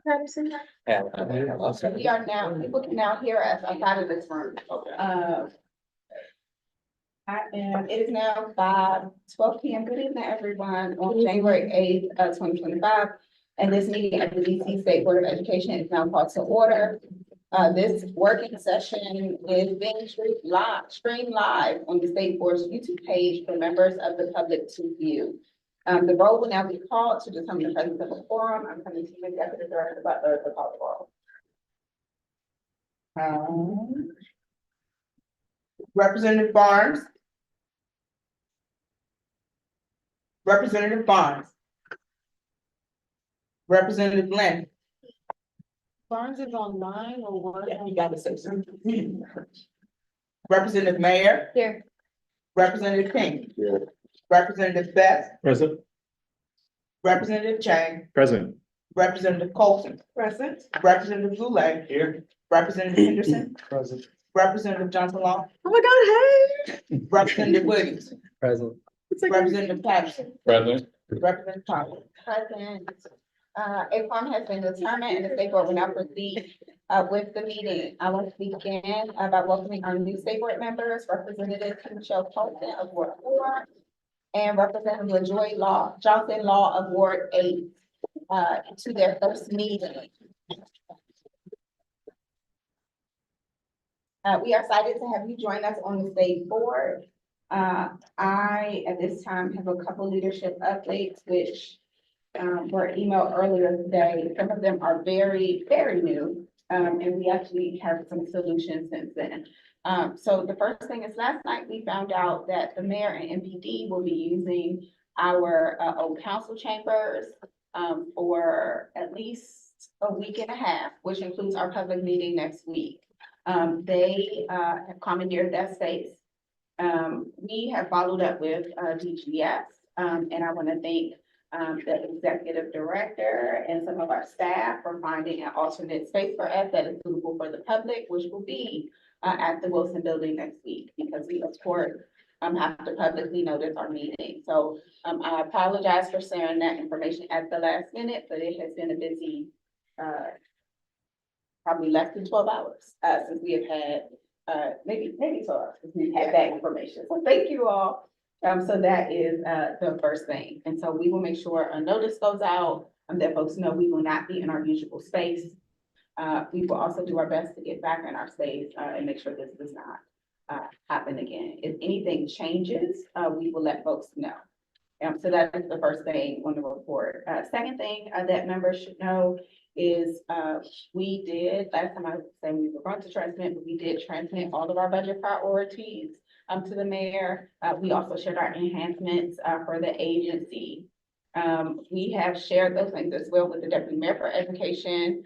Patterson? So we are now, people can now hear us outside of this room. It is now 5:12 p.m. Good evening, everyone, on January 8th, 2025. And this meeting of the DC State Board of Education is now called to order. This working session is being streamed live on the State Board's YouTube page for members of the public to view. The roll will now be called to determine the presence of a quorum. I'm coming to you, Executive Director Butler, to call the roll. Representative Barnes. Representative Barnes. Representative Lynn. Barnes is online or what? Yeah, you gotta say something. Representative Mayor. Here. Representative King. Here. Representative Best. Present. Representative Chang. Present. Representative Colson. Present. Representative Goulet. Here. Representative Henderson. Present. Representative Johnson Law. Oh my God, hey. Representative Williams. Present. Representative Patterson. Present. Representative Powell. Present. A quorum has been determined and the State Board will now proceed with the meeting. I want to begin by welcoming our new State Board members, Representative Michelle Colton of Ward 4 and Representative LaJoy Johnson Law of Ward 8 to their first meeting. We are excited to have you join us on the State Board. I, at this time, have a couple leadership updates, which were emailed earlier today. Some of them are very, very new, and we actually have some solutions since then. So the first thing is last night we found out that the mayor and MPD will be using our old council chambers for at least a week and a half, which includes our public meeting next week. They have commandeered that space. We have followed up with DGS, and I want to thank the executive director and some of our staff for finding an alternate space for us that is suitable for the public, which will be at the Wilson Building next week, because we, of course, have to publicly notice our meeting. So I apologize for sharing that information at the last minute, but it has been a busy, probably less than 12 hours since we have had, maybe 12 hours since we've had that information. So thank you all. So that is the first thing. And so we will make sure a notice goes out that folks know we will not be in our usual space. We will also do our best to get back in our space and make sure this does not happen again. If anything changes, we will let folks know. So that is the first thing on the report. Second thing that members should know is we did, last time I said we were going to transmit, but we did transmit all of our budget priorities to the mayor. We also shared our enhancements for the agency. We have shared those things as well with the deputy mayor for education,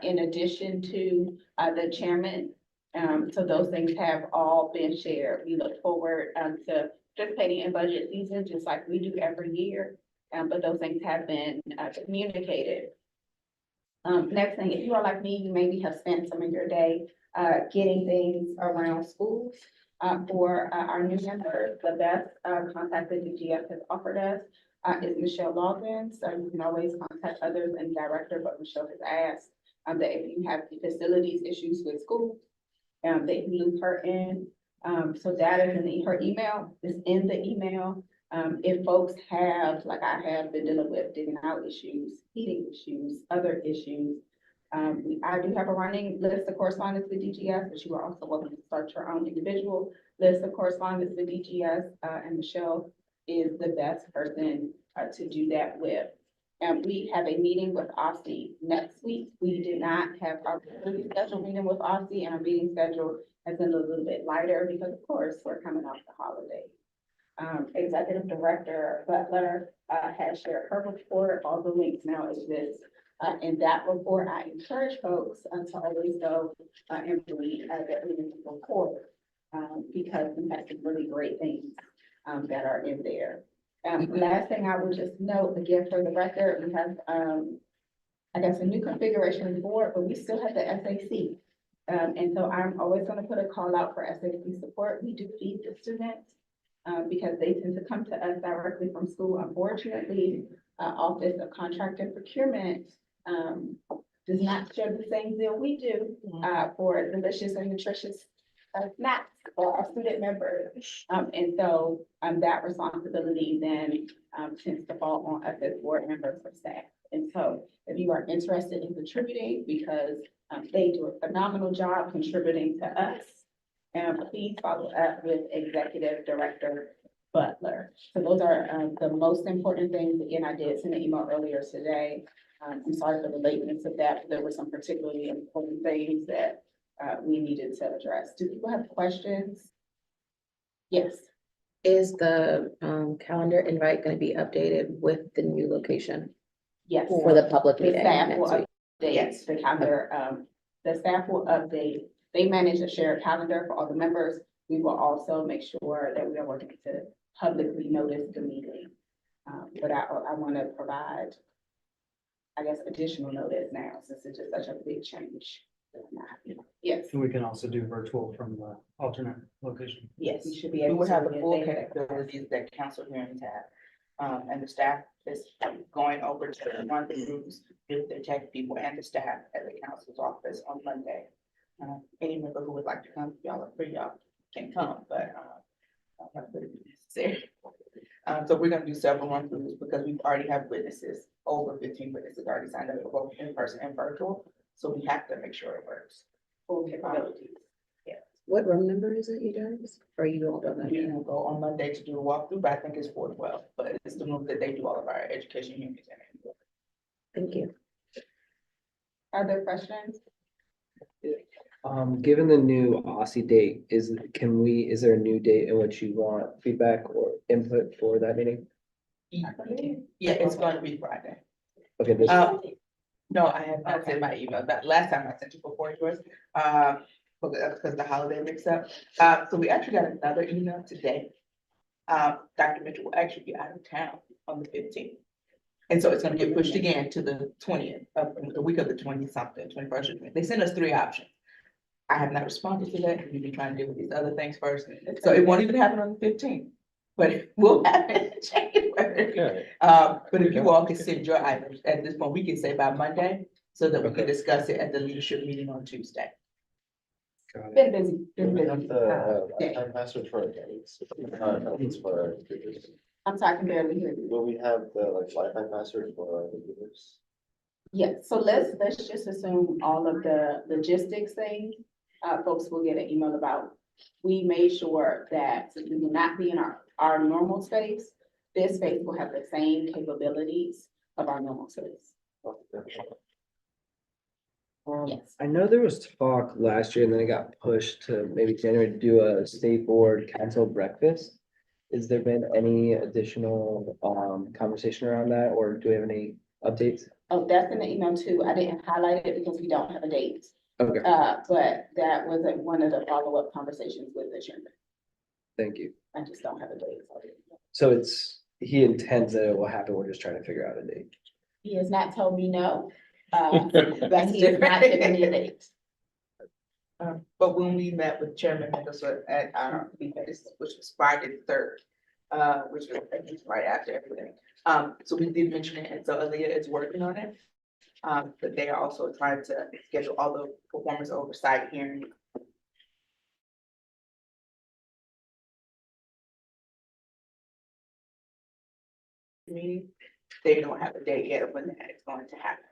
in addition to the chairman. So those things have all been shared. We look forward to participating in budget season, just like we do every year. But those things have been communicated. Next thing, if you are like me, you maybe have spent some of your day getting things around schools. For our new members, the best contact that DGF has offered us is Michelle Logan. So you can always contact others and director, but Michelle has asked that if you have facilities issues with school, they can loop her in. So that is in her email, is in the email. If folks have, like I have been dealing with, digging out issues, heating issues, other issues, I do have a running list of correspondence with DGS, but you are also welcome to start your own individual list of correspondence with DGS, and Michelle is the best person to do that with. We have a meeting with OSSI next week. We did not have our scheduled meeting with OSSI, and our meeting schedule has been a little bit lighter because, of course, we're coming off the holiday. Executive Director Butler has shared her report. All the links now exist in that report. I encourage folks to always go and read that reading report because we have some really great things that are in there. Last thing I would just note, again, for the record, we have, I guess, a new configuration of the board, but we still have the SAC. And so I'm always going to put a call out for SAC support. We do feed the students because they tend to come to us directly from school. Unfortunately, Office of Contract and Procurement does not share the same zeal we do, for delicious and nutritious snacks for our student members. And so, that responsibility then, tends to fall on us as board members or staff. And so if you are interested in contributing, because, they do a phenomenal job contributing to us, please follow up with Executive Director Butler. So those are, the most important things. Again, I did send an email earlier today. I'm sorry for the lateness of that, but there were some particularly important things that, we needed to address. Do people have questions? Yes. Is the calendar invite gonna be updated with the new location Yes. for the public The meeting staff next will week? update the calendar, the staff will update, they manage a shared calendar for all the members. We will also make sure that we are working to publicly notice the meeting. But I want to provide, I guess, additional notice now, since it's just such a big change. Yes, And we can also do virtual from the alternate location. yes, you should be We able would to. have the if full they have that capabilities that council hearings have. And the staff is going over to run the groups with the tech people and the staff at the council's office on Monday. Any member who would like to come, y'all are free, y'all can come, but, not really necessary. So we're gonna do several run throughs because we already have witnesses, over 15 witnesses already signed up for both in person and virtual. So we have to make sure it works. full capabilities. What room number is it, you guys? Or you all don't know? We will go on Monday to do a walkthrough, but I think it's 412, but it's the room that they do all of our education hearings in. Thank you. Other questions? Given the new Aussie date, is there a new date in which you want feedback or input for that meeting? Yeah, it's gonna be Friday. Okay, this, No, I have not sent my email, that last time I sent you before yours, because the holiday mix up. So we actually got another email today. Dr. Mitchell will actually be out of town on the 15th. And so it's gonna get pushed again to the 20th, the week of the 20th something, 21st. They sent us 3 options. I have not responded to that, we've been trying to deal with these other things first, so it won't even happen on the 15th. But it will happen in January. okay, But if you all can send your items at this point, we can say by Monday, so that we can Okay. discuss it at the leadership meeting on Tuesday. got it. Been busy. Do been we busy. have the Day. lifetime password for our dates? It's for our computers. I'm sorry, I can barely hear you. Will we have the like lifetime password for our computers? Yeah, so let's just assume all of the logistics things, folks will get an email about. We made sure that we will not be in our normal space. This space will have the same capabilities of our normal space. Yes. I know there was talk last year and then it got pushed to maybe January to do a state board council breakfast. Has there been any additional conversation around that, or do we have any updates? Oh, that's in the email too. I didn't highlight it because we don't have a date. Okay, But that was one of the follow-up conversations with the chairman. thank you. I just don't have a date. So he intends that it will happen, we're just trying to figure out a date. He has not told me no, but That's he has not given me a different. date. But when we met with Chairman Mickelson at our, which was Friday the 3rd, which was I think, right after everything. So we did mention it, and so Aaliyah is working on it. But they are also trying to schedule all the performance oversight hearings. Meeting, they don't have a date yet of when that is going to happen.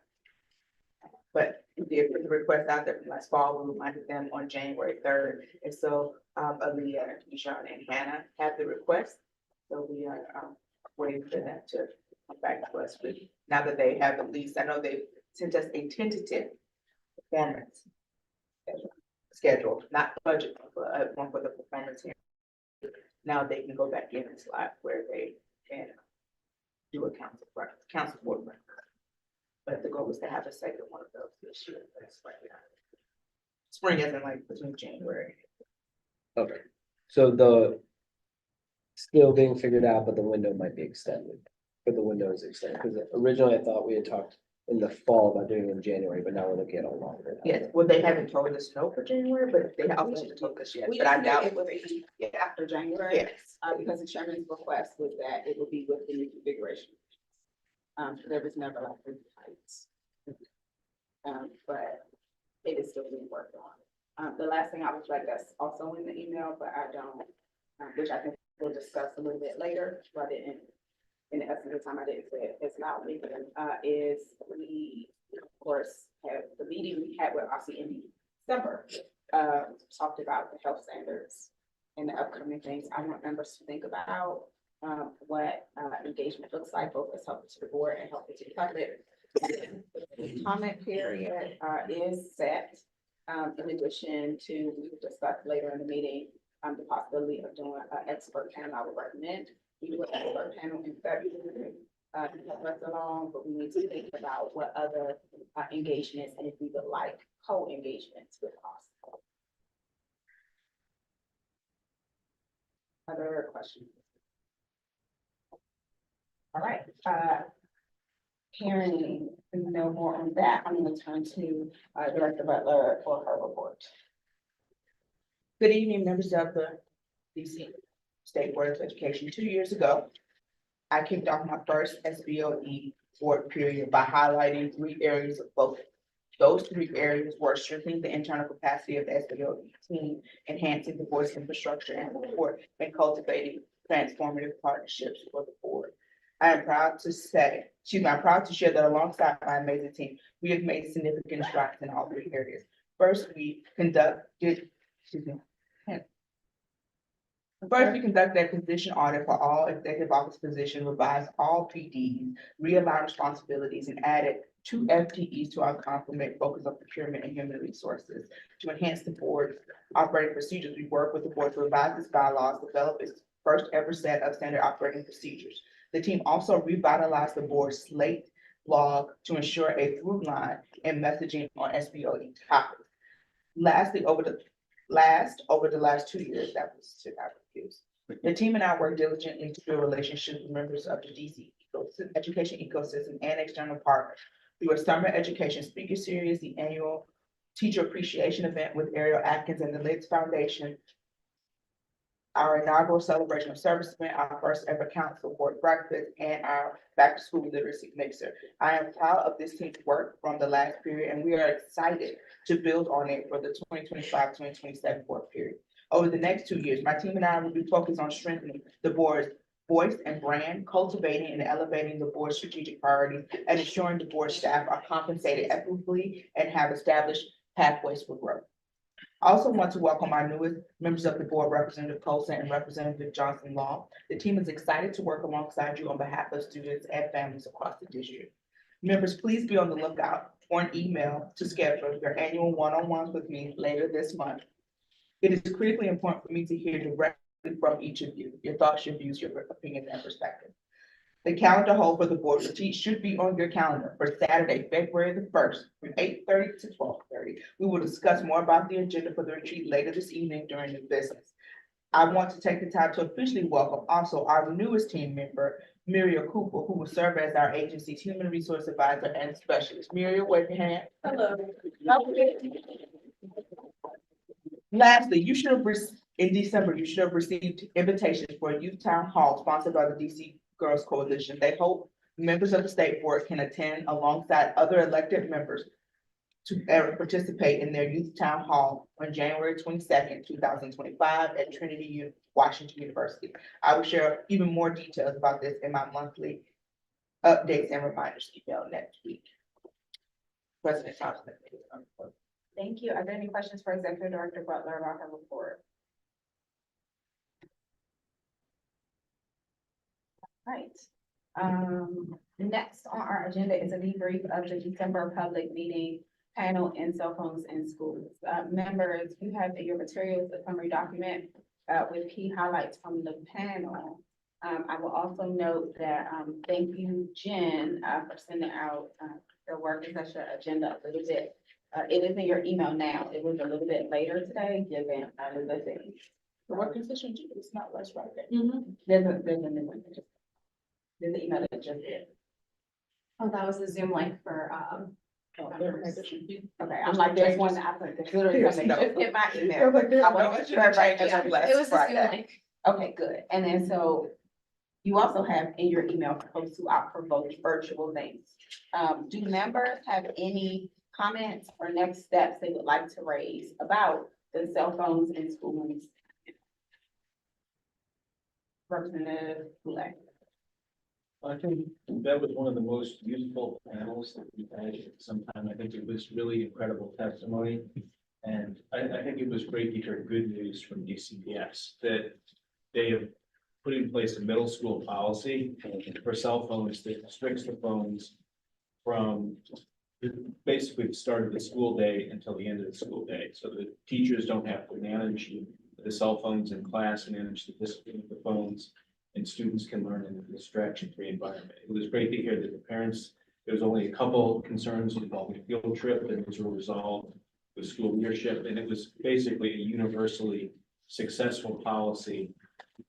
But we did put the request out there from last fall, we reminded them on January 3rd, and so, Aaliyah, Deshawn, and Hannah have the request. So we are, waiting for them to come back to us with, now that they have at least, I know they sent us a tentative performance schedule, not budget, but one for the performance here. Now they can go back in and slide where they can do a council board record. But the goal is to have a second one of those this year. That's right now. Spring isn't like between January. Okay, so still being figured out, but the window might be extended, but the window is extended, because originally I thought we had talked in the fall about doing it in January, but now we're looking at a longer. Yes, well, they haven't told us no for January, but they also haven't told us yet, We but I just knew doubt. it would be after January, Yes, because the chairman's request was that it would be with the new configuration. There was never like the heights. but it is still being worked on. The last thing I would like, that's also in the email, but I don't, which I think we'll discuss a little bit later, but in the essence of time, I didn't say it as loudly, but, is we, of course, have the meeting we had with RC in December, talked about the health standards and the upcoming things. I want members to think about, what, engagement looks like, both as helpful to the board and helpful to the public. The comment period, is set, in addition to, we will discuss later in the meeting, the possibility of doing an expert panel. I would recommend we do an expert panel in February, to help us along, but we need to think about what other, engagements and if we would like co-engagements with us. Other questions? All right, hearing no more on that, I'm gonna turn to, Director Butler for her report. Good evening, members of the DC State Board of Education. 2 years ago, I kicked off my first SBOE board period by highlighting 3 areas of focus. Those 3 areas were strengthening the internal capacity of the SBOE team, enhancing the board's infrastructure and support, and cultivating transformative partnerships for the board. I'm proud to share that alongside my amazing team, we have made significant strides in all 3 areas. First, we conducted a position audit for all executive office positions, revised all PDs, realigned responsibilities, and added 2 FTEs to our complement focus on procurement and human resources. To enhance the board's operating procedures, we work with the board to revise its bylaws, develop its first ever set of standard operating procedures. The team also revitalized the board's slate blog to ensure a through line in messaging on SBOE topics. Lastly, over the last 2 years, the team and I work diligently to build relationships with members of the DC education ecosystem and external partners through a summer education speaker series, the annual teacher appreciation event with Ariel Atkins and the Lids Foundation, our inaugural celebration of servicemen, our first ever council board breakfast, and our back to school literacy mixer. I am proud of this team's work from the last period, and we are excited to build on it for the 2025-2027 board period. Over the next 2 years, my team and I will be focused on strengthening the board's voice and brand, cultivating and elevating the board's strategic priorities, and ensuring the board staff are compensated equitably and have established pathways for growth. I also want to welcome our newest members of the board, Representative Colson and Representative Johnson Long. The team is excited to work alongside you on behalf of students and families across the district. Members, please be on the lookout for an email to schedule your annual one-on-ones with me later this month. It is critically important for me to hear directly from each of you, your thoughts, your views, your opinions, and perspectives. The calendar hold for the board retreat should be on your calendar for Saturday, February the 1st, from 8:30 to 12:30. We will discuss more about the agenda for the retreat later this evening during the business. I want to take the time to officially welcome also our newest team member, Muriel Cooper, who will serve as our agency's human resource advisor and specialist. Muriel, wave your hand. Hello. Lastly, in December, you should have received invitations for a youth town hall sponsored by the DC Girls Coalition. They hope members of the state board can attend alongside other elected members to participate in their youth town hall on January 22nd, 2025 at Trinity Washington University. I will share even more details about this in my monthly updates and reminders email next week. President Thompson. Thank you. Are there any questions for Executive Director Butler about her report? Right. Next on our agenda is a debrief of the December public meeting panel and cell phones in schools. Members, you have in your materials a summary document with key highlights from the panel. I will also note that thank you, Jen, for sending out the work session agenda a little bit. It is in your email now. It was a little bit later today, given the things. The working session, it's not less right there. There's a new one. There's an email that just did. Oh, that was the Zoom link for, Okay, I'm like, there's one that I put, there's literally something just in my email. I want to sure everybody yeah, has it was the Zoom link. Okay, good. And then so you also have in your email folks who opt for both virtual things. Do members have any comments or next steps they would like to raise about the cell phones in schools? Representative Goulet. I think that was one of the most useful panels that we've had in some time. I think it was really incredible testimony. And I think it was great to hear good news from DCPS that they have put in place a middle school policy for cell phones that restricts the phones from basically the start of the school day until the end of the school day. So the teachers don't have to manage the cell phones in class, manage the discipline of the phones, and students can learn in a distraction-free environment. It was great to hear that the parents, there was only a couple concerns involving a field trip, and those were resolved with school leadership, and it was basically a universally successful policy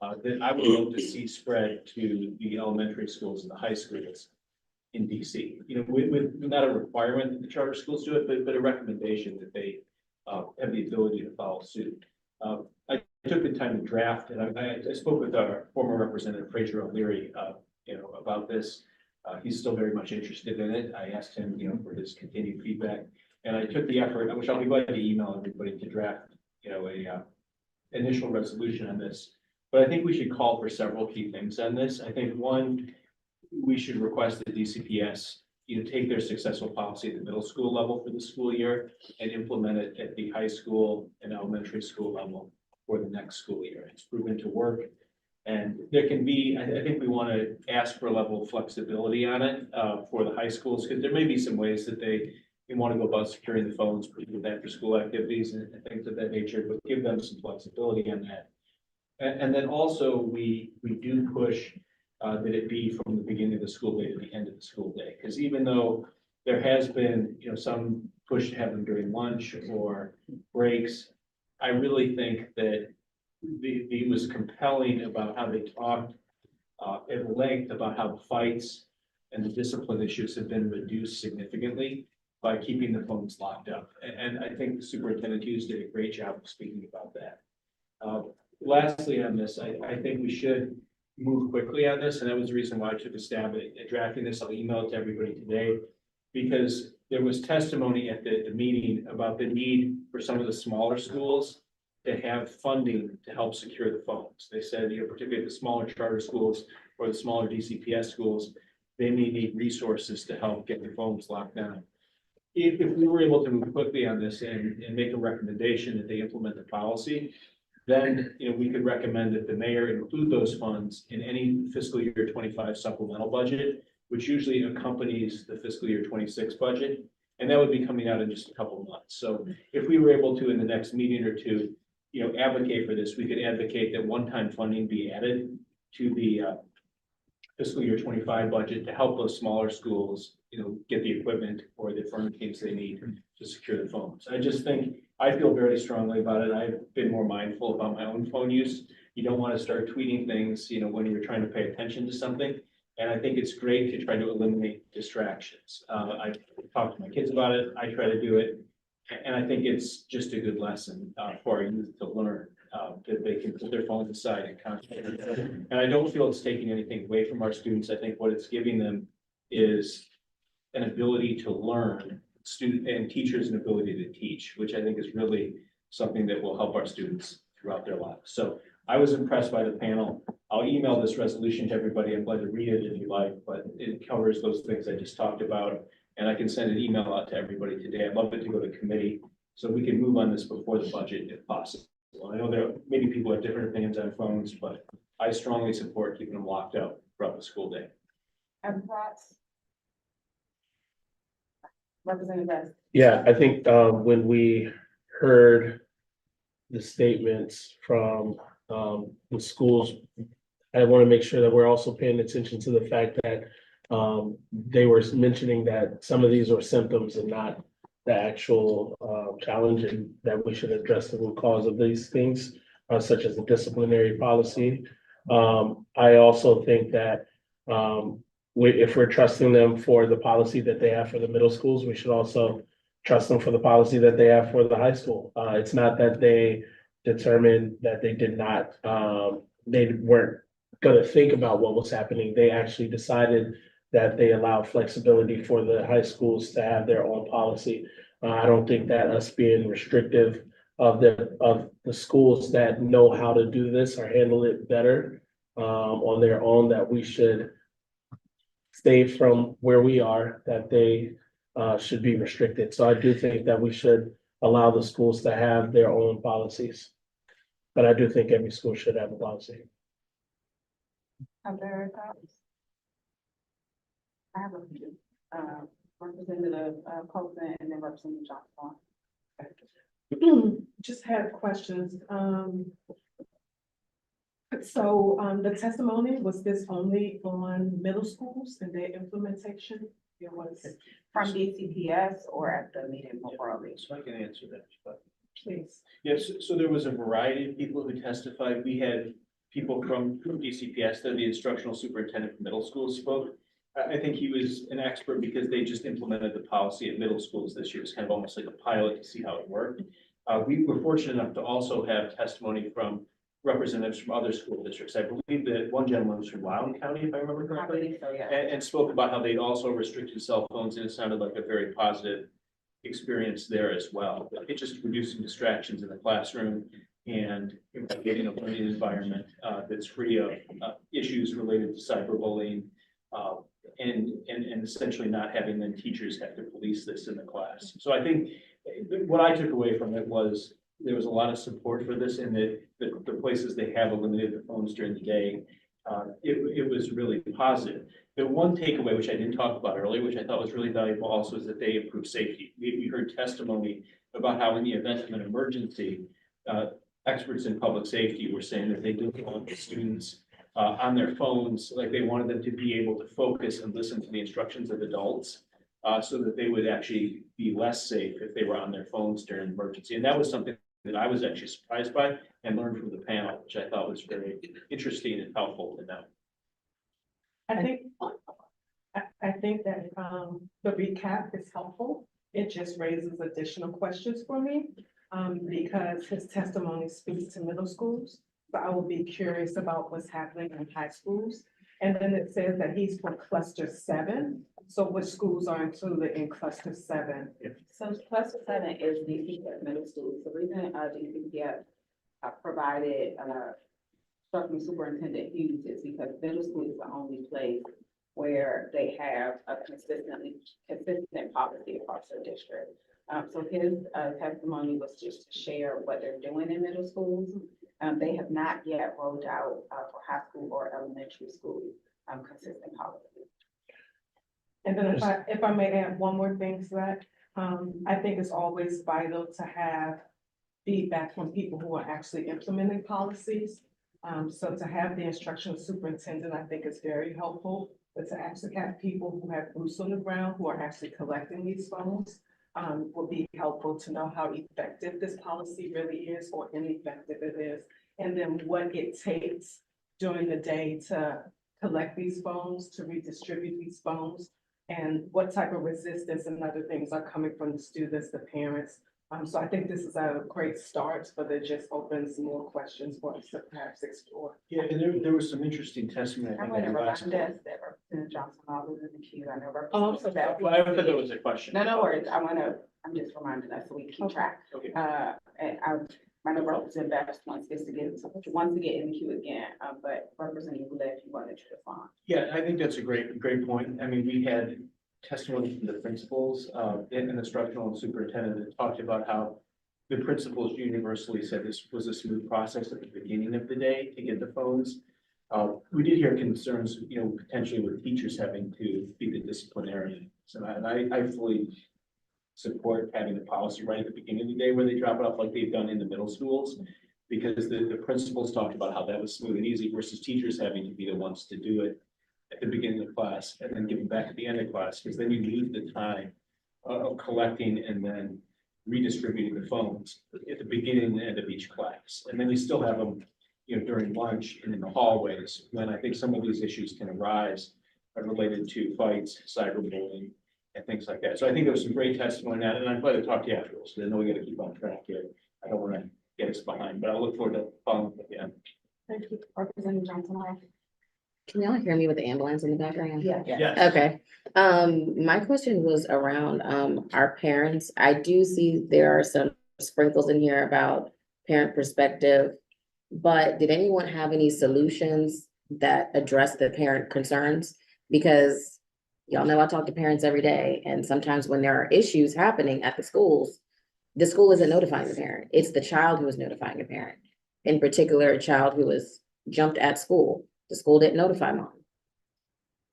that I would love to see spread to the elementary schools and the high schools in DC. You know, with not a requirement that the charter schools do it, but a recommendation that they have the ability to follow suit. I took the time to draft, and I spoke with our former representative Fraser O'Leary, about this. He's still very much interested in it. I asked him, for his continued feedback, and I took the effort, which I'll be glad to email everybody to draft, a initial resolution on this. But I think we should call for several key things on this. I think one, we should request that DCPS take their successful policy at the middle school level for the school year and implement it at the high school and elementary school level for the next school year. It's proven to work. And there can be, I think we want to ask for a level of flexibility on it for the high schools, because there may be some ways that they want to go about securing the phones with after school activities and things of that nature, but give them some flexibility on that. And then also we do push that it be from the beginning of the school day to the end of the school day. Because even though there has been, some push to have them during lunch or breaks, I really think that it was compelling about how they talked at length about how the fights and the discipline issues have been reduced significantly by keeping the phones locked up. And I think the Superintendent Hughes did a great job of speaking about that. Lastly on this, I think we should move quickly on this, and that was the reason why I took a stab at drafting this. I'll email it to everybody today, because there was testimony at the meeting about the need for some of the smaller schools to have funding to help secure the phones. They said, particularly the smaller charter schools or the smaller DCPS schools, they may need resources to help get the phones locked down. If we were able to move quickly on this and make a recommendation that they implement the policy, then, we could recommend that the mayor include those funds in any fiscal year 25 supplemental budget, which usually accompanies the fiscal year 26 budget. And that would be coming out in just a couple of months. So if we were able to, in the next meeting or two, advocate for this, we could advocate that one-time funding be added to the fiscal year 25 budget to help those smaller schools, get the equipment or the furnishings they need to secure the phones. I feel very strongly about it. I've been more mindful about my own phone use. You don't want to start tweeting things, when you're trying to pay attention to something. And I think it's great to try to eliminate distractions. I talked to my kids about it. I try to do it. And I think it's just a good lesson for our youth to learn that they can put their phones aside and concentrate. And I don't feel it's taking anything away from our students. I think what it's giving them is an ability to learn, student and teachers an ability to teach, which I think is really something that will help our students throughout their lives. So I was impressed by the panel. I'll email this resolution to everybody. I'm glad to read it if you like, but it covers those things I just talked about. And I can send an email out to everybody today. I'd love it to go to committee so we can move on this before the budget if possible. I know there maybe people have different opinions on phones, but I strongly support keeping them locked up throughout the school day. Other thoughts? Representative Best. Yeah, I think when we heard the statements from the schools, I want to make sure that we're also paying attention to the fact that they were mentioning that some of these are symptoms and not the actual challenge, and that we should address the root cause of these things, such as the disciplinary policy. I also think that if we're trusting them for the policy that they have for the middle schools, we should also trust them for the policy that they have for the high school. It's not that they determined that they did not, they weren't going to think about what was happening. They actually decided that they allowed flexibility for the high schools to have their own policy. I don't think that us being restrictive of the schools that know how to do this or handle it better on their own, that we should stay from where we are, that they should be restricted. So I do think that we should allow the schools to have their own policies. But I do think every school should have a policy. Other thoughts? I have a few, Representative Colton and then Representative Johnson. Just had questions. So, the testimony, was this only on middle schools and their implementation? It was, From DCPS or at the meeting more broadly? So I can answer that. But please. yes, so there was a variety of people who testified. We had people from DCPS, the instructional superintendent for middle schools spoke. I think he was an expert because they just implemented the policy at middle schools this year. It's kind of almost like a pilot to see how it worked. We were fortunate enough to also have testimony from representatives from other school districts. I believe that one gentleman was from Loudoun County, if I remember I correctly, believe so, yeah. and spoke about how they'd also restricted cell phones, and it sounded like a very positive experience there as well. It just reducing distractions in the classroom and creating a learning environment that's free of issues related to cyberbullying, and essentially not having then teachers have to police this in the class. So I think what I took away from it was there was a lot of support for this, and that the places they have eliminated the phones during the day, it was really positive. The one takeaway, which I didn't talk about earlier, which I thought was really valuable also, is that they improved safety. We heard testimony about how in the event of an emergency, experts in public safety were saying that they didn't want the students on their phones, like they wanted them to be able to focus and listen to the instructions of adults, so that they would actually be less safe if they were on their phones during an emergency. And that was something that I was actually surprised by and learned from the panel, which I thought was very interesting and helpful to know. I think that, the recap is helpful. It just raises additional questions for me, because his testimony speaks to middle schools. So I will be curious about what's happening in high schools. And then it says that he's for cluster 7. So which schools are included in cluster 7? So cluster 7 is DCPS middle schools. The reason DCPS provided instructional superintendent Hughes is because middle school is the only place where they have a consistent policy across their district. So his testimony was just to share what they're doing in middle schools. They have not yet rolled out for high school or elementary school consistent policy. And then if I may add one more thing to that, I think it's always vital to have feedback from people who are actually implementing policies. So to have the instructional superintendent, I think is very helpful, but to actually have people who have boots on the ground, who are actually collecting these phones, will be helpful to know how effective this policy really is or ineffective it is. And then what it takes during the day to collect these phones, to redistribute these phones, and what type of resistance and other things are coming from the students, the parents. So I think this is a great start, but it just opens more questions for us to perhaps explore. Yeah, and there was some interesting testimony. I I think, want to at the last remind one. us that Representative Johnson always in the queue. I know. Oh, so Representative- Well, I thought there was a question. No worries. I'm just reminding us so we keep track. Okay. And I know Representative Bass wants to get in the queue again, but Representative Goulet, you wanted to respond. Yeah, I think that's a great point. I mean, we had testimony from the principals, and instructional and superintendent that talked about how the principals universally said this was a smooth process at the beginning of the day to get the phones. We did hear concerns, potentially with teachers having to be the disciplinarian. So, and I fully support having the policy right at the beginning of the day where they drop it off like they've done in the middle schools. Because the principals talked about how that was smooth and easy versus teachers having to be the ones to do it at the beginning of class and then give them back at the end of class, because then you lose the time of collecting and then redistributing the phones at the beginning and end of each class. And then you still have them, during lunch and in the hallways, when I think some of these issues can arise related to fights, cyberbullying, and things like that. So I think there was some great testimony on that, and I'm glad to talk to you afterwards, because I know we got to keep on track here. I don't want to get us behind, but I look forward to following up again. Thank you. Representative Johnson. Can y'all hear me with the ambulance in the background? Yeah. Yes. Okay, my question was around, our parents. I do see there are some sprinkles in here about parent perspective. But did anyone have any solutions that address the parent concerns? Because y'all know I talk to parents every day, and sometimes when there are issues happening at the school isn't notifying the parent. It's the child who is notifying the parent. In particular, a child who was jumped at school. The school didn't notify mom.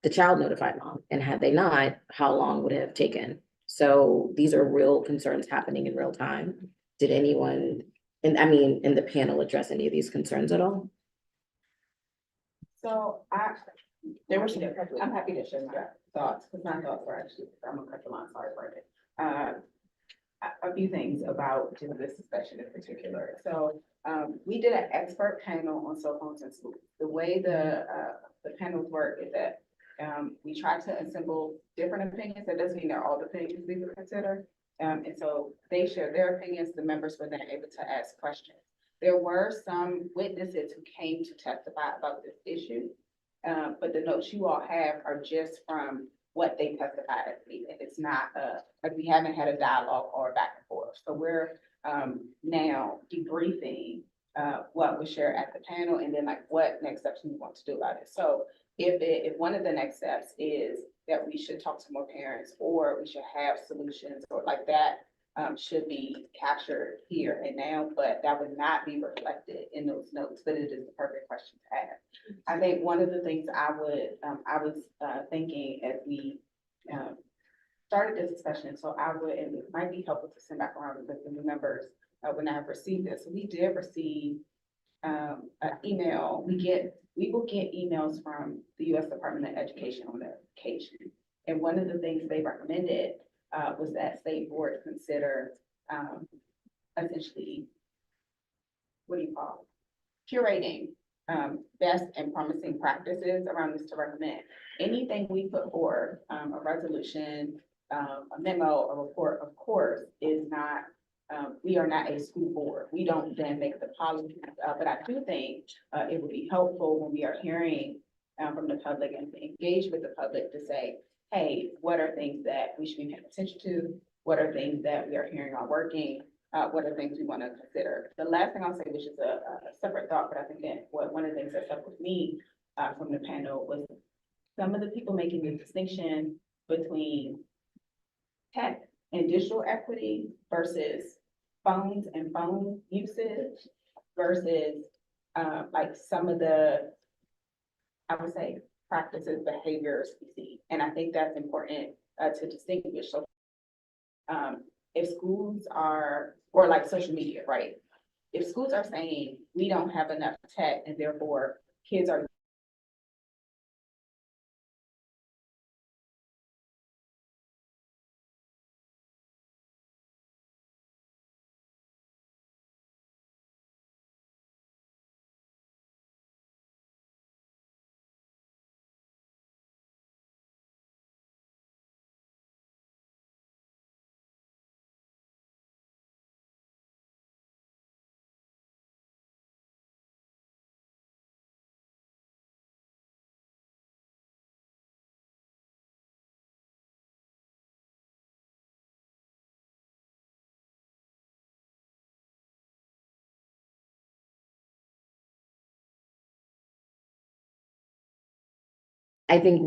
The child notified mom, and had they not, how long would it have taken? So these are real concerns happening in real time. Did anyone, and I mean, in the panel, address any of these concerns at all? So I'm happy to share my thoughts, because my thoughts are actually, I'm gonna cut the line, sorry for it. A few things about just this discussion in particular. So, we did an expert panel on cell phones in school. The way the panels work is that, we try to assemble different opinions. That doesn't mean they're all the opinions we would consider. And so they shared their opinions, the members were then able to ask questions. There were some witnesses who came to testify about this issue. But the notes you all have are just from what they testified at the meeting. It's not, like we haven't had a dialogue or a back and forth. So we're, now debriefing, what was shared at the panel and then like what next steps we want to do about it. So if one of the next steps is that we should talk to more parents or we should have solutions or like that, should be captured here and now, but that would not be reflected in those notes, but it is the perfect question to ask. I think one of the things I was thinking as we started this discussion, so I would, and it might be helpful to send back around because the new members would not have received this. We did receive an email. We will get emails from the U.S. Department of Education on their occasion. And one of the things they recommended was that state boards consider essentially, what do you call it? Curating best and promising practices around this to recommend. Anything we put forward, a resolution, a memo, a report, of course, is not, we are not a school board. We don't then make the policy, but I do think it would be helpful when we are hearing from the public and to engage with the public to say, hey, what are things that we should be paying attention to? What are things that we are hearing are working? What are things we want to consider? The last thing I'll say, which is a separate thought, but I think that one of the things that stuck with me from the panel was some of the people making the distinction between tech and digital equity versus phones and phone usage versus like some of the, I would say, practices, behaviors we see. And I think that's important to distinguish. So if schools are, or like social media, right? If schools are saying we don't have enough tech and therefore kids are I think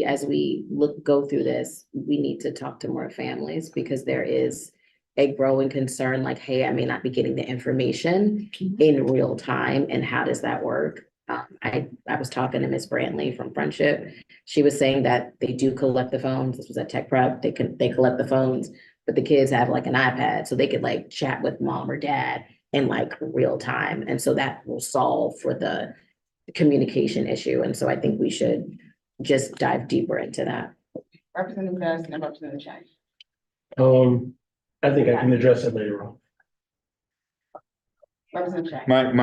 as we go through this, we need to talk to more families because there is a growing concern, like, hey, I may not be getting the information in real time, and how does that work? I was talking to Miss Brantley from Friendship. She was saying that they do collect the phones. This was at Tech Prep. They collect the phones, but the kids have like an iPad, so they could like chat with mom or dad in like real time, and so that will solve for the communication issue. And so I think we should just dive deeper into that. Representative Best and Representative Chang. I think I can address it later on. Representative Chang.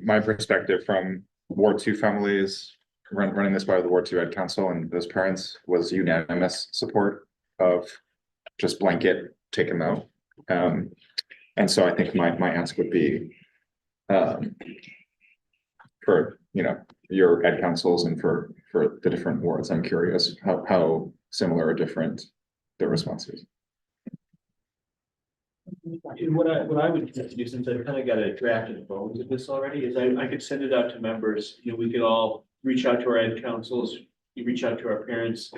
My perspective from Ward 2 families running this by the Ward 2 Ed Council and those parents was unanimous support of just blanket take them out. And so I think my ask would be for, your ed councils and for the different wards? I'm curious how similar or different the response is. What I would do, since I've kind of got a draft and bones of this already, is I could send it out to members, we could all reach out to our ed councils, you reach out to our parents.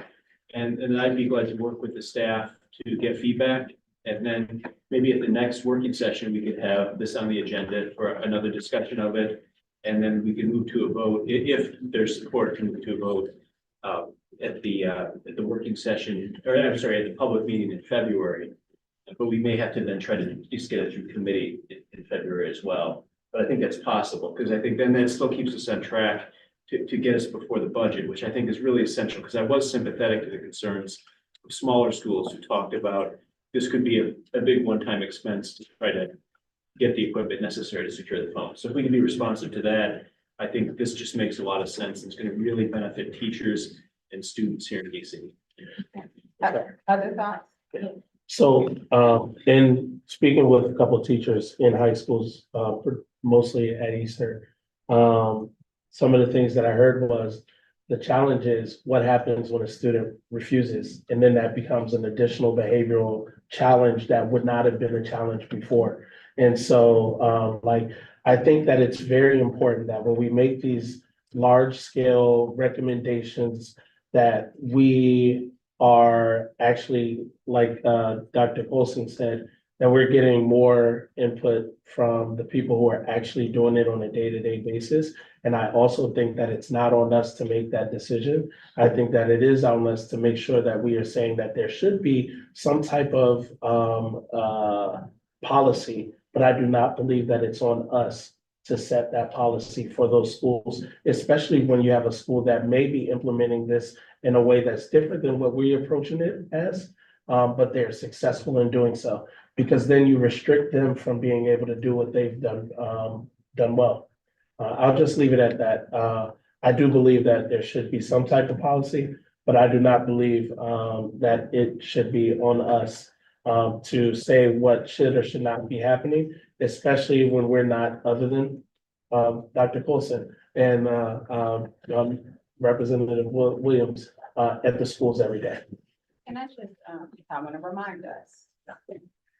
And I'd be glad to work with the staff to get feedback. And then maybe at the next working session, we could have this on the agenda for another discussion of it. And then we can move to a vote, if there's support, to move to a vote at the working session, or I'm sorry, at the public meeting in February. But we may have to then try to just get it through committee in February as well. But I think that's possible, because I think then that still keeps us on track to get us before the budget, which I think is really essential, because I was sympathetic to the concerns of smaller schools who talked about this could be a big one-time expense to try to get the equipment necessary to secure the phone. So if we can be responsive to that, I think this just makes a lot of sense. It's going to really benefit teachers and students here in DC. Other thoughts? So, in speaking with a couple of teachers in high schools, mostly at Eastern, some of the things that I heard was the challenge is what happens when a student refuses, and then that becomes an additional behavioral challenge that would not have been a challenge before. And so, I think that it's very important that when we make these large scale recommendations, that we are actually, like Dr. Olson said, that we're getting more input from the people who are actually doing it on a day-to-day basis. And I also think that it's not on us to make that decision. I think that it is on us to make sure that we are saying that there should be some type of policy, but I do not believe that it's on us to set that policy for those schools, especially when you have a school that may be implementing this in a way that's different than what we're approaching it as, but they're successful in doing so, because then you restrict them from being able to do what they've done well. I'll just leave it at that. I do believe that there should be some type of policy, but I do not believe that it should be on us to say what should or should not be happening, especially when we're not, other than Dr. Colson and Representative Williams at the schools every day. And I just, I want to remind us,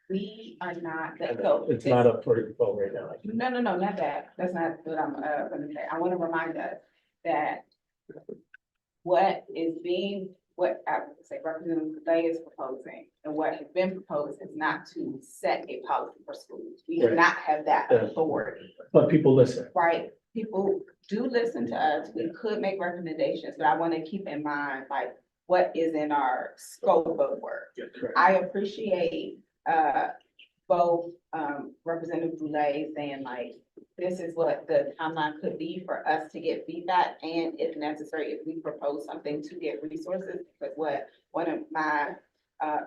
we are not, It's not up for vote right now. No, not that. That's not what I'm gonna say. I want to remind us that what I would say Representative Day is proposing and what has been proposed is not to set a policy for schools. We do Right. not have that Yeah. authority, But people listen. right? People do listen to us. We could make recommendations, but I want to keep in mind, like, what is in our scope of work. Correct. I appreciate both Representative Boulay saying like, this is what the timeline could be for us to get feedback, and if necessary, if we propose something to get resources. But one of my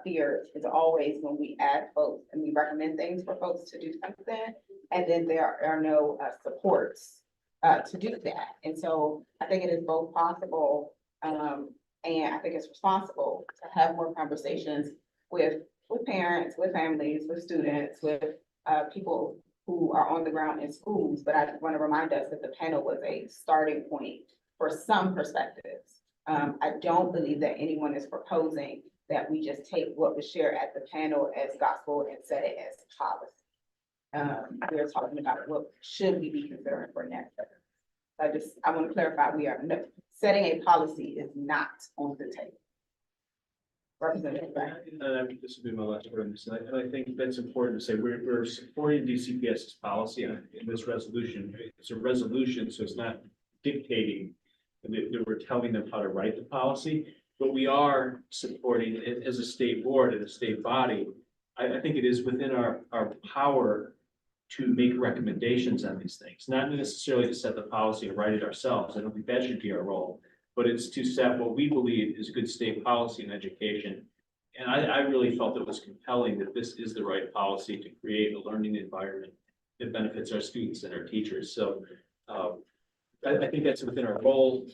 fears is always when we ask folks and we recommend things for folks to do something, and then there are no supports to do that. And so I think it is both possible, and I think it's responsible to have more conversations with parents, with families, with students, with people who are on the ground in schools. But I want to remind us that the panel was a starting point for some perspectives. I don't believe that anyone is proposing that we just take what was shared at the panel as gospel and set it as policy. We're talking about what should we be considering for next. I want to clarify, setting a policy is not on the table. Representative. And this will be my last word on this, and I think that's important to say, we're supporting DCPS's policy in this resolution. It's a resolution, so it's not dictating that we're telling them how to write the policy, but we are supporting it as a state board and a state body. I think it is within our power to make recommendations on these things, not necessarily to set the policy and write it ourselves. I don't think that should be our role, but it's to set what we believe is good state policy in education. And I really felt it was compelling that this is the right policy to create a learning environment that benefits our students and our teachers. So I think that's within our role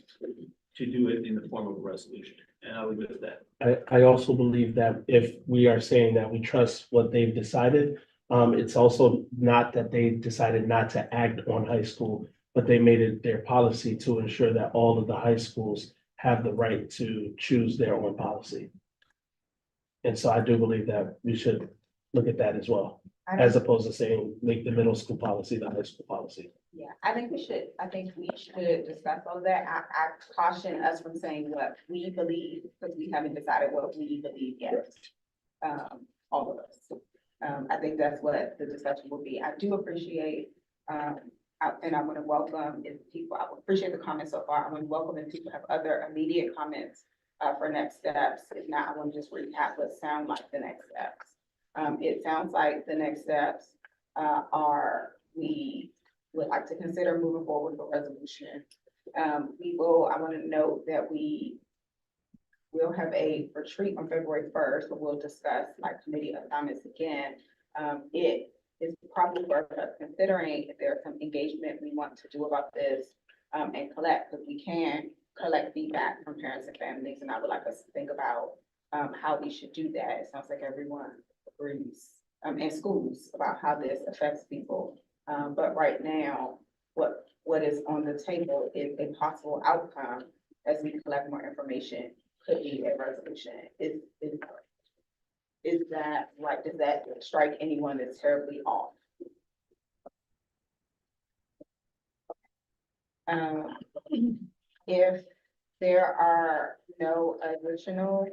to do it in the form of a resolution, and I'll leave it at that. I also believe that if we are saying that we trust what they've decided, it's also not that they decided not to act on high school but they made it their policy to ensure that all of the high schools have the right to choose their own policy. And so I do believe that we should look at that as well, as opposed to saying, make the middle school policy the high school policy. Yeah, I think we should discuss all of that. I caution us from saying what we believe, because we haven't decided what we believe yet. All of us. I think that's what the discussion will be. I do appreciate, and I want to welcome if people, I appreciate the comments so far. I want to welcome if people have other immediate comments for next steps. If not, I want to just recap what sound like the next steps. It sounds like the next steps are we would like to consider moving forward with a resolution. I want to note that we'll have a retreat on February 1st, but we'll discuss like committee assignments again. It is probably worth us considering if there's some engagement we want to do about this and collect, because we can collect feedback from parents and families, and I would like us to think about how we should do that. It sounds like everyone agrees in schools about how this affects people. But right now, what is on the table is a possible outcome as we collect more information, could be a resolution. Is that right? Does that strike anyone that's terribly off? If there are no additional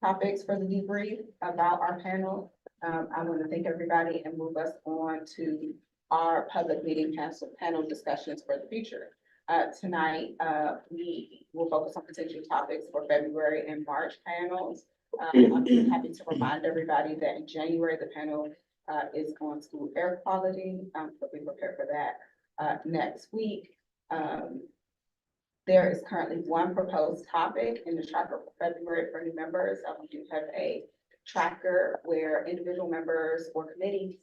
topics for the debrief about our panel, I want to thank everybody and move us on to our public meeting panel discussions for the future. Tonight, we will focus on potential topics for February and March panels. I'm happy to remind everybody that in January, the panel is on school air quality, so be prepared for that. Next week, there is currently one proposed topic in the tracker for February for new members. We do have a tracker where individual members or committees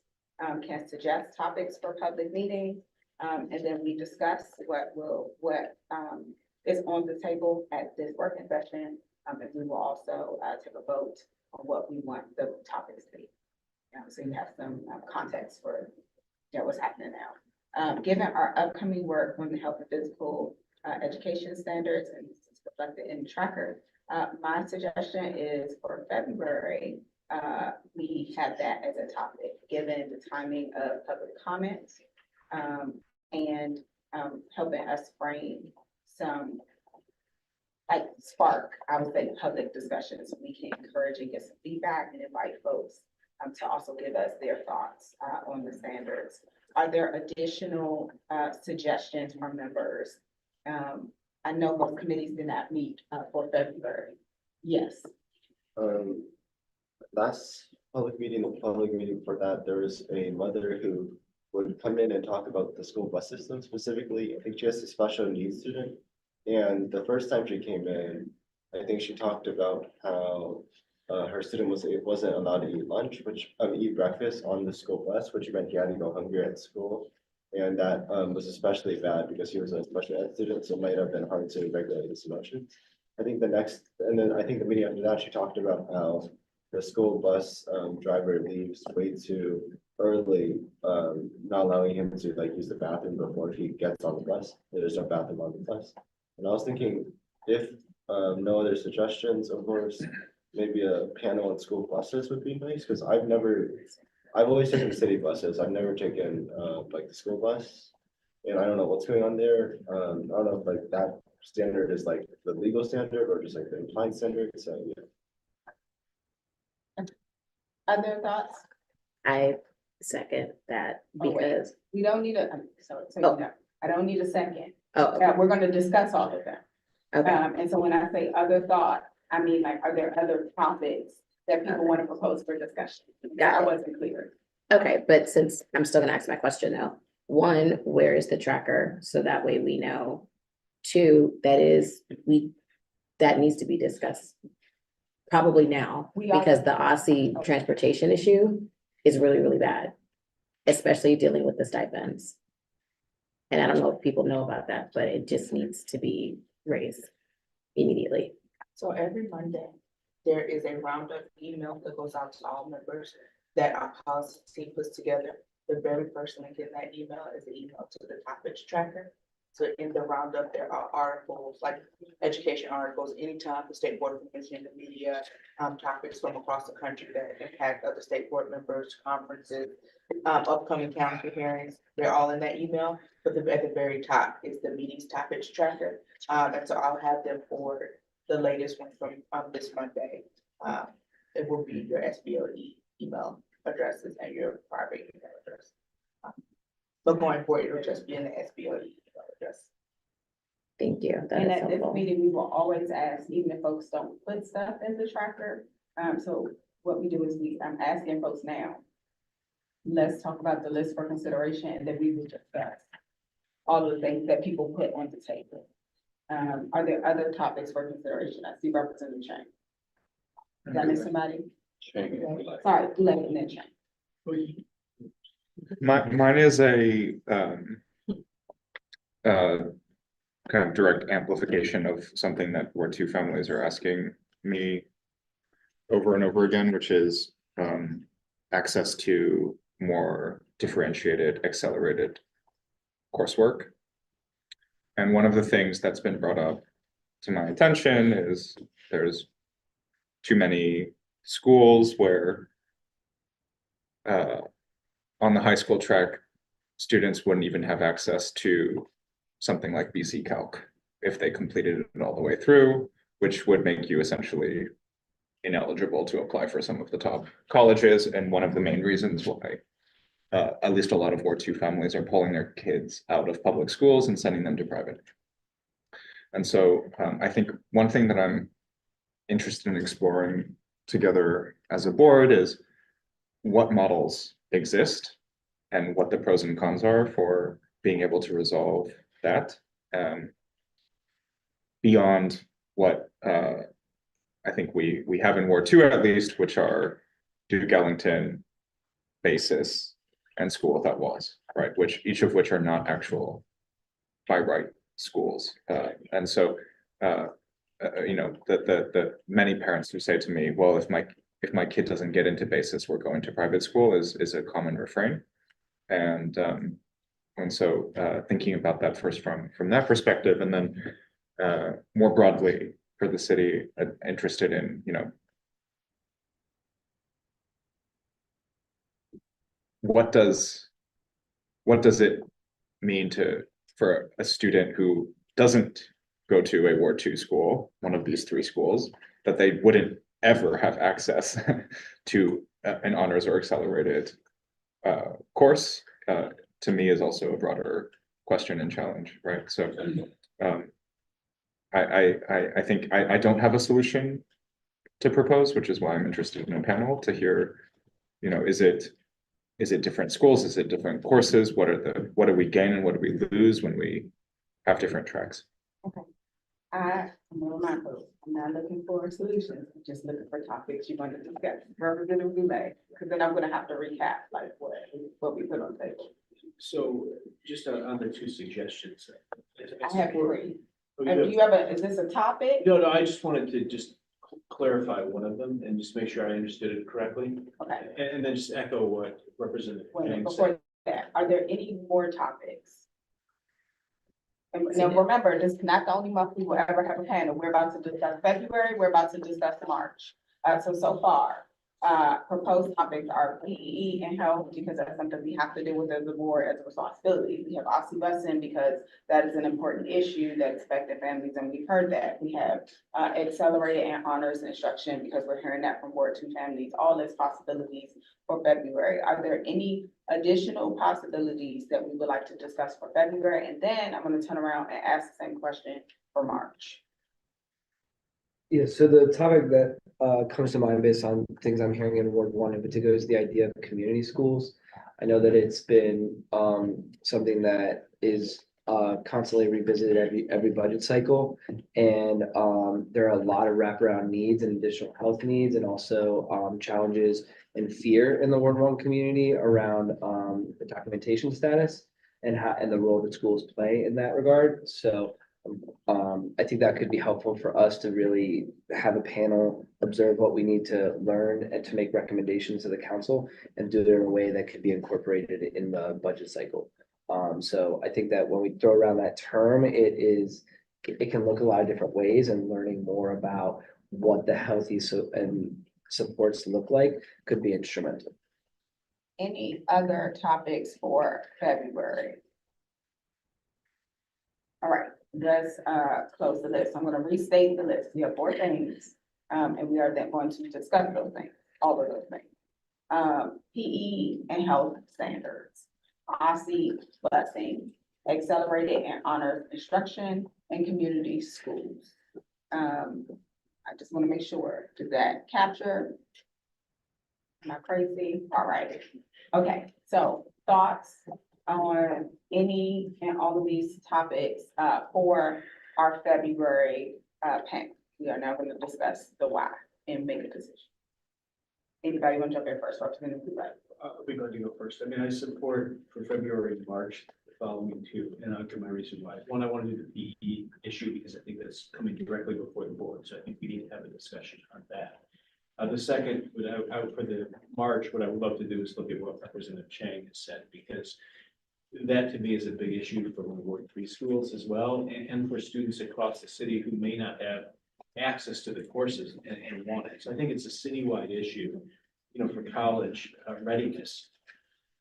can suggest topics for public meetings. And then we discuss what is on the table at this working session. And we will also take a vote on what we want the topics to be. So you have some context for what's happening now. Given our upcoming work on the health and physical education standards, and this is reflected in the tracker, my suggestion is for February, we have that as a topic, given the timing of public comments, and helping us frame some spark, I would say, public discussions. So we can encourage and get some feedback and invite folks to also give us their thoughts on the standards. Are there additional suggestions from members? I know most committees did not meet for February. Yes. Last public meeting for that, there was a mother who would come in and talk about the school bus system specifically. I think she has a special needs student. And the first time she came in, I think she talked about how her student wasn't allowed to eat lunch, eat breakfast on the school bus, which meant he had to go hungry at school. And that was especially bad because he was a special ed student, so it might have been hard to regulate his emotions. I think the meeting after that, she talked about how the school bus driver leaves way too early, not allowing him to use the bathroom before he gets on the bus. There's no bathroom on the bus. And I was thinking, if no other suggestions, of course, maybe a panel on school buses would be nice, because I've always taken city buses. I've never taken the school bus. And I don't know what's going on there. I don't know if that standard is the legal standard or just the implied standard. So yeah. Other thoughts? I second that Oh, wait. because, We don't need a, I don't need a second. oh, okay, We're going to discuss all of them. okay. And so when I say other thought, I mean, are there other topics that people want to propose for discussion? I wasn't clear. Okay, but since I'm still gonna ask my question though, one, where is the tracker? So that way we know. Two, that needs to be discussed probably now, We are- because the Aussie transportation issue is really, really bad, especially dealing with the stipends. And I don't know if people know about that, but it just needs to be raised immediately. So every Monday, there is a roundup email that goes out to all members that our policy team puts together the very first link in that email is the email to the topics tracker. So in the roundup, there are articles, like education articles, anytime the state board of commission, the media, topics from across the country that impact other state board members, conferences, upcoming council hearings, they're all in that email. But at the very top is the meetings topics tracker. And so I'll have them forward the latest one from, this Monday. It will be your SBOE email addresses and your private email address. But going forward, it'll just be in the SBOE email address. Thank you. That And is at this helpful. meeting, we will always ask, even if folks don't put stuff in the tracker. So what we do is I'm asking folks now. Let's talk about the list for consideration, and then we will discuss all of the things that people put on the table. Are there other topics for consideration? I see Representative Chang. Did I miss somebody? Sorry, Goulet and then Chang. Mine is a, kind of direct amplification of something that Ward 2 families are asking me over and over again, which is, access to more differentiated, accelerated coursework. And one of the things that's been brought up to my attention is there's too many schools where on the high school track, students wouldn't even have access to something like BC Calc if they completed it all the way through, which would make you essentially ineligible to apply for some of the top colleges. And one of the main reasons why at least a lot of Ward 2 families are pulling their kids out of public schools and sending them to private. And so I think one thing that I'm interested in exploring together as a board is what models exist and what the pros and cons are for being able to resolve that beyond what I think we have in Ward 2 at least, which are Duke Ellington, Basis, and School Without Walls, right? Which each of which are not actual by right schools. And so you know, the many parents who say to me, well, if my kid doesn't get into Basis, we're going to private school is a common refrain. And so thinking about that first from that perspective, and then more broadly for the city, interested in, you know, what does it mean for a student who doesn't go to a Ward 2 school, one of these three schools, that they wouldn't ever have access to an honors or accelerated course, to me is also a broader question and challenge, right? So I think I don't have a solution to propose, which is why I'm interested in a panel to hear, you know, is it different schools? Is it different courses? What do we gain and what do we lose when we have different tracks? Okay. I'm gonna remind folks, I'm not looking for solutions, I'm just looking for topics you want to discuss, Representative Goulet, because then I'm gonna have to recap like what we put on the table. So just on the two suggestions. I have three. Oh, And you do you have is this a topic? No, I just wanted to just clarify one of them and just make sure I understood it correctly. Okay, And then just echo what Representative wait, Chang before said. that, are there any more topics? And now remember, this is not the only month we will ever have a panel. We're about to discuss February, we're about to discuss March. So far, proposed topics are PEE and health, because that's something we have to deal with as a board as a responsibility. We have busing because that is an important issue that affected families, and we've heard that. We have accelerated and honors instruction, because we're hearing that from Ward 2 families, all its possibilities for February. Are there any additional possibilities that we would like to discuss for February? And then I'm gonna turn around and ask the same question for March. Yeah, so the topic that comes to mind based on things I'm hearing in Ward 1 in particular is the idea of community schools. I know that it's been something that is constantly revisited every budget cycle. And there are a lot of wraparound needs and additional health needs, and also challenges and fear in the Ward 1 community around the documentation status and the role that schools play in that regard. So I think that could be helpful for us to really have a panel, observe what we need to learn and to make recommendations to the council and do it in a way that could be incorporated in the budget cycle. So I think that when we throw around that term, it can look a lot of different ways, and learning more about what the healthy and supports look like could be instrumental. Any other topics for February? All right, let's close the list. I'm gonna restate the list. We have 4 things. And we are then going to discuss those things, all of those things. PE and health standards, OSSE busing, accelerated and honors instruction, and community schools. I just want to make sure, does that capture? Am I crazy? All right. Okay, so thoughts on any and all of these topics for our February panel. We are now going to discuss the why and make a decision. Anybody want to jump in first? Representative Kubai? We're going to go first. I mean, I support for February and March the following two, and I'll give my reason why. One, I want to do the PE issue because I think that's coming directly before the board, so I think we need to have a discussion on that. The second, for the March, what I would love to do is look at what Representative Chang has said, because that to me is a big issue for Ward 3 schools as well, and for students across the city who may not have access to the courses and want it. So I think it's a citywide issue, you know, for college readiness.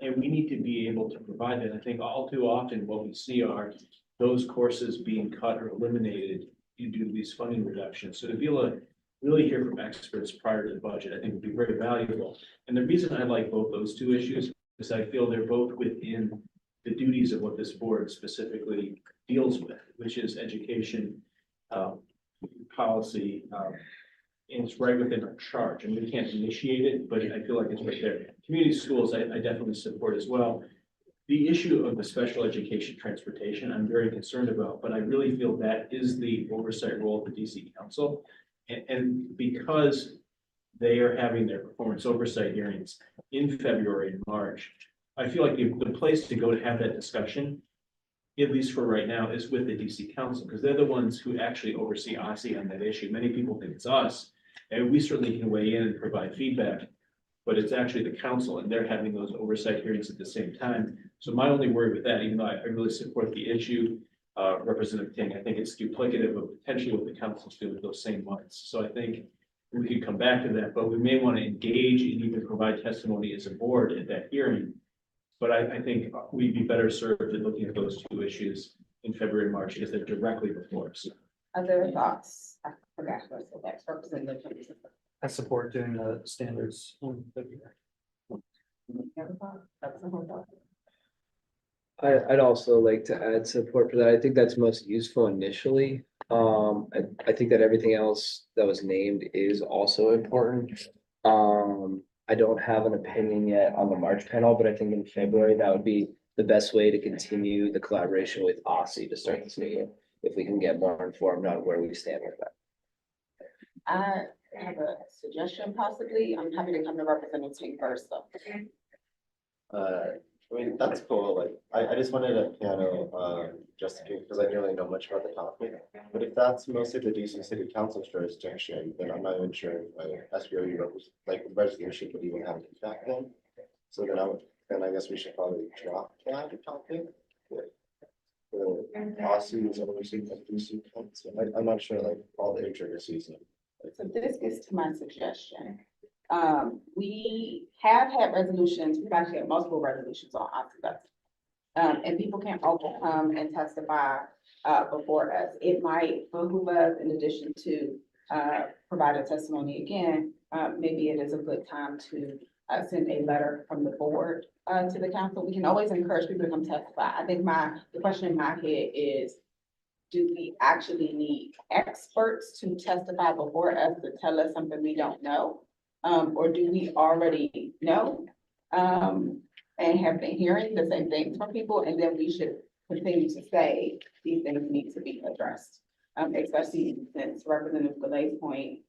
And we need to be able to provide that. I think all too often what we see are those courses being cut or eliminated due to these funding reductions. So to be able to really hear from experts prior to the budget, I think would be very valuable. And the reason I like both those two issues is I feel they're both within the duties of what this board specifically deals with, which is education, policy, and it's right within our charge, and we can't initiate it, but I feel like it's right there. Community schools, I definitely support as well. The issue of the special education transportation, I'm very concerned about, but I really feel that is the oversight role of the DC Council. And because they are having their performance oversight hearings in February and March, I feel like the place to go to have that discussion, at least for right now, is with the DC Council, because they're the ones who actually oversee OSSE on that issue. Many people think it's us, and we certainly can weigh in and provide feedback, but it's actually the council, and they're having those oversight hearings at the same time. So my only worry with that, even though I really support the issue, Representative King, I think it's duplicative of potentially what the council's doing with those same months. So I think we could come back to that, but we may want to engage and even provide testimony as a board at that hearing. But I think we'd be better served in looking at those two issues in February and March because they're directly before us. Other thoughts? I forgot what's the next Representative. I support doing the standards on February. I'd also like to add support for that. I think that's most useful initially. I think that everything else that was named is also important. I don't have an opinion yet on the March panel, but I think in February, that would be the best way to continue the collaboration with OSSE to start this new year, if we can get more informed on where we stand with that. I have a suggestion possibly. I'm happy to come to Representative first though. I mean, that's cool, like, I just wanted a piano, just because I don't really know much about the topic. But if that's mostly the DC City Council's jurisdiction, then I'm not even sure if SBOE resolution would even have an impact then. So then I guess we should probably drop that topic. The lawsuits overseen by DC Council, I'm not sure like all the intricacies. So this gets to my suggestion. We have had resolutions, we've actually had multiple resolutions on OSSE. And people can also come and testify before us. It might behoove us, in addition to provide a testimony again, maybe it is a good time to send a letter from the board to the council. We can always encourage people to come testify. I think the question in my head is, do we actually need experts to testify before us to tell us something we don't know? Or do we already know? And have been hearing the same things from people, and then we should continue to say these things need to be addressed. Especially since Representative Galay's point,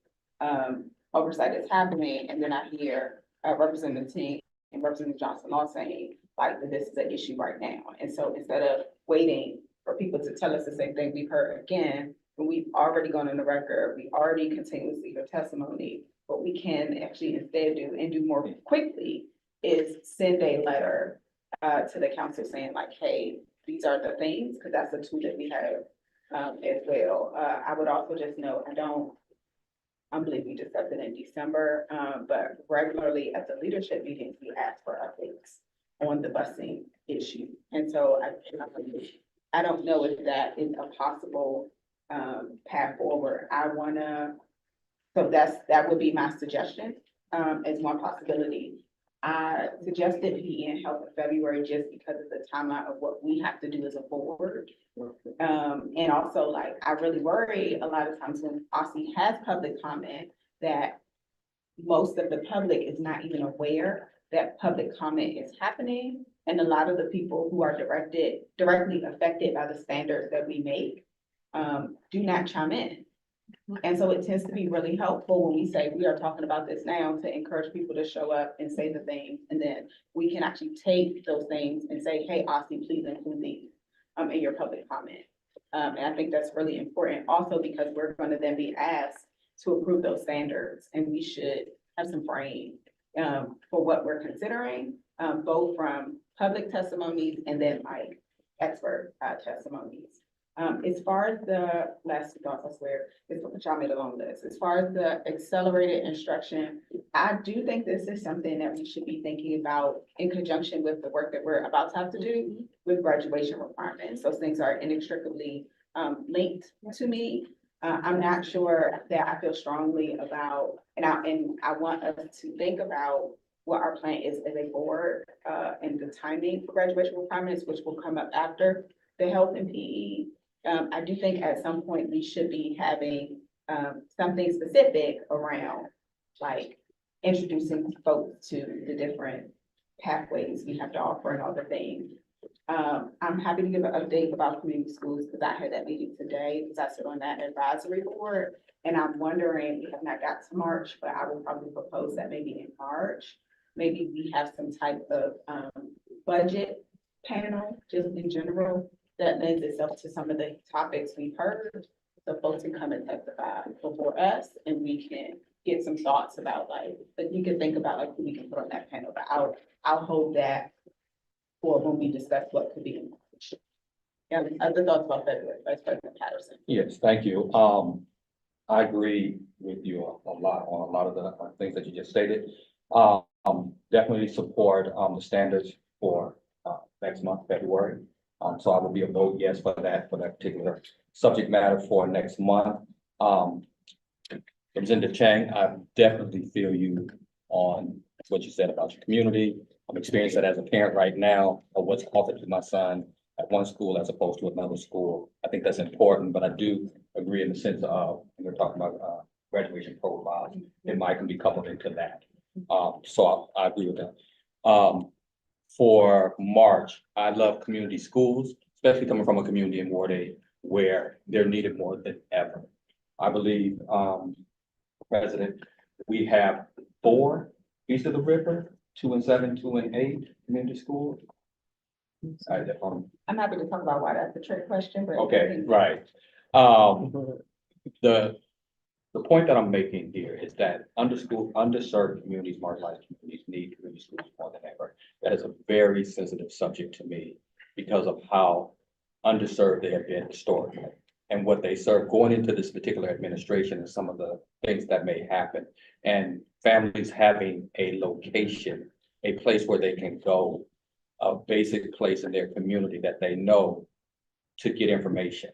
oversight is happening, and then I hear Representative Ting and Representative Johnson all saying, like, that this is an issue right now. And so instead of waiting for people to tell us the same thing we've heard again, when we've already gone on the record, we already continuously hear testimony. What we can actually instead do and do more quickly is send a letter to the council saying like, hey, these are the things, because that's a tool that we have as well. I would also just note, I believe we discussed it in December, but regularly at the leadership meetings, we ask for updates on the busing issue. And so I don't know if that is a possible path forward. So that would be my suggestion as one possibility. I suggested PE and health in February just because of the timeline of what we have to do as a board. And also, like, I really worry a lot of times when OSSI has public comment that most of the public is not even aware that public comment is happening. And a lot of the people who are directly affected by the standards that we make do not chime in. And so it tends to be really helpful when we say we are talking about this now to encourage people to show up and say the things. And then we can actually take those things and say, hey, OSSI, please include these in your public comment. And I think that's really important also because we're going to then be asked to approve those standards. And we should have some frame for what we're considering, both from public testimonies and then like expert testimonies. As far as the last two thoughts, I swear, is what y'all made a long list. As far as the accelerated instruction, I do think this is something that we should be thinking about in conjunction with the work that we're about to have to do with graduation requirements. Those things are inextricably linked to me. I'm not sure that I feel strongly about, and I want us to think about what our plan is as a board and the timing for graduation requirements, which will come up after the health and PE. I do think at some point we should be having something specific around like introducing folks to the different pathways we have to offer and all the things. I'm happy to give an update about community schools because I had that meeting today because I sit on that advisory board. And I'm wondering, we have not got to March, but I will probably propose that maybe in March, maybe we have some type of budget panel just in general that lends itself to some of the topics we've heard. So folks can come and testify before us and we can get some thoughts about like, but you can think about like who we can put on that panel, but I'll hold that for when we discuss what could be in March. Yeah, other thoughts about February, Vice President Patterson. Yes, thank you. I agree with you a lot on a lot of the things that you just stated. Definitely support the standards for next month, February. So I will be a vote yes for that particular subject matter for next month. Representative Chang, I definitely feel you on what you said about your community. I'm experiencing that as a parent right now of what's offered to my son at one school as opposed to another school. I think that's important, but I do agree in the sense of, we're talking about graduation profiles, it might be coupled into that. So I agree with that. For March, I love community schools, especially coming from a community in Ward 8 where they're needed more than ever. I believe, President, we have 4 east of the river, 2 and 7, 2 and 8 community schools. I'm happy to talk about why that's a trick question, but. Okay, right. The point that I'm making here is that underserved communities, marginalized communities need community schools more than ever. That is a very sensitive subject to me because of how underserved they have been historically and what they serve going into this particular administration and some of the things that may happen. And families having a location, a place where they can go, a basic place in their community that they know to get information.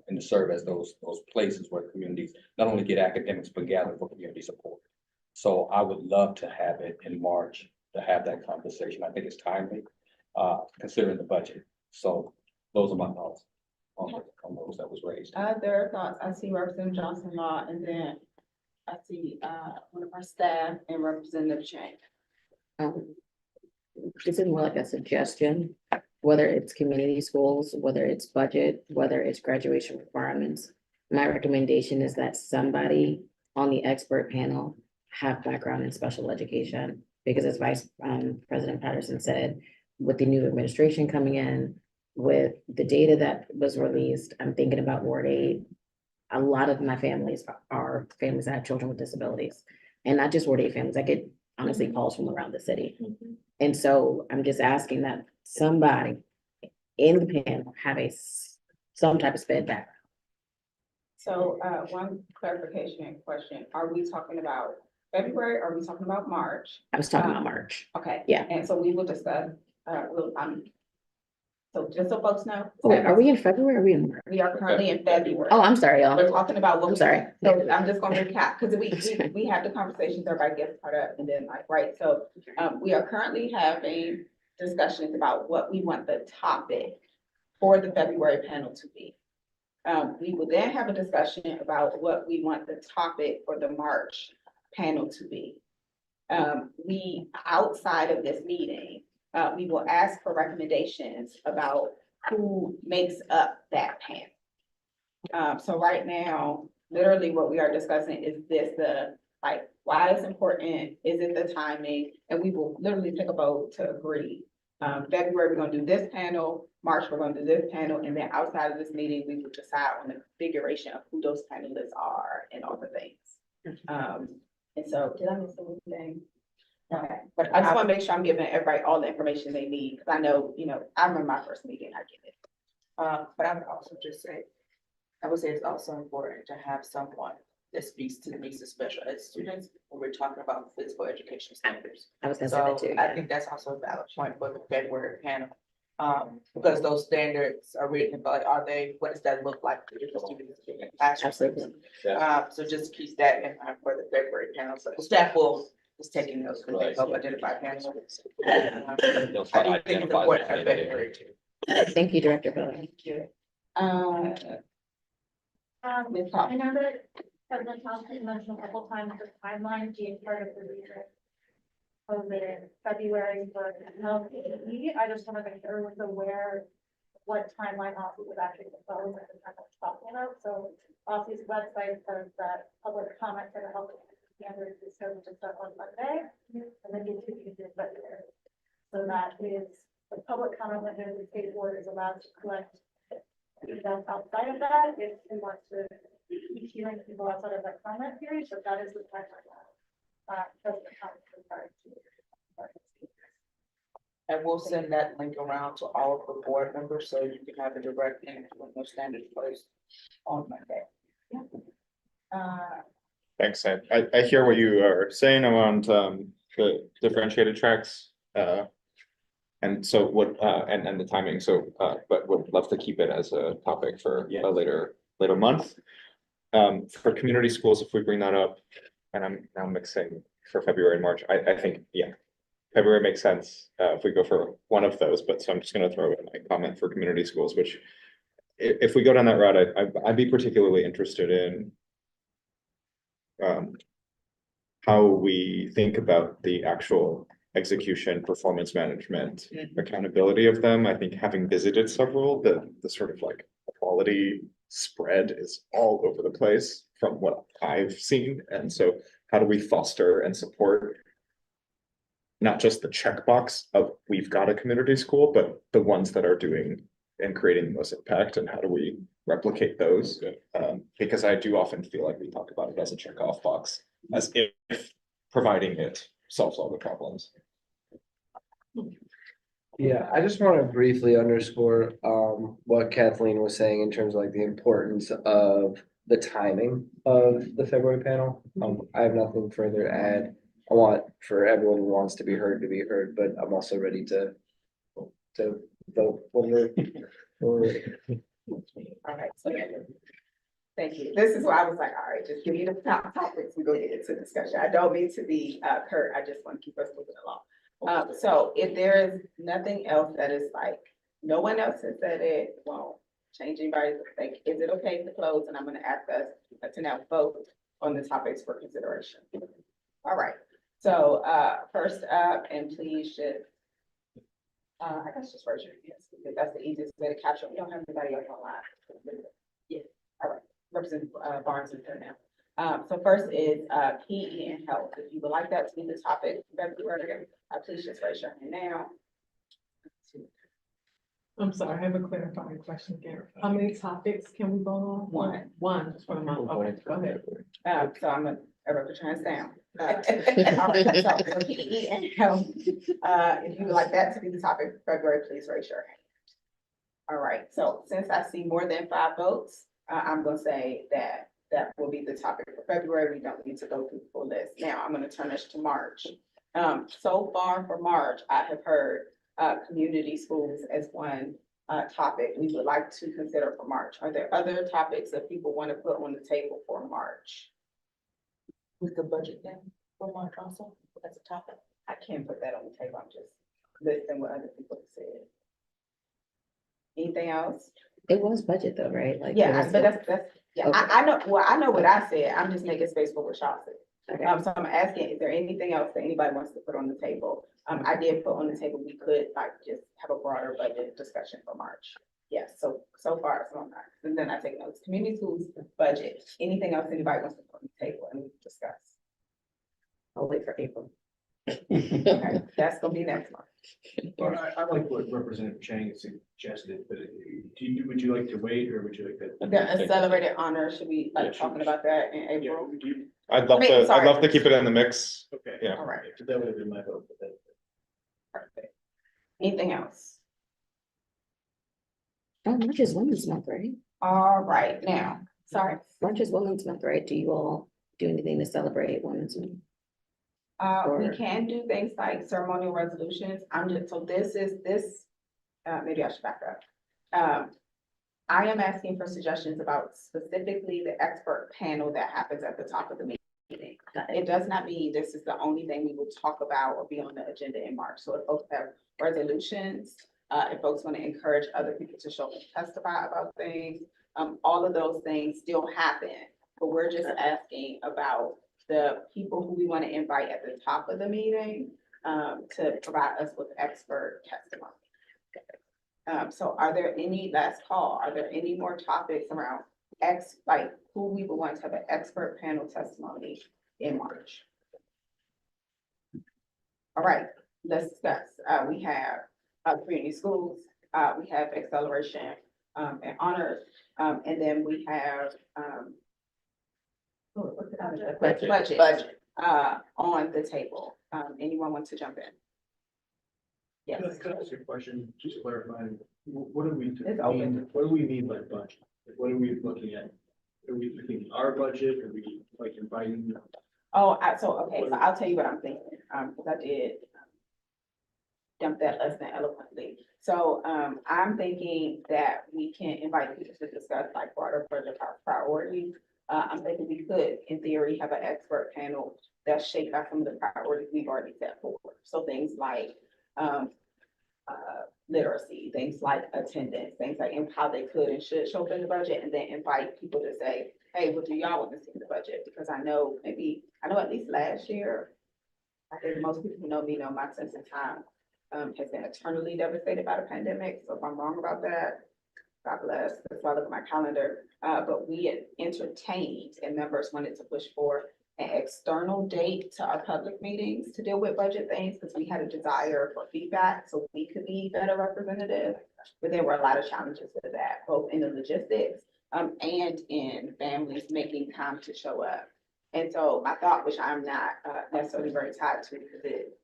And to serve as those places where communities not only get academics, but gather for community support. So I would love to have it in March to have that conversation. I think it's timely, considering the budget. So those are my thoughts on those that was raised. Other thoughts, I see Representative Johnson Law, and then I see one of our staff and Representative Chang. This is more like a suggestion, whether it's community schools, whether it's budget, whether it's graduation requirements. My recommendation is that somebody on the expert panel have background in special education, because as Vice President Patterson said, with the new administration coming in, with the data that was released, I'm thinking about Ward 8. A lot of my families are families that have children with disabilities. And not just Ward 8 families, I get honestly calls from around the city. And so I'm just asking that somebody in the panel have some type of sped background. So, one clarification question, are we talking about February, or are we talking about March? I was talking about March. Okay. Yeah. And so we will discuss, so just so folks know. Oh, are we in February or are we in March? We are currently in February. Oh, I'm sorry, y'all. We're talking about what. I'm sorry. So I'm just gonna recap, because we have the conversations, everybody gets caught up, and then like, right, so, we are currently having discussions about what we want the topic for the February panel to be. We will then have a discussion about what we want the topic for the March panel to be. Outside of this meeting, we will ask for recommendations about who makes up that panel. So right now, literally what we are discussing is why it's important, is it the timing? And we will literally take a vote to agree. February, we're gonna do this panel, March, we're gonna do this panel, and then outside of this meeting, we will decide on the configuration of who those panelists are and all the things. And so, did I miss anything? Okay, but I just wanna make sure I'm giving everybody all the information they need, because I know, I remember my first meeting, I get it. But I would also just say, I would say it's also important to have someone that speaks to the needs of special ed students when we're talking about physical education standards. I was gonna say that So too. I Yeah. think that's also a valid point for the February panel. Because those standards are written, but what does that look like for different students in the classroom? Absolutely. So just keep that in mind for the February panel. So the staff will, is taking notes when they Right. help identify panels. They'll I try to do think it's identify important that for candidate. February too. Thank you, Director Bell. Ms. I Hall. know that President Thompson mentioned a couple times the timeline being part of the reason. COVID in February for PE. I just want to make sure everyone's aware what timeline office is actually proposed at the time of talking about. So office's website says that public comment for the health standards is scheduled to start on Monday, and then you two can do February. So that is the public comment window. The state board is allowed to collect feedback outside of that if it wants to keep hearing people outside of that comment period. So that is the timeline. President Thompson referred to. And we'll send that link around to all of the board members, so you can have a direct link when those standards placed on Monday. Thanks. I hear what you are saying around the differentiated tracks. And so what and the timing. So but would love to keep it as a topic for a later month. For community schools, if we bring that up, and I'm now mixing for February and March, I think, yeah. February makes sense if we go for one of those, but so I'm just gonna throw in my comment for community schools, which if we go down that route, I'd be particularly interested in how we think about the actual execution, performance management, accountability of them. I think having visited several, the sort of like quality spread is all over the place from what I've seen. And so how do we foster and support not just the checkbox of we've got a community school, but the ones that are doing and creating the most impact, and how do we replicate those? Because I do often feel like we talk about it as a check off box, as if providing it solves all the problems. Yeah, I just want to briefly underscore what Kathleen was saying in terms of like the importance of the timing of the February panel. I have nothing further to add. I want for everyone who wants to be heard, but I'm also ready to vote when we're. All right, so thank you. This is why I was like, all right, just give me the top topics, we go get into discussion. I don't mean to be curt, I just want to keep us moving along. So if there is nothing else that is like, no one else has said it, won't change anybody's, like, is it okay to close? And I'm gonna ask us to now vote on the topics for consideration. All right, so first up, and please just, I guess just raise your hands, because that's the easiest way to capture. We don't have anybody else online. Yeah, all right, Representative Barnes is there now. So first is PE and health. If you would like that to be the topic, February, please just raise your hand now. I'm sorry, I have a clarifying question again. How many topics can we vote on? One. One for the month. Okay, go ahead. So I'm gonna, Erica, turns down. All right, so PE and health, if you would like that to be the topic for February, please raise your hand. All right, so since I see more than 5 votes, I'm gonna say that that will be the topic for February. We don't need to go through the full list. Now, I'm gonna turn this to March. So far for March, I have heard, community schools as one, topic we would like to consider for March. Are there other topics that people want to put on the table for March? With the budget then, for March also, as a topic. I can't put that on the table. I'm just listing what other people have said. Anything else? It was budget though, right? Like, it Yeah, was- but that's, yeah, I know, well, I know what I said. I'm just making space for what y'all said. Okay. So I'm asking, is there anything else that anybody wants to put on the table? I did put on the table, we could like just have a broader budget discussion for March. Yes, so far, so far. And then I take notes, community schools, budget, anything else anybody wants to put on the table and we discuss? I'll wait for April. Okay, that's gonna be next month. Well, I like what Representative Chang suggested, but would you like to wait or would you like to? The accelerated honor, should we Yeah, like sure. talking about that in Yeah, April? would you- I'd love I mean, to, I'd sorry. love to keep it in the mix. Okay. Yeah. All right, So that would have been my vote, but that. perfect. Anything else? Oh, March is Women's Month, right? All right, now, sorry. March is Women's Month, right? Do you all do anything to celebrate Women's Month? We Or- can do things like ceremonial resolutions. I'm just, so this is, maybe I should back up. I am asking for suggestions about specifically the expert panel that happens at the top of the meeting. It does not mean this is the only thing we will talk about or be on the agenda in March. So if folks have resolutions, if folks want to encourage other people to show and testify about things, all of those things still happen. But we're just asking about the people who we want to invite at the top of the meeting, to provide us with expert testimony. So are there any, last call, are there any more topics around like who we would want to have an expert panel testimony in March? All right, let's discuss. We have, community schools, we have acceleration, and honors, and then we have, what's it called? Budget, on the table. Anyone want to jump in? Yes. Can I ask you a question, just clarifying, what do we It's open. mean, what do we mean by budget? Like, what are we looking at? Are we looking at our budget? Are we like inviting? Oh, okay, so I'll tell you what I'm thinking, because I did dump that less than eloquently. So, I'm thinking that we can invite people to discuss like broader budget priorities. I'm thinking we could, in theory, have an expert panel that's shaped by some of the priorities we've already set forward. So things like, literacy, things like attendance, things like and how they could and should show up in the budget, and then invite people to say, hey, what do y'all want to see in the budget? Because I know at least last year, I think most people who know me know my sense of time has been eternally devastated by the pandemic. So if I'm wrong about that, God bless. That's why I look at my calendar. But we had entertained and members wanted to push for an external date to our public meetings to deal with budget things because we had a desire for feedback so we could be better representative. But there were a lot of challenges with that, both in the logistics and in families making time to show up. And so my thought, which I'm not necessarily very tied to because it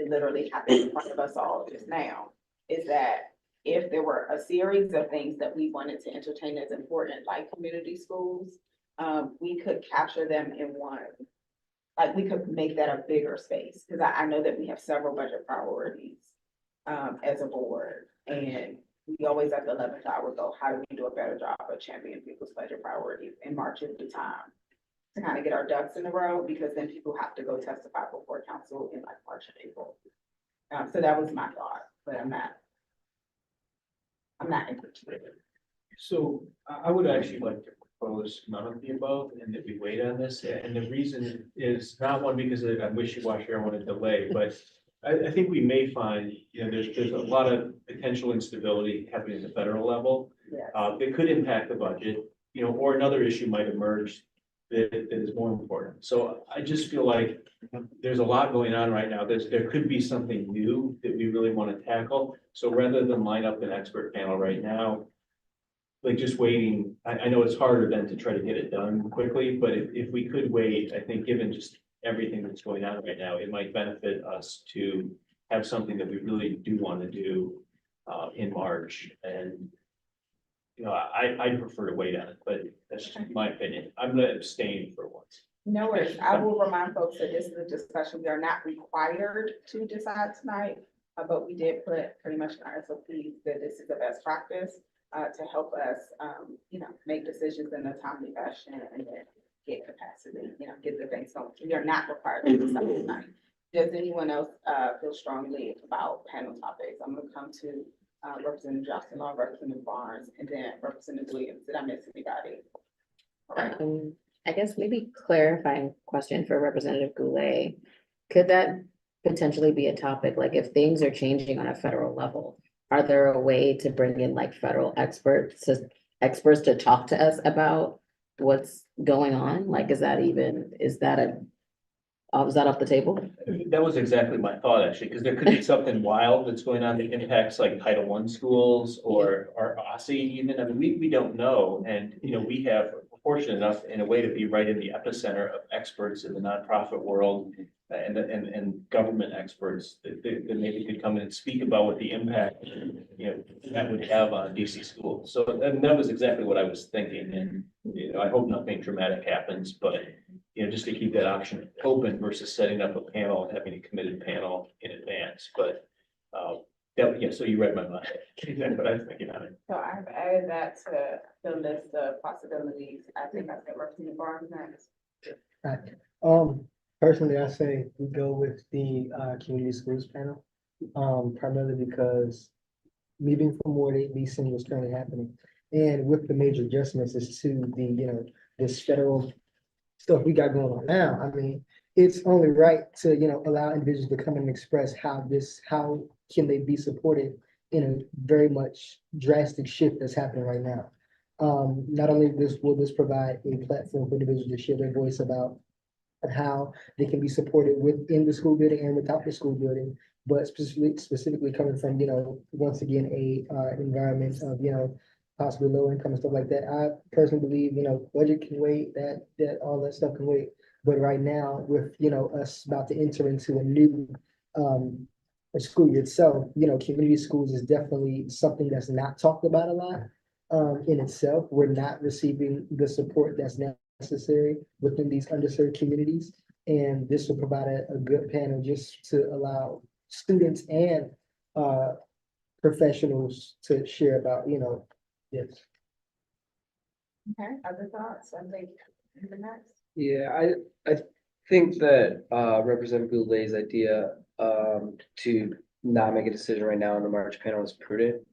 literally happened in front of us all just now, is that if there were a series of things that we wanted to entertain as important, like community schools, we could capture them in one. Like we could make that a bigger space, because I know that we have several budget priorities as a board. And we always at the 11th hour go, how do we do a better job of championing people's budget priorities? And March is the time to kind of get our ducks in a row, because then people have to go testify before council in like March and April. So that was my thought, but I'm not interested. So I would actually like to propose none of the above and that we wait on this. And the reason is not one because I'm wishy-washy or I want to delay, but I think we may find, there's a lot of potential instability happening at the federal level. Yes. That could impact the budget, or another issue might emerge that is more important. So I just feel like there's a lot going on right now. There could be something new that we really want to tackle. So rather than line up an expert panel right now, like just waiting, I know it's harder than to try to get it done quickly, but if we could wait, I think given just everything that's going on right now, it might benefit us to have something that we really do want to do in March. And you know, I prefer to wait on it, but that's just my opinion. I'm gonna abstain for once. No worries. I will remind folks that this is a discussion. We are not required to decide tonight. But we did put pretty much in our SOPs that this is the best practice to help us, you know, make decisions in a timely fashion and then get capacity, you know, get the things going. We are not required to decide tonight. Does anyone else feel strongly about panel topics? I'm gonna come to Representative Johnson, Representative Barnes, and then Representative Williams. Did I miss anybody? All right. I guess maybe clarifying question for Representative Goulet. Could that potentially be a topic, like if things are changing on a federal level, are there a way to bring in like federal experts to talk to us about what's going on? Like, is that off the table? That was exactly my thought, actually, because there could be something wild that's going on that impacts like Title I schools or OSSE even. I mean, we don't know. And, you know, we're fortunate enough in a way to be right in the epicenter of experts in the nonprofit world and government experts that maybe could come in and speak about what the impact, you know, that would have on DC schools. So, and that was exactly what I was thinking. And, you know, I hope nothing dramatic happens, but you know, just to keep that option open versus setting up a panel and having a committed panel in advance, but, yeah, so you read my mind, exactly what I was thinking on it. So I've added that to the list of possibilities. I think I said Representative Barnes next. Right. Personally, I say we go with the community schools panel, primarily because me being from Ward 8, seeing what's currently happening. And with the major adjustments as to the, you know, this federal stuff we got going on now, I mean, it's only right to, you know, allow individuals to come and express how can they be supported in a very much drastic shift that's happening right now. Not only will this provide a platform for individuals to share their voice about how they can be supported within the school building and without the school building, but specifically coming from, you know, once again, a environment of, you know, possibly low income and stuff like that. I personally believe, you know, budget can wait, that all that stuff can wait. But right now, with, you know, us about to enter into a new school year itself, you know, community schools is definitely something that's not talked about a lot in itself. We're not receiving the support that's necessary within these underserved communities. And this will provide a good panel just to allow students and professionals to share about, you know, yes. Okay, other thoughts? I think the next. Yeah, I think that Representative Goulet's idea to not make a decision right now on the March panel is prudent.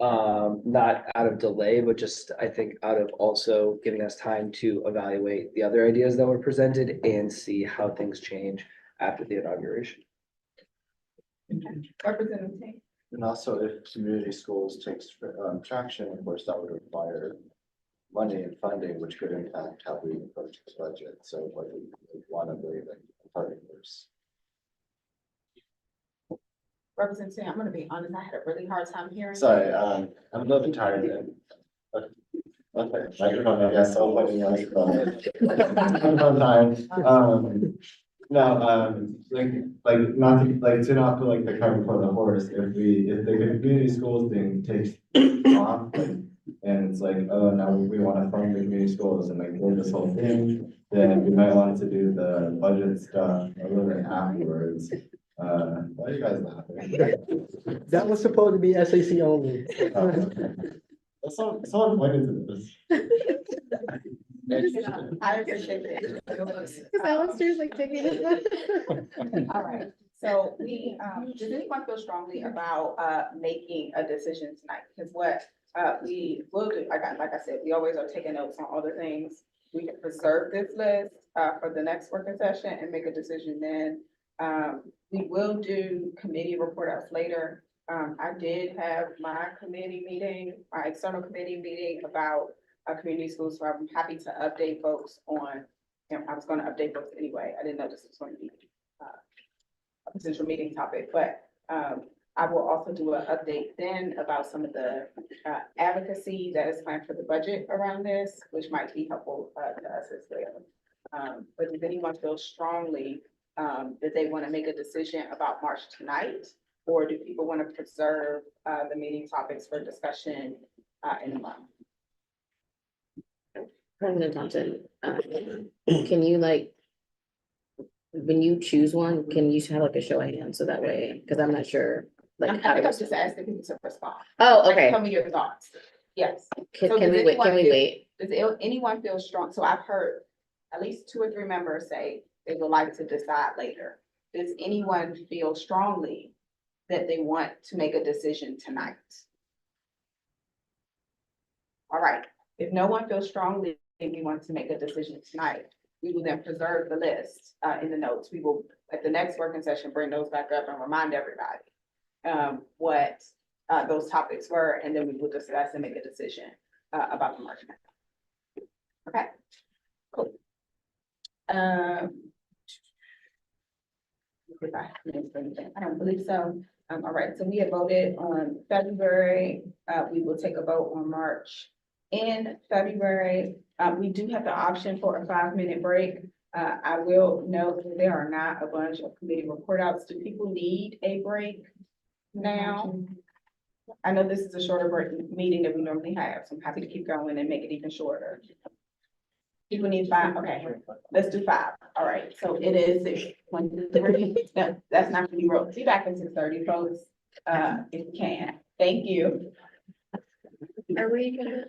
Not out of delay, but just I think out of also giving us time to evaluate the other ideas that were presented and see how things change after the inauguration. Representative Tate. And also if community schools takes traction, of course, that would require money and funding, which could impact how we approach this budget. So what we want to believe in partners. Representative Tate, I'm gonna be honest, I had a really hard time hearing. Sorry, I'm a little bit tired then. Okay, microphone, I guess, I'll let you microphone time. No, like not to not put like the cart before the horse, if the community schools thing takes off, like, and it's like, oh, now we want to fund the community schools and like do this whole thing, then we might want to do the budget stuff a little bit afterwards. Why are you guys laughing? That was supposed to be SAC only. Someone pointed to this. I appreciate it. Because Alistair's like taking it. All right, so does anyone feel strongly about making a decision tonight? Because what we will do, like I said, we always are taking notes on all the things. We can preserve this list for the next working session and make a decision then. We will do committee report outs later. I did have my committee meeting, my external committee meeting about community schools, so I'm happy to update folks on I was gonna update those anyway. I didn't know this was going to be a potential meeting topic, but I will also do an update then about some of the advocacy that is planned for the budget around this, which might be helpful to us as well. But does anyone feel strongly that they want to make a decision about March tonight? Or do people want to preserve the meeting topics for discussion in a month? President Thompson, can you like, when you choose one, can you have like a show of hands so that way, because I'm not sure. I Like, how think to I'm just asking people to respond. Oh, okay. Tell me your thoughts. Yes. Can So can does we wait, can anyone we feel- wait? Does anyone feel strong? So I've heard at least 2 or 3 members say they would like to decide later. Does anyone feel strongly that they want to make a decision tonight? All right, if no one feels strongly that we want to make a decision tonight, we will then preserve the list in the notes. We will, at the next working session, bring those back up and remind everybody what those topics were, and then we will discuss and make a decision about the March map. Okay, cool. If I missed anything, I don't believe so. All right, so we have voted on February. We will take a vote on March. In February, we do have the option for a 5-minute break. I will note that there are not a bunch of committee report outs. Do people need a break now? I know this is a shorter break meeting than we normally have, so I'm happy to keep going and make it even shorter. People need 5, okay, let's do 5. All right, so it is 1:30. No, that's not gonna be real. See you back at 6:30, folks, if you can. Thank you. Are we gonna?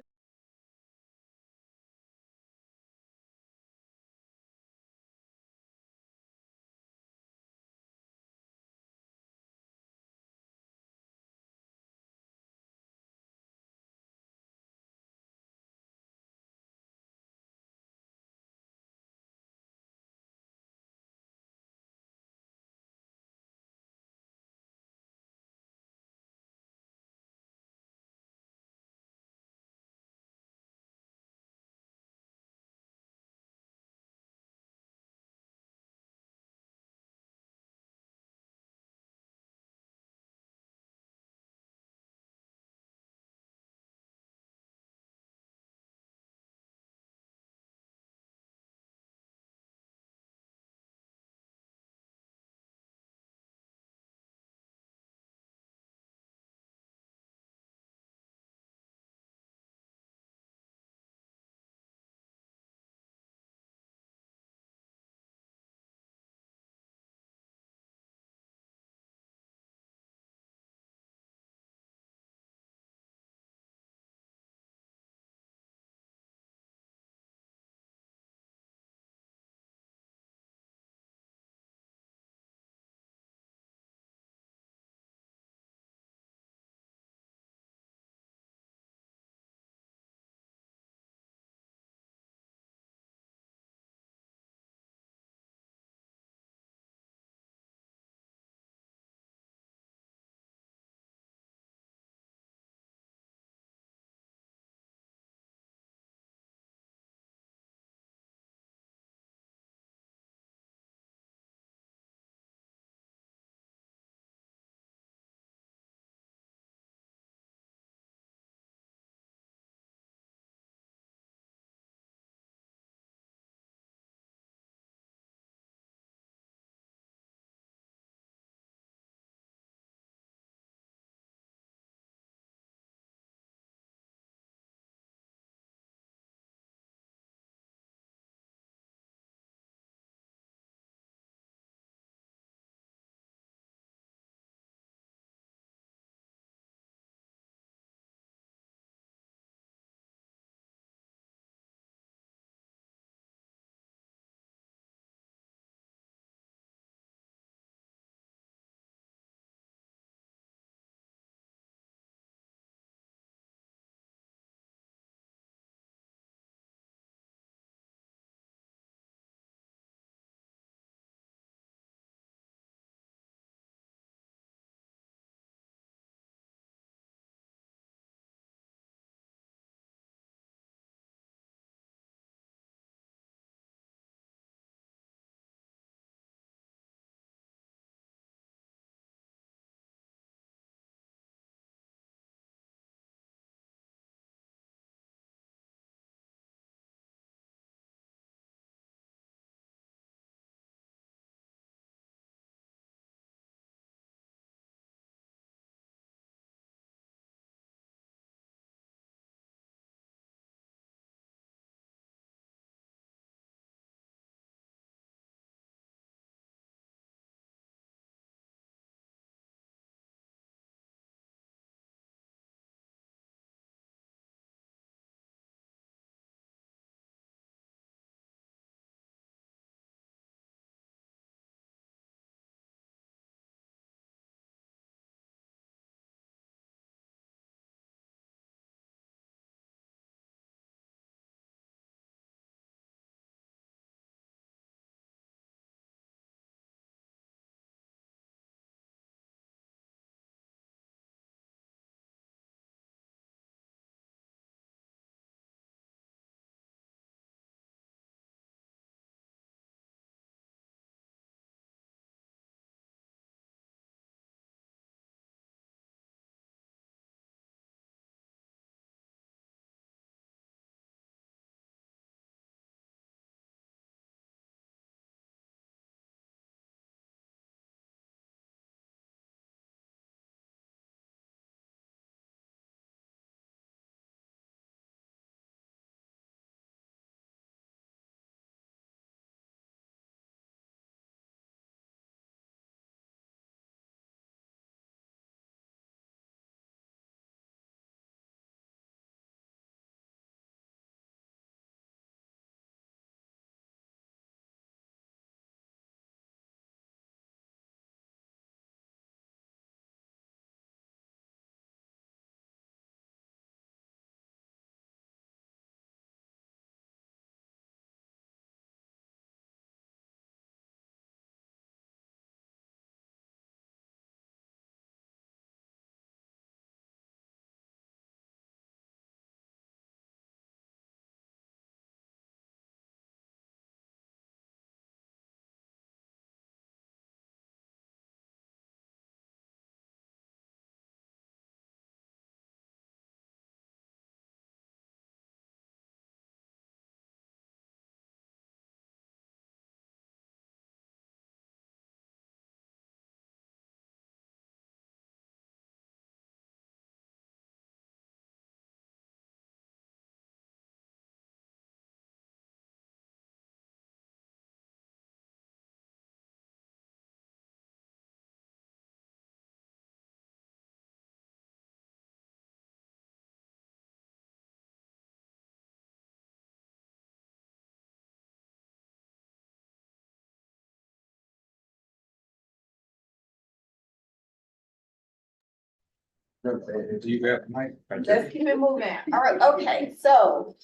Do you grab Mike? Let's keep it moving. All right, okay, so.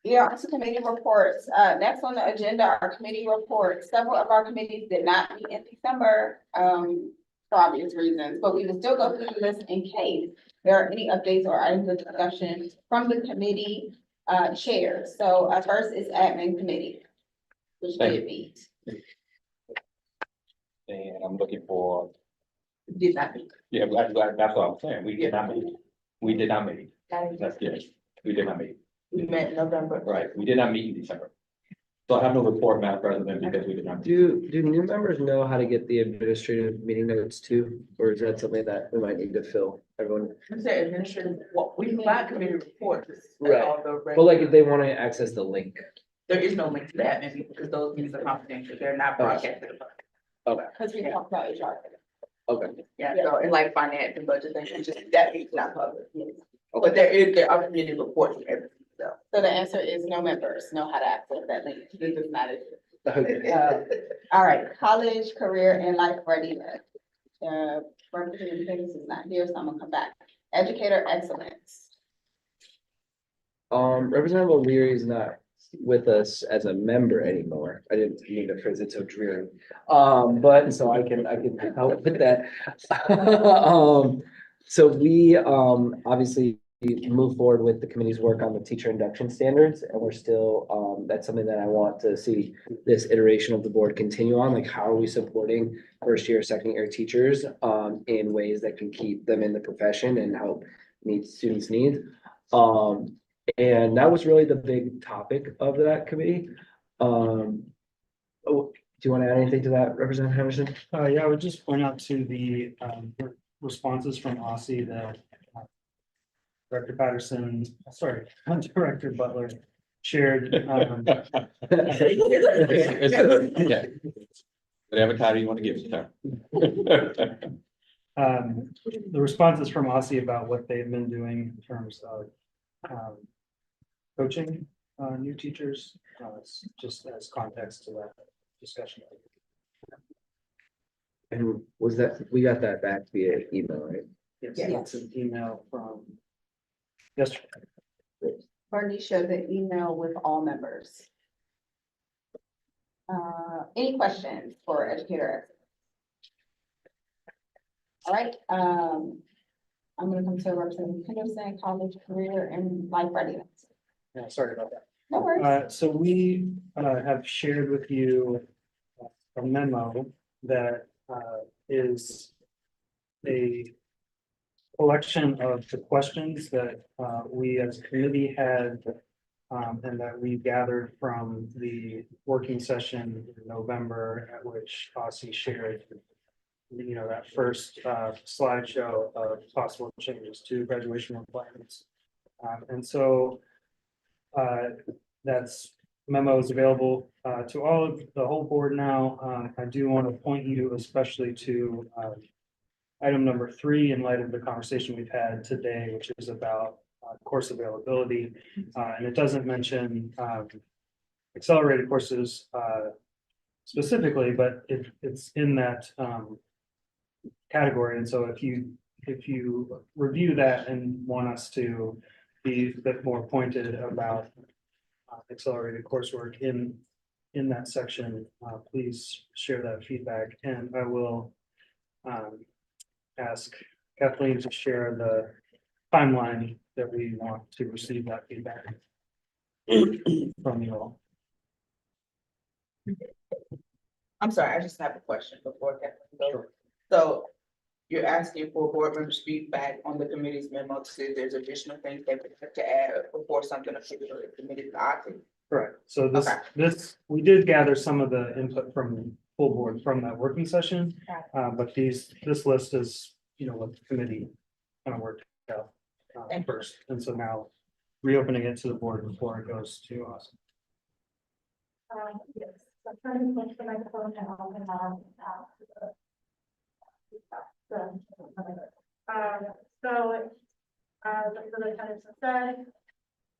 We are on to committee reports. Next on the agenda are committee reports. Several of our committees did not meet in December, for obvious reasons, but we will still go through the list in case there are any updates or items of discussion from the committee, chairs. So, first is admin committee, which did meet. And I'm looking for, Did not meet. yeah, that's what I'm saying. We did not meet. We did not meet. That's yes. We did not meet. We met in November. Right. We did not meet in December. So I have no report, Madam President, because we did not. Do new members know how to get the administrative meeting notes too? Or is that something that we might need to fill? Everyone, You said administrative, what, we provide committee reports. Right. All the well, like if they want to access the link. There is no link to that, maybe, because those meetings are confidential, they're not broadcasted. Okay, Because we talked about HR. okay. Yeah, so, and like finance and budget things, it's just, that meeting's not public. But there are committee reports from everything, so. So the answer is no members know how to access that link. This is not it. Okay. All right, college, career, and life readiness. Representative Davis is not here, so I'm gonna come back. Educator excellence. Representative O'Leary is not with us as a member anymore. I didn't mean to phrase it so dreary. But so I can help with that. So we, obviously move forward with the committee's work on the teacher induction standards, and we're still, that's something that I want to see this iteration of the board continue on, like how are we supporting first year, second year teachers, in ways that can keep them in the profession and help meet students' needs. And that was really the big topic of that committee. Oh, do you want to add anything to that, Representative Henderson? Yeah, I would just point out to the responses from OSSI that Director Patterson, sorry, Director Butler shared. Yeah. Whatever title you want to give it, sir. The responses from OSSI about what they've been doing in terms of coaching new teachers, just as context to that discussion. And was that, we got that back via email, right? Yes, Yes. that's an email from yesterday. Bernie showed the email with all members. Any questions for educator? All right, I'm gonna come to Representative Henderson, college, career, and life readiness. Yeah, sorry about that. No worries. So we have shared with you a memo that is a collection of the questions that we as a committee had and that we gathered from the working session in November, at which OSSI shared, you know, that first slideshow of possible changes to graduation requirements. And so that's memo is available to all of the whole board now. I do want to point you especially to item number 3 in light of the conversation we've had today, which is about course availability. And it doesn't mention accelerated courses specifically, but it's in that category. And so if you review that and want us to be a bit more pointed about accelerated coursework in that section, please share that feedback, and I will ask Kathleen to share the timeline that we want to receive that feedback from you all. I'm sorry, I just have a question before that. So you're asking for board members' feedback on the committee's memo to see if there's additional things they would have to add before something officially committed to action. Correct. So this, we did gather some of the input from the full board from that working session. But this list is, you know, what the committee kind of worked out first. And so now reopening it to the board before it goes to us. Yes, so I'm trying to push the microphone and open up. As the tenants have said,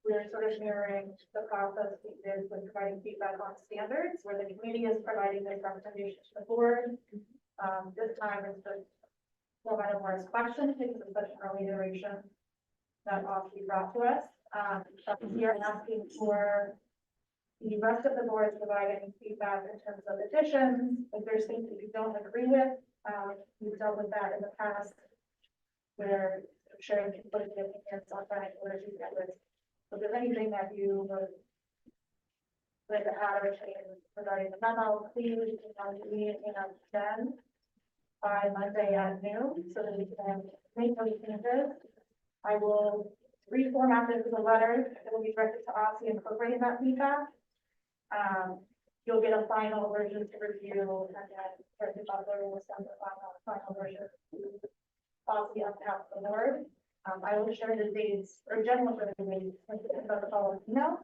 we're sort of mirroring the process we did with providing feedback on standards, where the community is providing their recommendations to the board. This time it's just no matter what his question, because it's such an early iteration that Austin brought to us. But we are asking for the rest of the board to provide any feedback in terms of additions, if there's things that you don't agree with. We've dealt with that in the past, where I'm sure you can put in your opinions on that, or if you get with. If there's anything that you would like to add or change regarding the memo, please email me and Jen by Monday at noon, so that we can make those changes. I will reformat this as a letter. It will be directed to Aussie incorporating that feedback. You'll get a final version to review, and then Director Butler will send the final version to Aussie on behalf of the board. I will share the dates, or general for the dates, about the following email.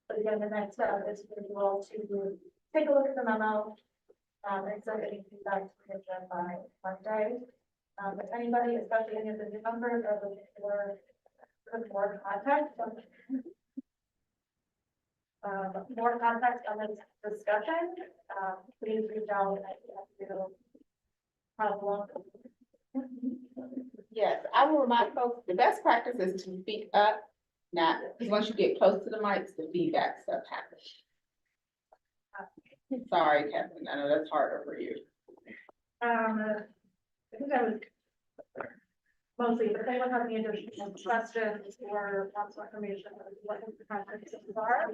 But again, the next step is for you all to take a look at the memo, and send any feedback to the agenda by Monday. If anybody, especially any of the new members, are looking for more context on this discussion, please reach out to how long. Yes, I will remind folks, the best practice is to speak up, not, because once you get close to the mics, the feedback stuff happens. Sorry, Kathleen, I know that's harder for you. I think that was mostly, but if anyone has any additional questions or wants more information, what the conferences are.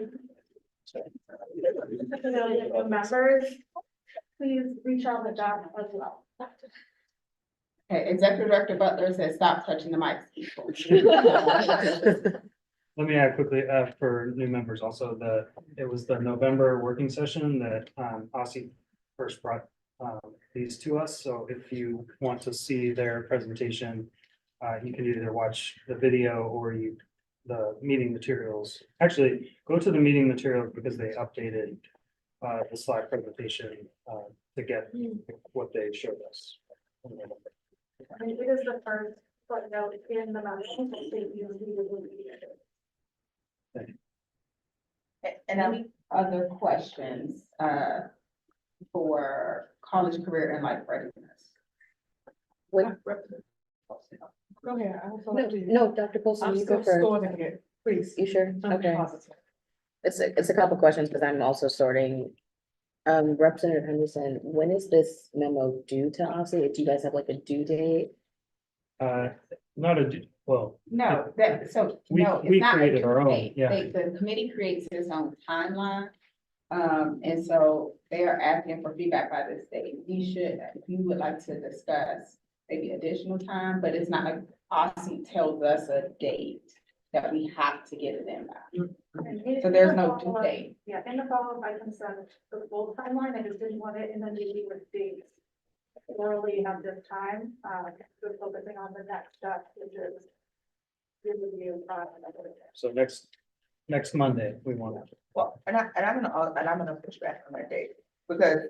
Particularly the new members, please reach out to John as well. Okay, Executive Director Butler says, stop touching the mics, people. Let me add quickly, for new members also, it was the November working session that, Aussie first brought, these to us. So if you want to see their presentation, you can either watch the video or the meeting materials. Actually, go to the meeting materials because they updated, the slide presentation, to get what they showed us. I mean, it is the first footnote in the memo, so you will be. And any other questions, for college career and life readiness? Go ahead. No, Dr. Colson, I'm you go still first. sorting it, please. You sure? I'm Okay. positive. It's a couple questions because I'm also sorting. Representative Henderson, when is this memo due to Aussie? Do you guys have like a due date? Not a, well, No, so, We- no, we it's not a created due our own, date. yeah. The committee creates its own timeline. And so they are asking for feedback by this date. You should, if you would like to discuss maybe additional time, but it's not like Aussie tells us a date that we have to get it in by. So there's no due date. Yeah, in the follow-up, I can send the full timeline, I just didn't want it in the meeting with dates. Orally at this time, we're focusing on the next step, which is your review. so next Monday, we want to. Well, and I'm gonna push back on that date, because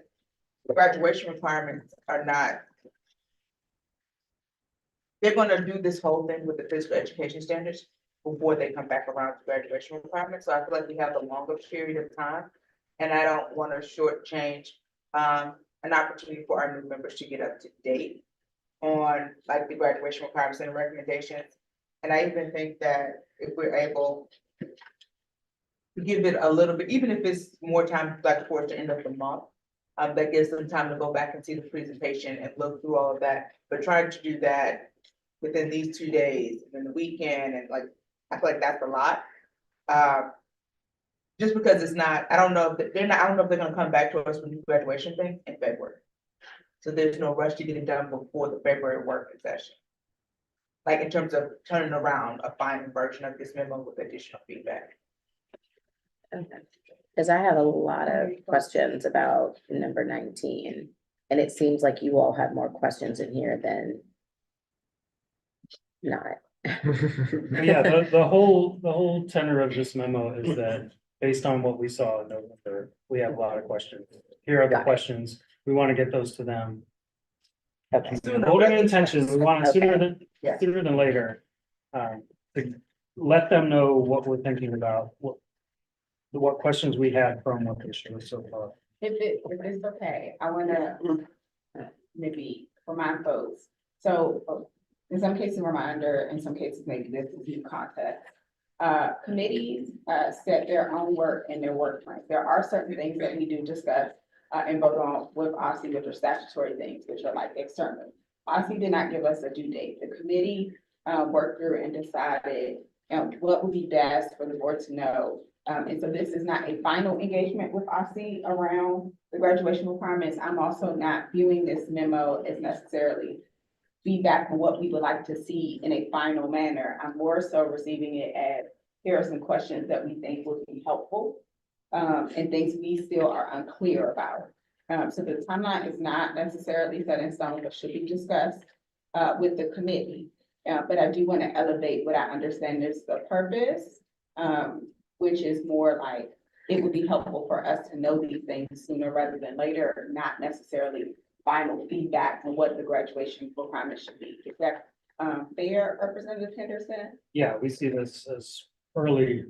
graduation requirements are not. They're gonna do this whole thing with the physical education standards before they come back around to graduation requirements, so I feel like we have a longer period of time. And I don't wanna shortchange, an opportunity for our new members to get up to date on like the graduation requirements and recommendations. And I even think that if we're able to give it a little bit, even if it's more time, like towards the end of the month, that gives them time to go back and see the presentation and look through all of that. But trying to do that within these 2 days and then the weekend, and like, I feel like that's a lot. Just because it's not, I don't know if they're gonna come back to us with new graduation things in February. So there's no rush to get it done before the February working session. Like in terms of turning around a final version of this memo with additional feedback. Okay. Because I have a lot of questions about number 19, and it seems like you all have more questions in here than not. Yeah, the whole tenor of this memo is that based on what we saw in November, we have a lot of questions. Here are the Got it. questions. We want to get those to them. Okay. Holding intention, we want it Yeah. sooner than later. To let them know what we're thinking about, what questions we had from what they showed so far. If it's okay, I wanna maybe remind folks. So in some cases, a reminder, in some cases, maybe this is new context. Committees, set their own work and their work plans. There are certain things that we do discuss, and vote on with OSSI, which are statutory things, which are like external. OSSI did not give us a due date. The committee, worked through and decided, what would be best for the board to know. And so this is not a final engagement with OSSI around the graduation requirements. I'm also not viewing this memo as necessarily feedback on what we would like to see in a final manner. I'm more so receiving it as, here are some questions that we think would be helpful, and things we still are unclear about. So the timeline is not necessarily set in stone, but should be discussed, with the committee. But I do want to elevate what I understand is the purpose, which is more like, it would be helpful for us to know these things sooner rather than later, not necessarily final feedback on what the graduation requirements should be. Is that, fair, Representative Henderson? Yeah, we see this as early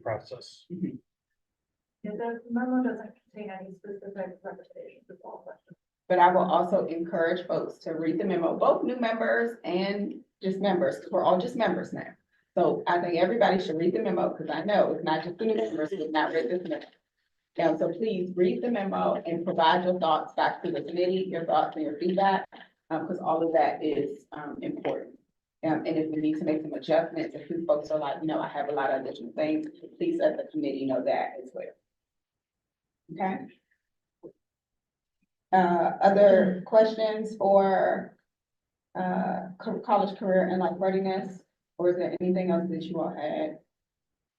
process. The memo doesn't contain any specific recommendations to all questions. But I will also encourage folks to read the memo, both new members and just members, because we're all just members now. So I think everybody should read the memo, because I know it's not just the new members who have not read this memo. So please read the memo and provide your thoughts back to the committee, your thoughts and your feedback, because all of that is important. And if we need to make some adjustments, if you folks are like, I have a lot of additional things, please let the committee know that as well. Okay? Other questions for college career and life readiness? Or is there anything else that you all had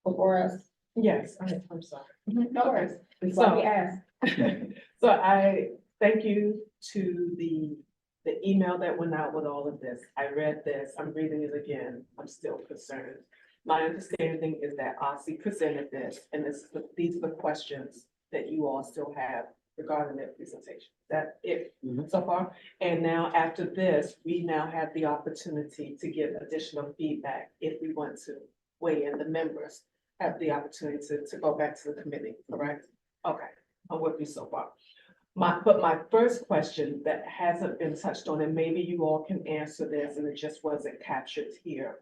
before us? Yes, I'm sorry. No worries. That's why we asked. So I thank you to the email that went out with all of this. I read this, I'm reading it again, I'm still concerned. My understanding is that OSSI presented this, and these are the questions that you all still have regarding their presentation. That it so far? And now after this, we now have the opportunity to give additional feedback if we want to weigh in. The members have the opportunity to go back to the committee, correct? Okay, I'm with you so far. But my first question that hasn't been touched on, and maybe you all can answer this, and it just wasn't captured here.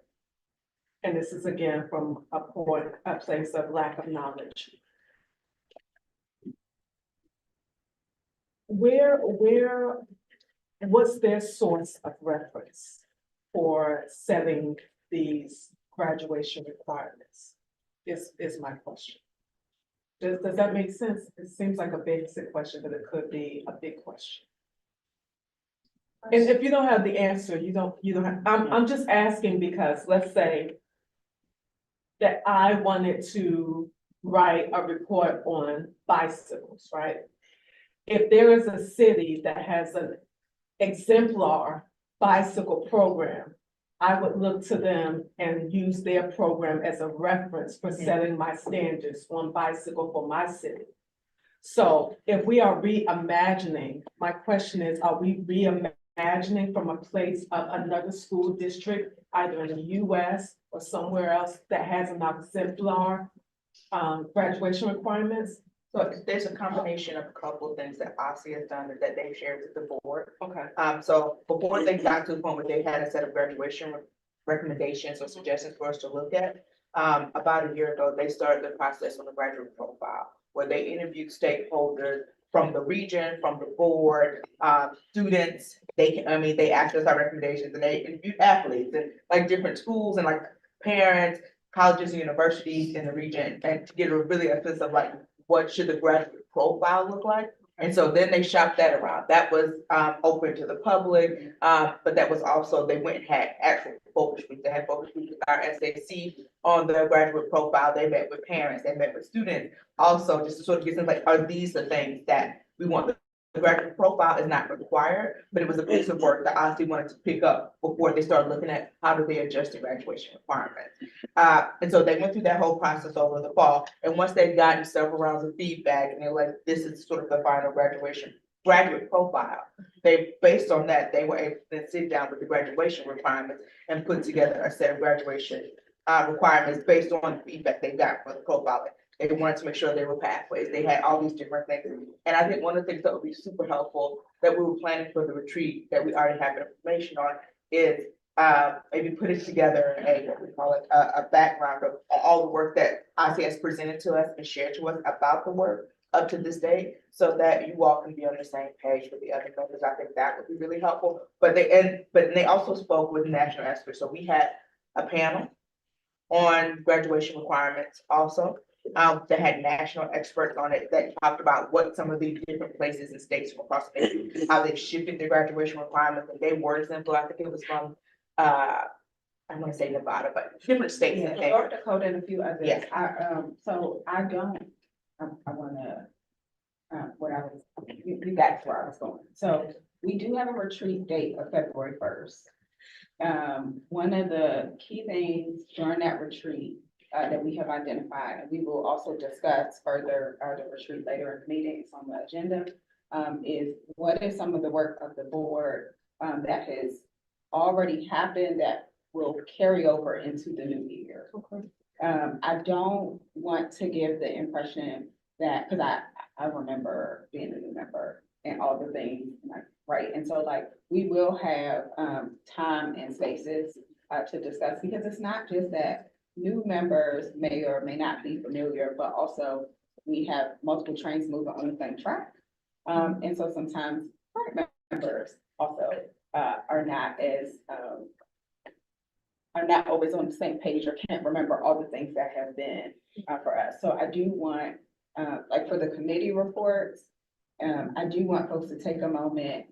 And this is again from a place of lack of knowledge. What's their source of reference for setting these graduation requirements? Is my question. Does that make sense? It seems like a basic question, but it could be a big question. And if you don't have the answer, you don't have, I'm just asking because let's say that I wanted to write a report on bicycles, right? If there is a city that has an exemplar bicycle program, I would look to them and use their program as a reference for setting my standards on bicycle for my city. So if we are reimagining, my question is, are we reimagining from a place of another school district, either in the US or somewhere else that has an exemplar graduation requirements? So there's a combination of a couple of things that OSSI has done that they've shared with the board. Okay. So before they got to the point where they had a set of graduation recommendations or suggestions for us to look at, about a year ago, they started the process on the graduate profile, where they interviewed stakeholders from the region, from the board, students. They asked us our recommendations, and they interviewed athletes and like different schools and like parents, colleges and universities in the region, and to get really a sense of like, what should the graduate profile look like? And so then they shopped that around. That was open to the public, but that was also, they went and had actual focus groups. They had focus groups with our SAC on the graduate profile. They met with parents, they met with students. Also, just to sort of get some like, are these the things that we want? The graduate profile is not required, but it was a piece of work that OSSI wanted to pick up before they started looking at how do they adjust the graduation requirements. And so they went through that whole process over the fall. And once they'd gotten several rounds of feedback and they're like, this is sort of the final graduate profile. They, based on that, they were able to sit down with the graduation requirements and put together a set of graduation requirements based on the feedback they got for the profiling. They wanted to make sure there were pathways. They had all these different things. And I think one of the things that would be super helpful that we were planning for the retreat that we already have information on is maybe putting together what we call it, a background of all the work that ICS presented to us and shared to us about the work up to this day, so that you all can be on the same page with the other members. I think that would be really helpful. But they also spoke with national experts. So we had a panel on graduation requirements also, that had national experts on it that talked about what some of the different places and states from across the nation, how they've shifted their graduation requirements, and they were exemplary. I think it was from, I'm gonna say Nevada, but different states. Yeah, in there. North Dakota and a few others. Yes. I wanna, you got to where I was going. So we do have a retreat date of February 1st. One of the key things during that retreat, that we have identified, and we will also discuss further, the retreat later in the meeting, it's on the agenda, is what is some of the work of the board, that has already happened that will carry over into the new year. I don't want to give the impression that, because I remember being a new member and all the things, like, right? And so like, we will have time and spaces to discuss, because it's not just that new members may or may not be familiar, but also we have multiple trains moving on the same track. And so sometimes current members also are not always on the same page or can't remember all the things that have been for us. So I do want, like for the committee reports, I do want folks to take a moment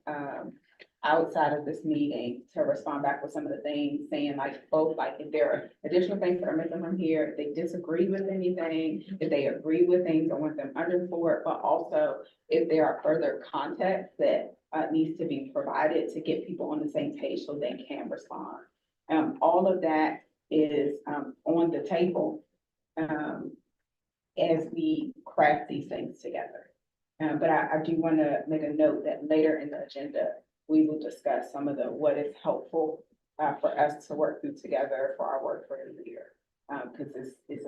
outside of this meeting to respond back with some of the things, saying like both, like if there are additional things that are missing from here, if they disagree with anything, if they agree with things, I want them underscored, but also if there are further context that needs to be provided to get people on the same page so they can respond. All of that is on the table as we craft these things together. But I do want to make a note that later in the agenda, we will discuss some of what is helpful for us to work through together for our work for the year. Because it's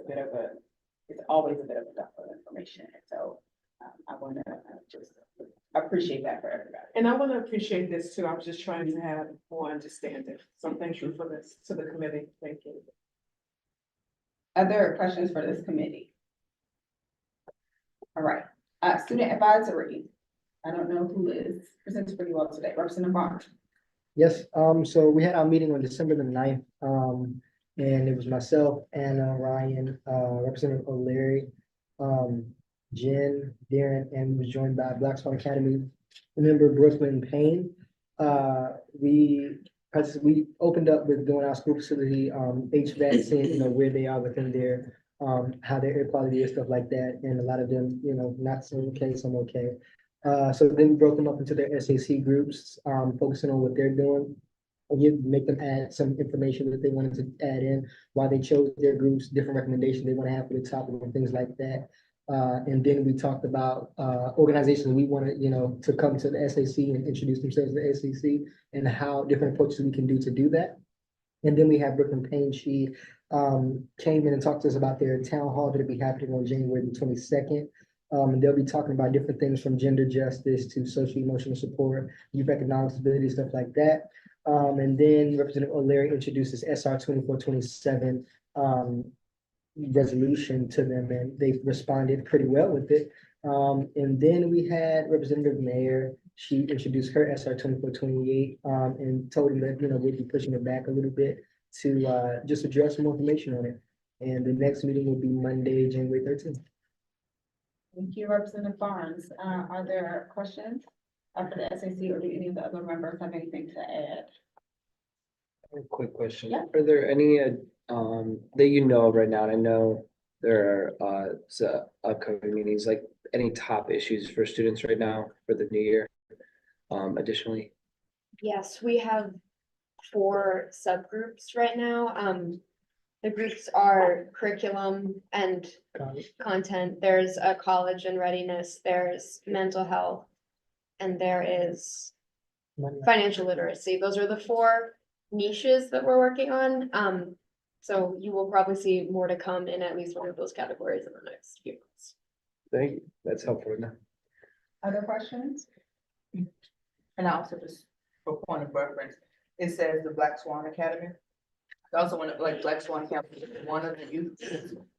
always a bit of a dump of information. So I want to just appreciate that for everybody. And I want to appreciate this too. I was just trying to have more understanding. So thank you for this to the committee. Thank you. Other questions for this committee? All right, student advisory. I don't know who is presenting for you all today. Representative Barnes. Yes, so we had our meeting on December the 9th, and it was myself, Anna, Ryan, Representative O'Leary, Jen, Darren, and we was joined by Black Swan Academy member Brooklyn Payne. We opened up with doing our school facility, HVAC, seeing, where they are within their, how their air quality is, stuff like that, and a lot of them, not some okay, some okay. So then we broke them up into their SAC groups, focusing on what they're doing. And make them add some information that they wanted to add in, why they chose their groups, different recommendations they want to have for the topic and things like that. And then we talked about organizations we want to come to the SAC and introduce themselves to the SAC and how different approaches we can do to do that. And then we have Brooklyn Payne. She came in and talked to us about their town hall that'll be happening on January the 22nd. And they'll be talking about different things from gender justice to social emotional support, youth economic stability, stuff like that. And then Representative O'Leary introduces SR 2427 resolution to them, and they responded pretty well with it. And then we had Representative Mayer. She introduced her SR 2428 and told them that we'd be pushing it back a little bit to just address some more information on it. And the next meeting will be Monday, January 13th. Thank you, Representative Barnes. Are there questions for the SAC, or do any of the other members have anything to add? A quick question. Yeah. Are there any that right now? And I know there are upcoming meetings, like any top issues for students right now for the new year? Additionally. Yes, we have 4 subgroups right now. The groups are curriculum and content. There's a college and readiness, there's mental health, and there is financial literacy. Those are the 4 niches that we're working on. So you will probably see more to come in at least one of those categories in the next few Thank you. That's helpful to know. Other questions? And also just for point of reference, it says the Black Swan Academy. I also want to, like, Black Swan Academy is one of the youth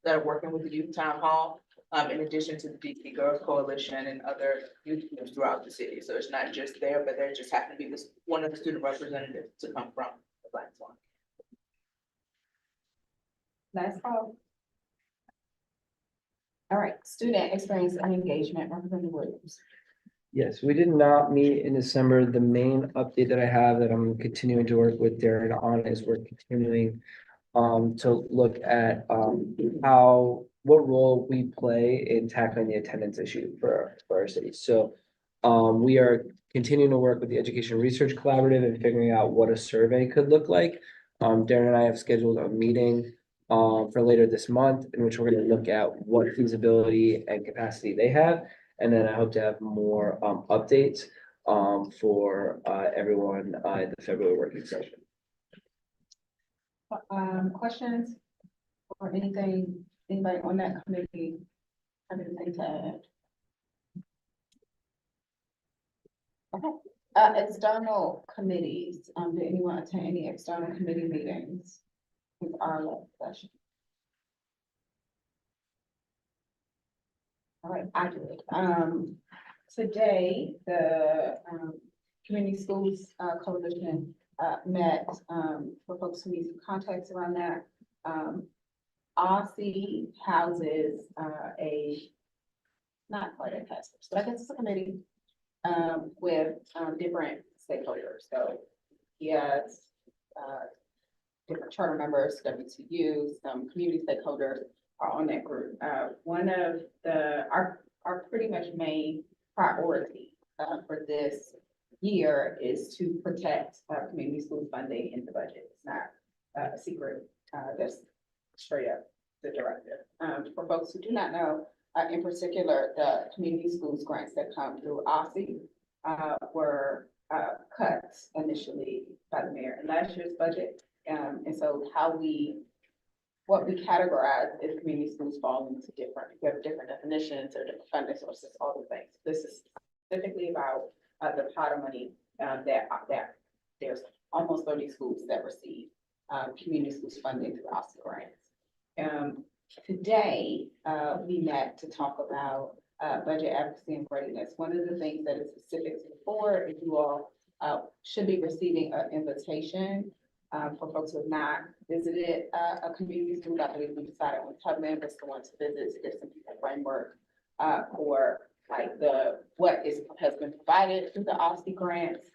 that are working with the youth town hall. In addition to the DC Girls Coalition and other youth groups throughout the city. So it's not just there, but there just happened to be this, one of the student representatives to come from the Black Swan. Last call. All right, student experience and engagement, Representative Williams. Yes, we did not meet in December. The main update that I have that I'm continuing to work with Darren on is we're continuing to look at what role we play in tackling the attendance issue for our city. So we are continuing to work with the Education Research Collaborative and figuring out what a survey could look like. Darren and I have scheduled a meeting for later this month in which we're going to look at what feasibility and capacity they have. And then I hope to have more updates for everyone in the February working session. Questions or anything, anybody on that committee have anything to add? Okay, external committees, did anyone attend any external committee meetings with our last session? All right, I did. Today, the Community Schools Coalition met for folks who need some context around that. OSSI houses not quite a task force, but I guess it's a committee with different stakeholders. So yes, different charter members, WTU, some community stakeholders are on that group. One of our pretty much main priority for this year is to protect community school funding in the budget. It's not a secret. That's straight up the directive. For folks who do not know, in particular, the community schools grants that come through OSSI were cut initially by the mayor in last year's budget. And so what we categorize as community schools fall into different, we have different definitions or different funding sources, all the things. This is specifically about the pot of money that there's almost 30 schools that receive community schools funding through OSSI grants. Today, we met to talk about budget advocacy and readiness. One of the things that is specific to the board is you all should be receiving an invitation for folks who have not visited a community school. I believe we decided on Tubman was the one to visit to give some people framework for like what has been provided through the OSSI grants.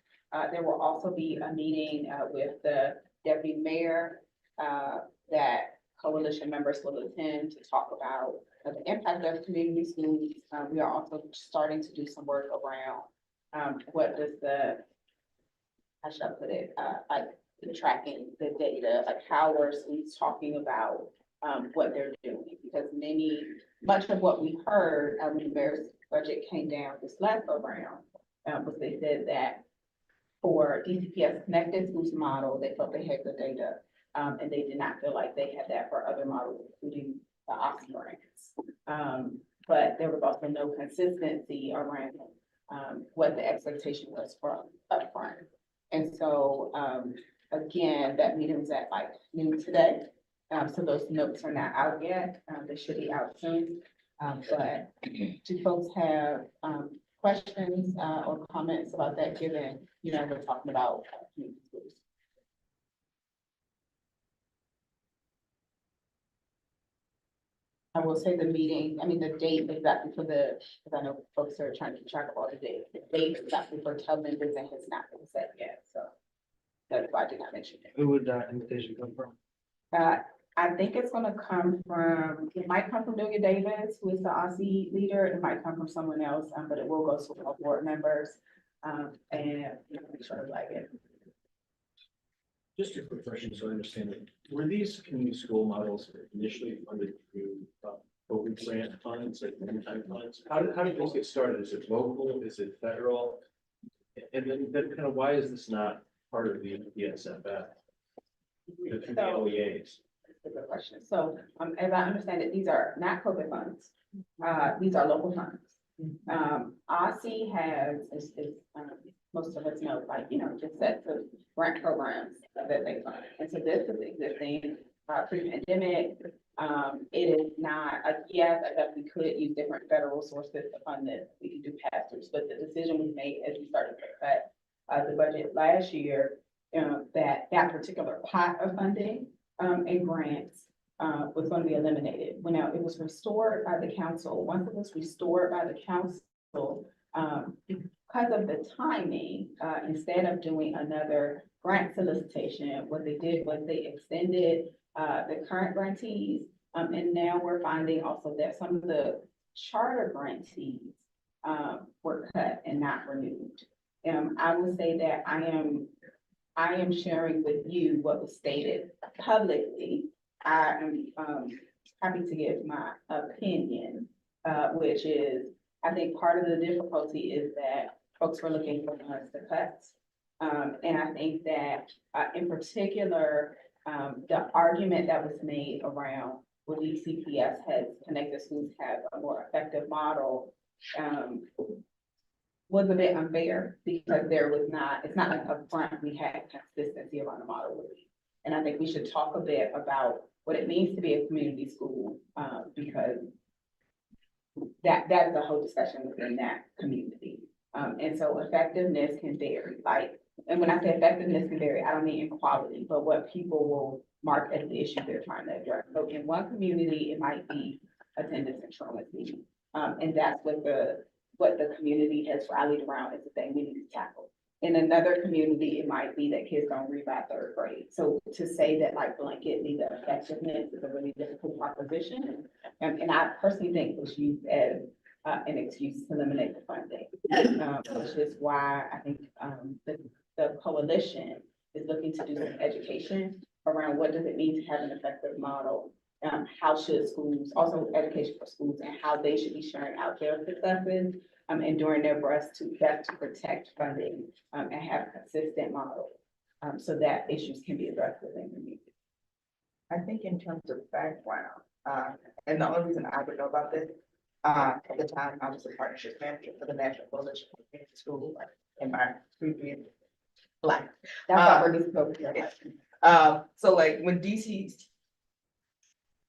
There will also be a meeting with the deputy mayor that coalition members will attend to talk about the impact of community schools. We are also starting to do some work around what does how should I put it, like the tracking the data, like how are schools talking about what they're doing, because much of what we heard when the mayor's budget came down this last go round was they said that for DCPS connected schools model, they felt they had good data. And they did not feel like they had that for other models, including the OSSI grants. But there was also no consistency around what the expectation was from upfront. And so, again, that meeting was at like noon today. So those notes are not out yet. They should be out soon. But do folks have questions or comments about that, given, we're talking about community schools? I will say the date exactly for because I know folks are trying to keep track of all the dates. The date exactly for Tubman visit has not been set yet, so that's why I did not mention it. Who would that invitation come from? I think it's gonna come from, it might come from Julia Davis, who is the OSSI leader. It might come from someone else, but it will go to all board members. And make sure to like it. Just a quick question, so I understand it. Were these community school models initially funded through open grant funds, like one-time funds? How did those get started? Is it local? Is it federal? And then kind of why is this not part of the ESFF? Through the OEAs? That's a good question. So, as I understand it, these are not COVID funds. these are local funds. OSSI has, most of us know, like, just sets of grant programs that they fund. And so this is existing, pre-pandemic. It is not, yes, I bet we could use different federal sources to fund this. We could do pass-throughs, but the decision we made as we started to cut the budget last year, that particular pot of funding, and grants, was going to be eliminated. When now it was restored by the council, once it was restored by the council, because of the timing, instead of doing another grant solicitation, what they did was they extended the current grantees. And now we're finding also that some of the charter grantees were cut and not renewed. I would say that I am sharing with you what was stated publicly. I am happy to give my opinion, which is, I think part of the difficulty is that folks were looking for funds to cut. And I think that in particular, the argument that was made around what DCPS has connected schools have a more effective model was a bit unfair because there was not, it's not like upfront we had consistency around the model. And I think we should talk a bit about what it means to be a community school, because that is a whole discussion within that community. And so effectiveness can vary, and when I say effectiveness can vary, I don't mean in quality, but what people will mark as the issue they're trying to address. So in one community, it might be attendance and truancy. And that's what the community has rallied around as the thing we need to tackle. In another community, it might be that kids don't read by third grade. So to say that blanket the effectiveness is a really difficult proposition. And I personally think it was used as an excuse to eliminate the funding. Which is why I think the coalition is looking to do some education around what does it mean to have an effective model. How should schools, also education for schools and how they should be sharing out their successes and doing their best to protect funding and have a consistent model so that issues can be addressed within the community. I think in terms of background, and the only reason I would know about this, at the time I was a partnership manager for the National Coalition for Community School in my previous life. That's how we're So when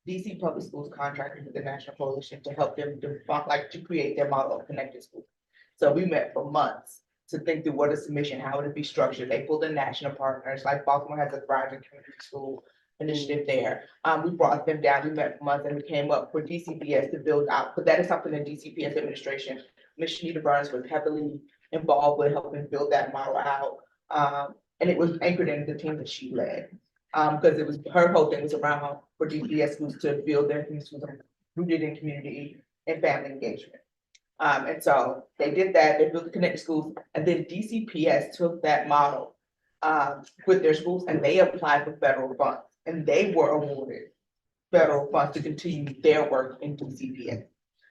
DC Public Schools contracted with the National Coalition to help them to create their model of connected schools. So we met for months to think through what is the mission, how would it be structured. They pulled in national partners, like Baltimore has a thriving community school initiative there. We brought them down, we met for months and we came up for DCPS to build out, but that is something the DCPS administration, Ms. Shanita Burns was heavily involved with helping build that model out. And it was anchored in the team that she led. Because it was, her whole thing was around for DPS schools to build their community schools rooted in community and family engagement. And so they did that, they built the connected schools, and then DCPS took that model with their schools and they applied for federal funds and they were awarded federal funds to continue their work in DCPS.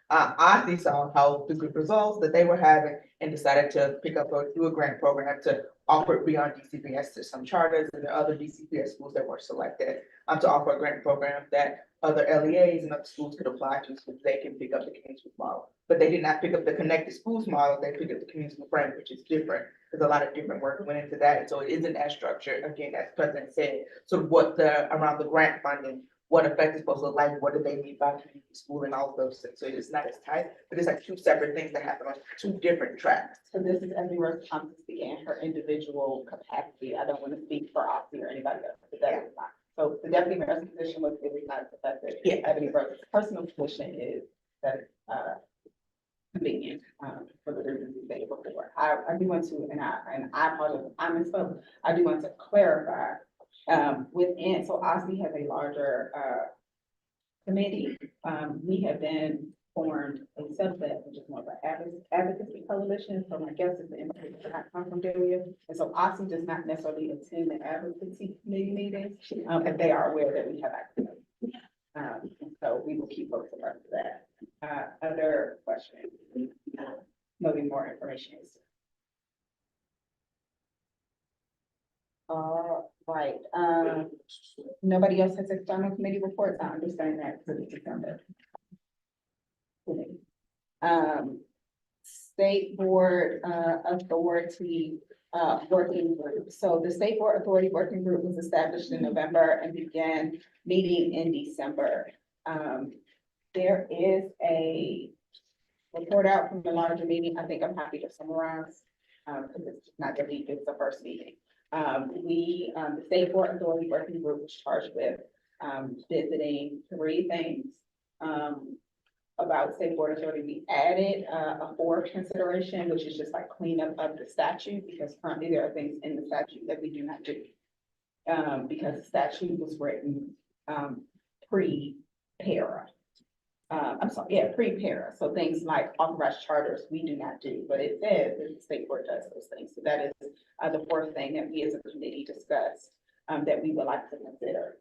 I saw how the good results that they were having and decided to pick up do a grant program to offer it beyond DCPS to some charters and the other DCPS schools that were selected to offer a grant program that other LEAs and other schools could apply to so they can pick up the community school model. But they did not pick up the connected schools model, they picked up the community school frame, which is different. There's a lot of different work went into that. So it isn't as structured, again, as President said. So what around the grant funding, what effect is supposed to look like, what do they need by community school and all of those things. So it's not as tight, but it's like two separate things that happen on two different tracks. So this is Emily Rose Thompson speaking in her individual capacity. I don't want to speak for Oxy or anybody else. But that is not. So the deputy mayor's position was it was not effective. Yeah. Ebony Rose's personal position is that convenient for the reasons we stated before. I do want to, and I apologize, I misspoke. I do want to clarify within, so OSBI has a larger committee. We have been formed a subset, which is more of an advocacy coalition. So my guess is the input that I come from Delia. And so OSBI does not necessarily attend the advocacy committee meetings, but they are aware that we have activity. And so we will keep folks abreast of that. Other questions? Maybe more information is. Right, nobody else has external committee reports. I understand that for the December. State Board Authority Working Group. So the State Board Authority Working Group was established in November and began meeting in December. There is a report out from the larger meeting. I think I'm happy to summarize, because it's not the lead, it's the first meeting. The State Board Authority Working Group was charged with visiting 3 things. About State Board Authority, we added a 4th consideration, which is just like cleanup of the statute, because currently there are things in the statute that we do not do. Because the statute was written pre-para. I'm sorry, yeah, pre-para. So things like authorized charters, we do not do, but it says that the State Board does those things. So that is the 4th thing that we as a committee discussed that we would like to consider.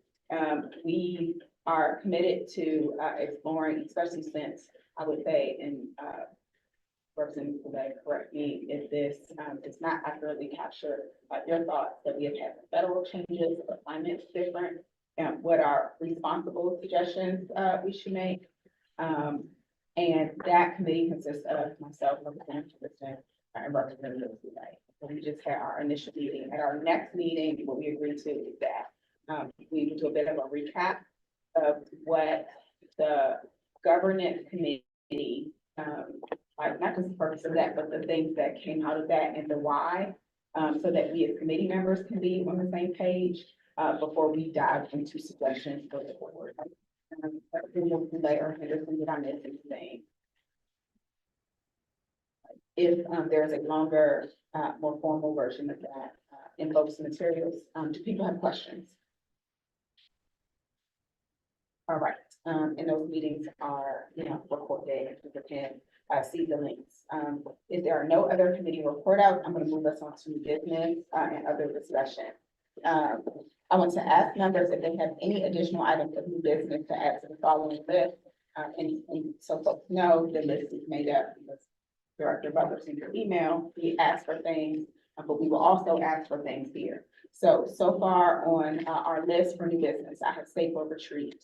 We are committed to exploring, especially since I would say, and Representative Goulet, correct me if this does not accurately capture your thoughts, that we have had federal changes, the climate's different, and what are responsible suggestions we should make. And that committee consists of myself, Representative Goulet, and Representative Goulet. So we just had our initial meeting. At our next meeting, what we agreed to is that we will do a bit of a recap of what the governance committee, like not just the purpose of that, but the things that came out of that and the why, so that we as committee members can be on the same page before we dive into suggestions for the board. Later, Henderson, did I miss anything? If there's a longer, more formal version of that in folks' materials, do people have questions? All right, and those meetings are, recorded, and people can see the links. If there are no other committee report outs, I'm gonna move us on to business and other discussion. I want to ask members if they have any additional items of new business to add to the following list. And so folks know the list is made up because Director Butler sent your email. We asked for things, but we will also ask for things here. So far on our list for new business, I have State Board Retreat,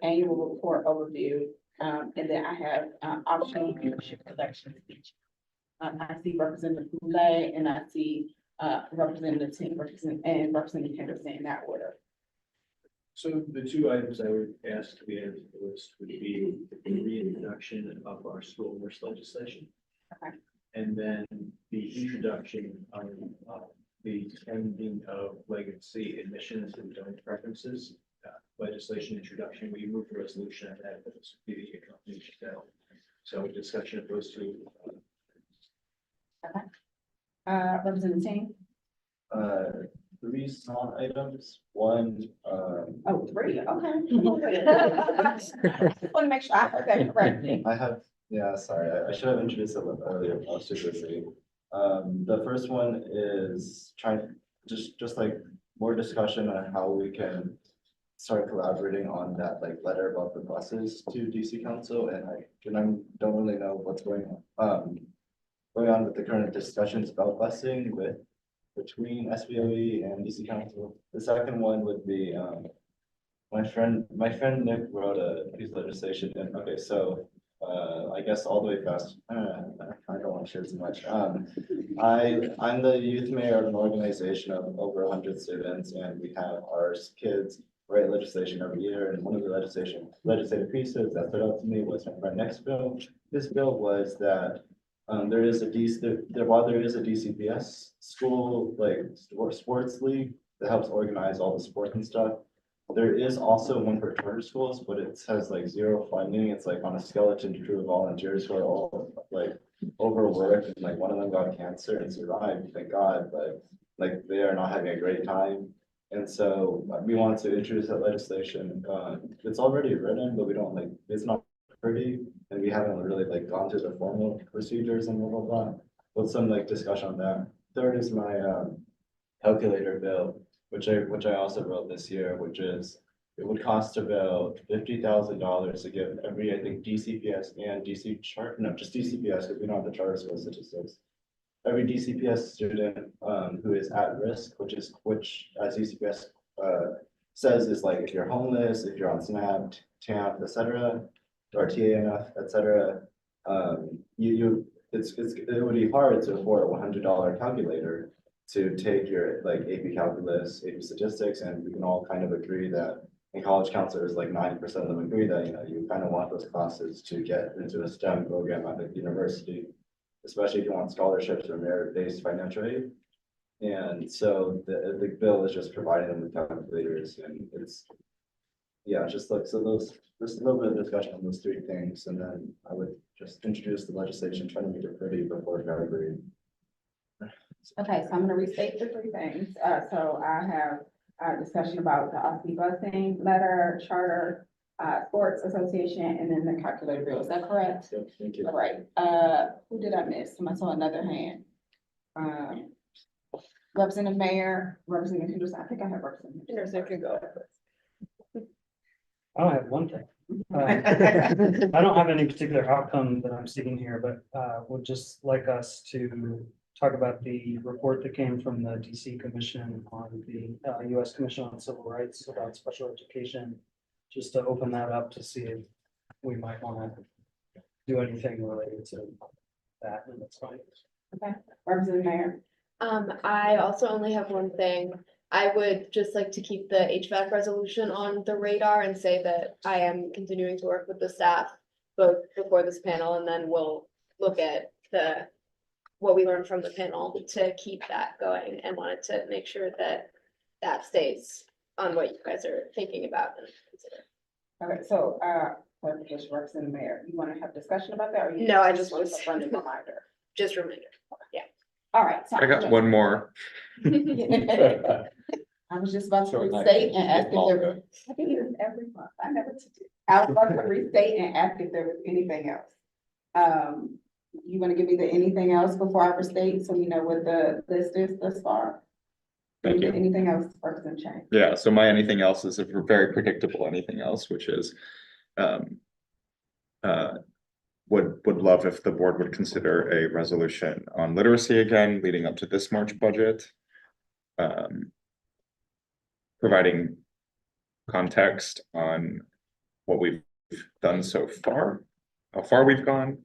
annual report overview, and then I have optional leadership collection speech. I see Representative Goulet and I see Representative Ting and Representative Henderson in that order. So the 2 items I would ask to be added to the list would be the reintroduction of our school nurse legislation. Okay. And then the introduction of the ending of legacy admissions and donor preferences. Legislation introduction, we moved the resolution on that, but this would be the accompanying bill. So a discussion of those 2. Okay. Representative Ting? 3 small items. One, Oh, 3, okay. Want to make sure I heard that correctly. I have, yeah, sorry, I should have introduced it a little earlier. I was super busy. The first one is just like more discussion on how we can start collaborating on that like letter about the buses to DC Council, and I don't really know what's going on with the current discussions about busing between SBOE and DC Council. The second one would be my friend Nick wrote a piece of legislation, and okay, so I guess all the way fast. I don't want to share too much. I'm the youth mayor of an organization of over 100 students, and we have our kids write legislation every year. And one of the legislative pieces that stood out to me was my friend Nick's bill. This bill was that while there is a DCPS school like sports league that helps organize all the sports and stuff, there is also one for charter schools, but it has like 0 funding. It's like on a skeleton crew of volunteers who are all like overworked, and like one of them got cancer and survived, thank God, but like they are not having a great time. And so we want to introduce that legislation. It's already written, but we don't like, it's not pretty, and we haven't really like gone through the formal procedures and blah, blah, blah. But some like discussion on that. Third is my calculator bill, which I also wrote this year, which is, it would cost about $50,000 to give every, I think, DCPS and just DCPS, because we don't have the charter school statistics. Every DCPS student who is at risk, which as DCPS says is like if you're homeless, if you're on SNAP, TAMP, etc., or TANF, etc., it would be hard to afford a $100 calculator to take your like AP calculus, AP statistics, and we can all kind of agree that in college counselors, like 90% of them agree that, you kind of want those classes to get into a STEM program at the university, especially if you want scholarships or merit-based financial aid. And so the bill is just providing them with calculators, and it's, yeah, just like, so there's a little bit of discussion on those three things, and then I would just introduce the legislation, trying to make it pretty before February. Okay, so I'm gonna restate the three things. So I have a discussion about the off busing letter, charter, sports association, and then the calculator bill. Is that correct? Yep, thank you. All right, who did I miss? I saw another hand. Representative Mayor, Representative Henderson. I think I have Representative Henderson can go. I don't have one thing. I don't have any particular outcome that I'm seeking here, but would just like us to talk about the report that came from the DC Commission on the US Commission on Civil Rights about special education. Just to open that up to see if we might want to do anything related to that, and that's fine. Okay, Representative Mayor. I also only have one thing. I would just like to keep the HVAC resolution on the radar and say that I am continuing to work with the staff both before this panel, and then we'll look at what we learned from the panel to keep that going, and wanted to make sure that that stays on what you guys are thinking about and consider. All right, so, clarification, Representative Mayor, you want to have discussion about that? Or you No, I just want to a friendly reminder. Just reminder. All right. So I got one more. I was just about to So it's not restate and ask if there longer. was, I do this every month, I never did it. I was about to restate and ask if there was anything else. You wanna give me the anything else before I restate, so we know what the list is thus far? Thank you. Anything else, Representative Chang? Yeah, so my anything else is a very predictable anything else, which is, would love if the board would consider a resolution on literacy again, leading up to this March budget. Providing context on what we've done so far, how far we've gone,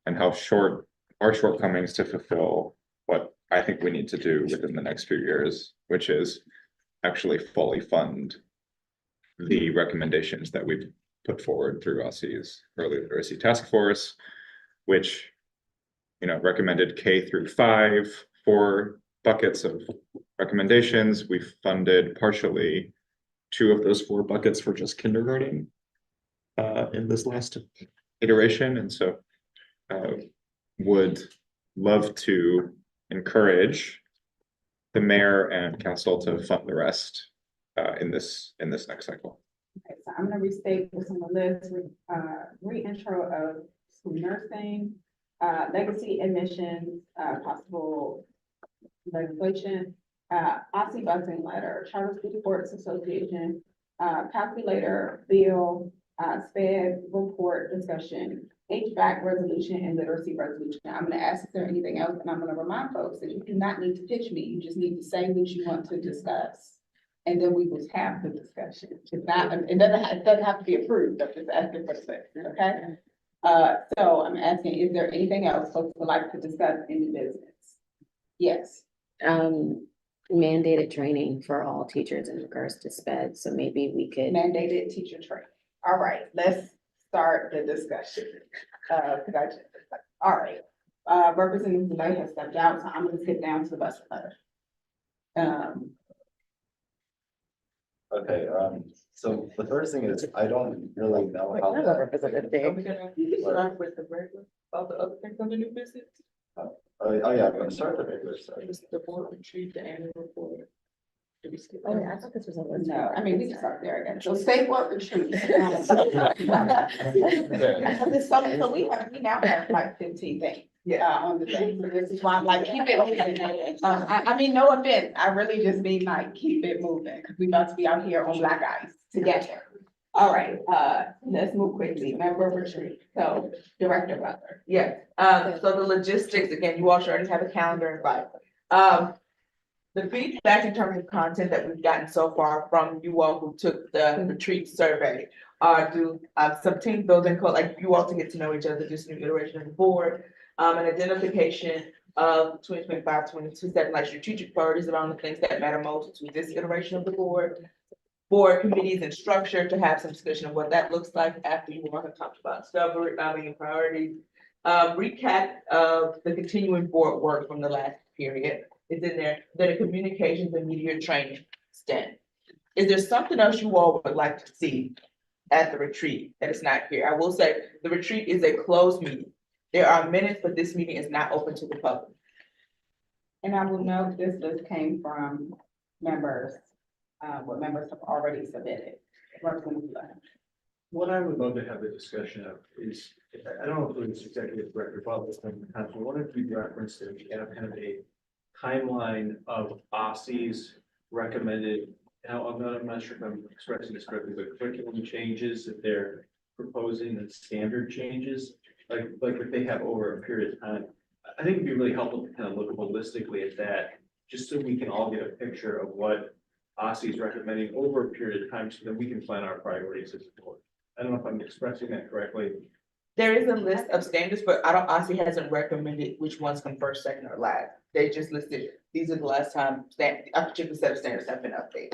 and how short our shortcomings to fulfill what I think we need to do within the next few years, which is actually fully fund the recommendations that we've put forward through OSSI's early literacy task force, which, recommended K-5, 4 buckets of recommendations. We've funded partially 2 of those 4 buckets for just kindergarten in this last iteration. And so would love to encourage the mayor and council to fund the rest in this next cycle. Okay, so I'm gonna restate what's on the list with re-intro of school nursing, legacy admissions, possible legislation, OSSI busing letter, Charter School Sports Association, calculator bill, SPED report discussion, HVAC resolution, and literacy resolution. I'm gonna ask if there's anything else, and I'm gonna remind folks that you do not need to pitch me. You just need to say what you want to discuss. And then we will have the discussion. It's not, it doesn't have to be approved. I'm just asking for the second, okay? So I'm asking, is there anything else folks would like to discuss in the business? Yes. Mandated training for all teachers in regards to SPED, so maybe we could. Mandated teacher training. All right, let's start the discussion. All right, Representative Delay has stepped out, so I'm gonna skip down to the bus letter. Okay, so the first thing is, I don't really know how. Are we gonna start with the regular, all the other things on the new business? Oh, yeah, I'm gonna start the regular stuff. Just the board retreat, the annual report. Did we skip? Oh, yeah, I thought this was a list. No, I mean, we can start there again. So state what retreat. So we now have like 15 things. On the thing, so this is why I'm like, keep it moving. I mean, no offense, I really just mean like, keep it moving, because we about to be out here on black ice together. All right, let's move quickly, member retreat, so Director Butler. Yeah, so the logistics, again, you all should already have a calendar invite. The feedback in terms of content that we've gotten so far from you all who took the retreat survey some building code, like you all to get to know each other, just new iteration of the board. An identification of 2025-22 set like strategic priorities around the things that matter most to this iteration of the board. Board committees and structure to have some discussion of what that looks like after you all have talked about discovery, and priorities. Recap of the continuing board work from the last period is in there, then a communications and media training stint. Is there something else you all would like to see at the retreat that is not here? I will say, the retreat is a closed meeting. There are minutes, but this meeting is not open to the public. And I will note this list came from members, what members have already submitted. Representative Lund. What I would love to have a discussion of is, I don't know if it was executive director, but one of you referenced that we have kind of a timeline of OSSI's recommended. Now, I'm not sure if I'm expressing this correctly, but curriculum changes that they're proposing and standard changes, like if they have over a period of time. I think it'd be really helpful to kind of look holistically at that, just so we can all get a picture of what OSSI is recommending over a period of time, so that we can plan our priorities as a board. I don't know if I'm expressing that correctly. There is a list of standards, but OSSI hasn't recommended which ones come first, second, or last. They just listed, these are the last time a particular set of standards have been updated.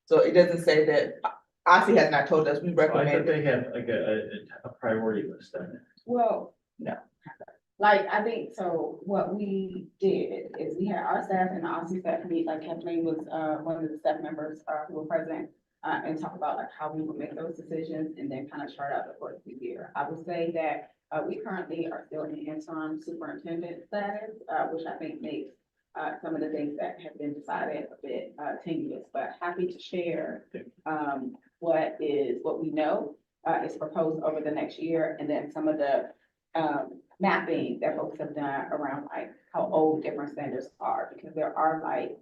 So it doesn't say that, OSSI has not told us, we I thought recommend. they have like a priority list on it. Well, No. like, I think, so what we did is we had our staff and the OSSI staff meet, like Kathleen was, one of the staff members, who were present, and talk about like how we would make those decisions and then kind of chart out the course of the year. I would say that, we currently are still in interim superintendent status, which I think makes, some of the things that have been decided a bit, tenuous, but happy to share, what we know, is proposed over the next year, and then some of the, mapping that folks have done around like how old different standards are, because there are like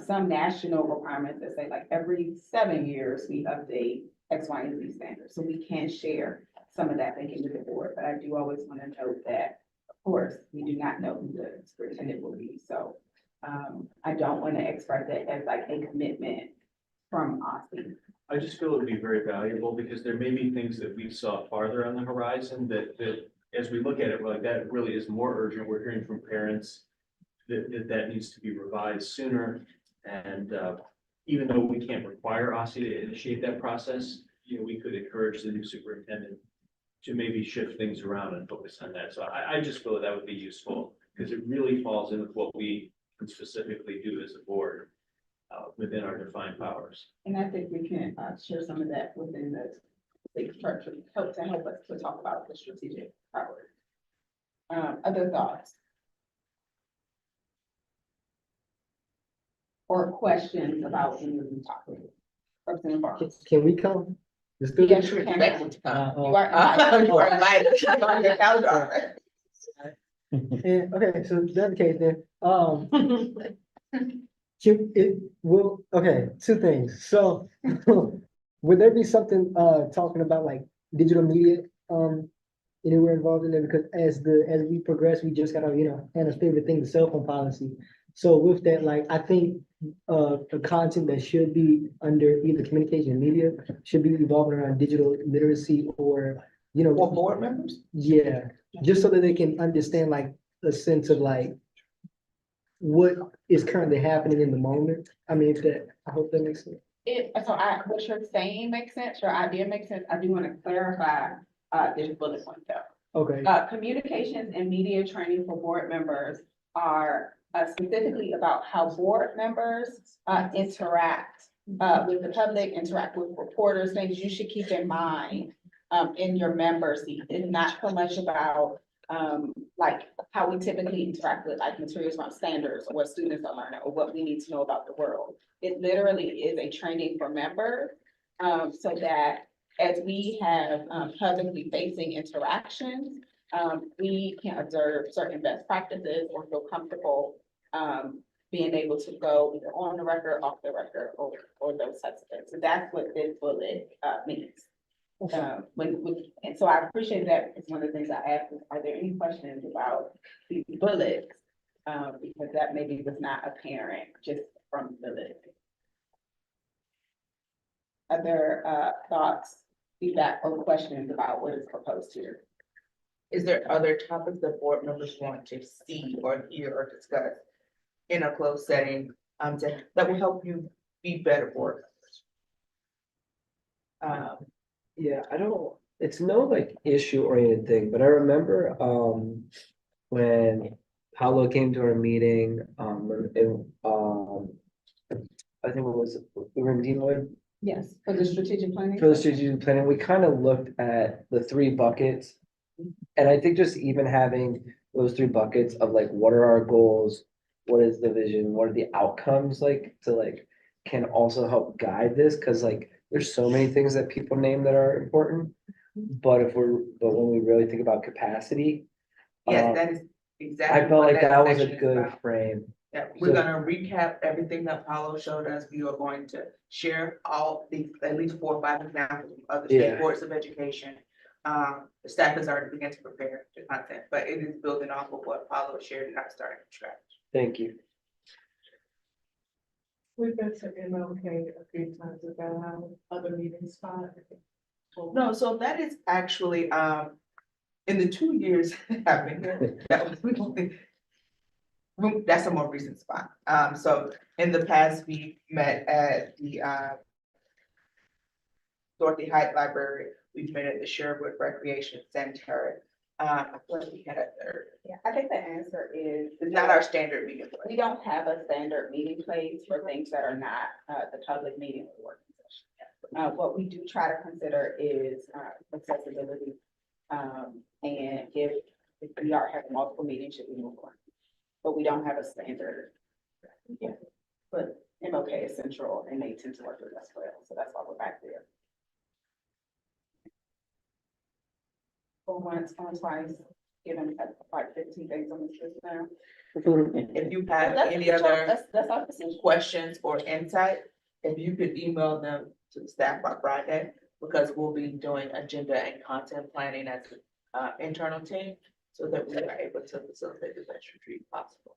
some national requirements that say like every 7 years we update X, Y, and Z standards. So we can share some of that thinking with the board, but I do always want to note that, of course, we do not know who the superintendent will be. So I don't want to express it as like a commitment from OSSI. I just feel it would be very valuable, because there may be things that we saw farther on the horizon that as we look at it, we're like, that really is more urgent. We're hearing from parents that needs to be revised sooner. And even though we can't require OSSI to initiate that process, we could encourage the new superintendent to maybe shift things around and focus on that. So I just feel that would be useful, because it really falls in with what we can specifically do as a board within our defined powers. And I think we can share some of that within the structure, help us to talk about the strategic priorities. Other thoughts? Or questions about any of the topics? Representative Barnes. Can we come? Let's do Yes, it. you can. Expected to come. You are invited. You are invited. It's on your calendar already. And, okay, so that's the case then, okay, two things, so would there be something, talking about like digital media, anywhere involved in there, because as we progress, we just gotta, Hannah's favorite thing, the cell phone policy. So with that, like, I think, the content that should be under either communication and media should be evolving around digital literacy or, For board members? yeah, just so that they can understand like a sense of like what is currently happening in the moment. I mean, I hope that makes sense. What you're saying makes sense, your idea makes sense. I do want to clarify, this bullet point though. Okay, Communications and media training for board members are specifically about how board members interact with the public, interact with reporters, things you should keep in mind in your member seat. It's not so much about like how we typically interact with like materials around standards or what students are learning or what we need to know about the world. It literally is a training for members so that as we have publicly facing interactions, we can observe certain best practices or feel comfortable being able to go either on the record, off the record, or those types of things. So that's what this bullet means. And so I appreciate that. It's one of the things I asked is, are there any questions about these bullets? Because that maybe was not apparent just from the list. Other thoughts feedback or questions about what is proposed here. Is there other topics that board members want to see or hear or discuss in a closed setting, that will help you be better board members? Yeah, I don't, it's no like issue oriented thing, but I remember, when Paolo came to our meeting, I think it was, we were in Deanwood Yes, for the strategic planning. for the strategic planning, we kind of looked at the three buckets. And I think just even having those three buckets of like, what are our goals? What is the vision? What are the outcomes like to like, can also help guide this, cause like, there's so many things that people name that are important. But when we really think about capacity, Yes, that is exactly. I felt what like that was a section is good about. frame. Yeah, we're gonna recap everything that Paulo showed us. We are going to share all the, at least 4 or 5 examples of other state Yeah. boards of education. The staff has already begun to prepare the content, but it is building off of what Paulo shared and not starting from scratch. Thank you. We've been to MLK a few times, is that how other meetings spot? No, so that is actually, in the 2 years I've been here, that was, that's a more recent spot. So in the past, we met at the, Dorothy Height Library, we've met at the Sherwood Recreation Center. I feel like we had a third. Yeah, I think the answer is. It's not our standard meeting place. We don't have a standard meeting place for things that are not, the public meeting or working session. What we do try to consider is, accessibility. And if we are having multiple meetings, should we move on? But we don't have a standard. Yeah, but MLK is central and they tend to work with us well, so that's why we're back there. For once, on twice, given like 15 days on this list now. If you have That's- any other That's our decision. questions or insight, if you could email them to the staff by Friday, because we'll be doing agenda and content planning as an internal team, so that we are able to facilitate the best retreat possible.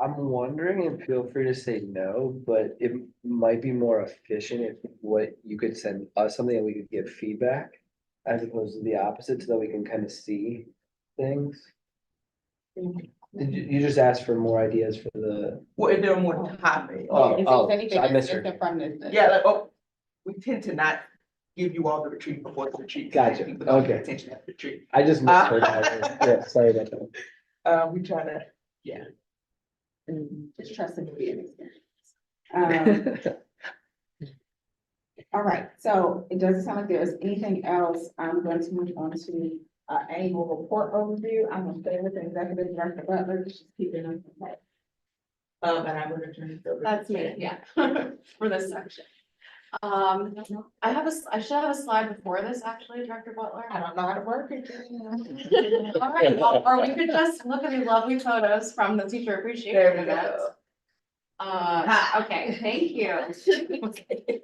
I'm wondering, and feel free to say no, but it might be more efficient if what you could send us something that we could give feedback. As opposed to the opposite, so that we can kind of see things. Did you just ask for more ideas for the? Well, if there are more topics. Oh, Is oh, anything I misheard. different from this? Yeah, like, oh, we tend to not give you all the retreat before the retreat. Gotcha, People don't pay okay. attention at the retreat. I just misheard. Yeah, sorry about that. We try to, yeah. Just trust it to be an experience. All right, so it doesn't sound like there's anything else. I'm going to move on to annual report overview. I'm gonna stay with the executive director Butler, she's keeping us. And I would return it over. That's me, yeah, for this section. I should have a slide before this, actually, Director Butler. I don't know how to work it. All right, well, or we could just look at these lovely photos from the teacher There appreciation we event. go. Okay, thank you.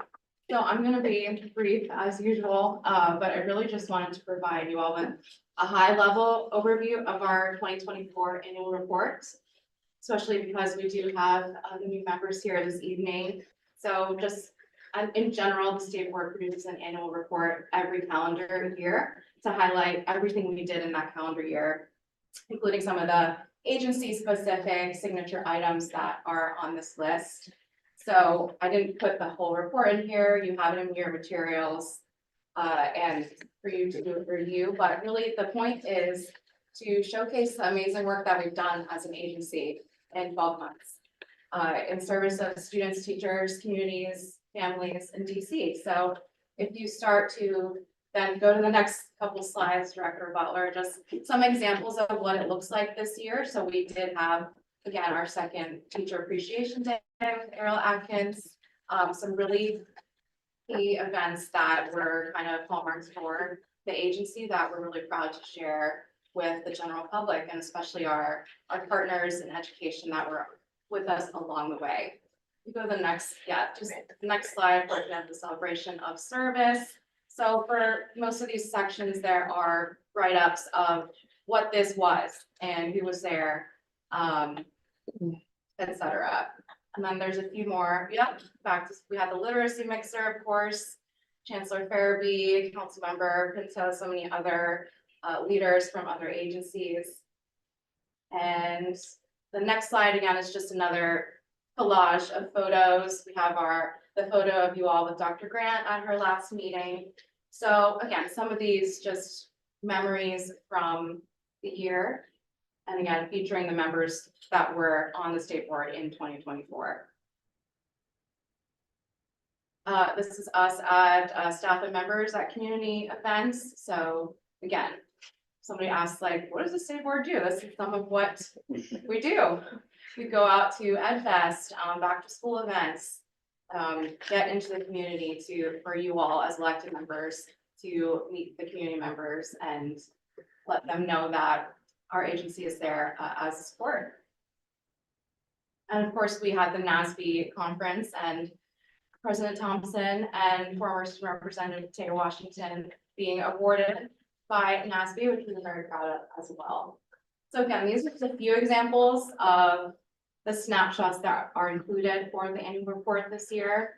So I'm gonna be brief as usual, but I really just wanted to provide you all with a high level overview of our 2024 annual report. Especially because we do have the new members here this evening. So just in general, the state board produces an annual report every calendar year to highlight everything we did in that calendar year, including some of the agency specific signature items that are on this list. So I didn't put the whole report in here. You have it in your materials and for you to review, but really the point is to showcase the amazing work that we've done as an agency in 12 months in service of students, teachers, communities, families in DC. So if you start to then go to the next couple slides, Director Butler, just some examples of what it looks like this year. So we did have, again, our second Teacher Appreciation Day with Errol Atkins, some really key events that were kind of hallmarks for the agency that we're really proud to share with the general public and especially our partners in education that were with us along the way. You go to the next, just the next slide, for example, the celebration of service. So for most of these sections, there are write-ups of what this was and who was there, et cetera. And then there's a few more, back to, we had the literacy mixer, of course, Chancellor Farabee, Councilmember Pinto, so many other leaders from other agencies. And the next slide again is just another collage of photos. We have the photo of you all with Dr. Grant at her last meeting. So again, some of these just memories from the year. And again, featuring the members that were on the state board in 2024. This is us at staff and members at community events. So again, somebody asked like, what does the state board do? This is some of what we do. We go out to EdFest, back to school events, get into the community for you all as elected members to meet the community members and let them know that our agency is there as a support. And of course, we had the NASB conference and President Thompson and former Student Representative Taylor Washington being awarded by NASB, which we're very proud of as well. So again, these are just a few examples of the snapshots that are included for the annual report this year.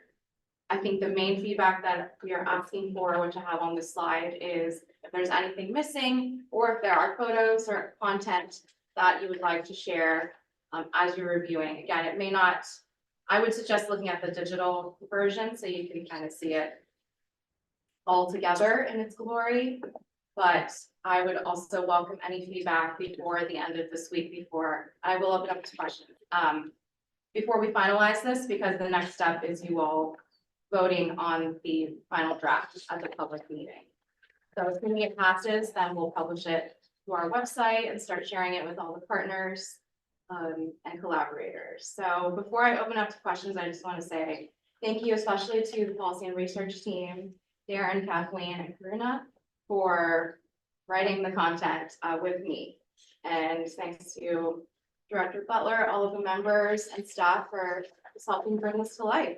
I think the main feedback that we are asking for, which I have on this slide, is if there's anything missing or if there are photos or content that you would like to share as you're reviewing. Again, it may not, I would suggest looking at the digital version so you can kind of see it all together in its glory. But I would also welcome any feedback before the end of this week, before I will open up to questions. Before we finalize this, because the next step is you all voting on the final draft at the public meeting. So assuming it passes, then we'll publish it to our website and start sharing it with all the partners and collaborators. So before I open up to questions, I just want to say thank you, especially to the policy and research team, Darren, Kathleen, and Karuna, for writing the content with me. And thanks to Director Butler, all of the members and staff for just helping bring this to life.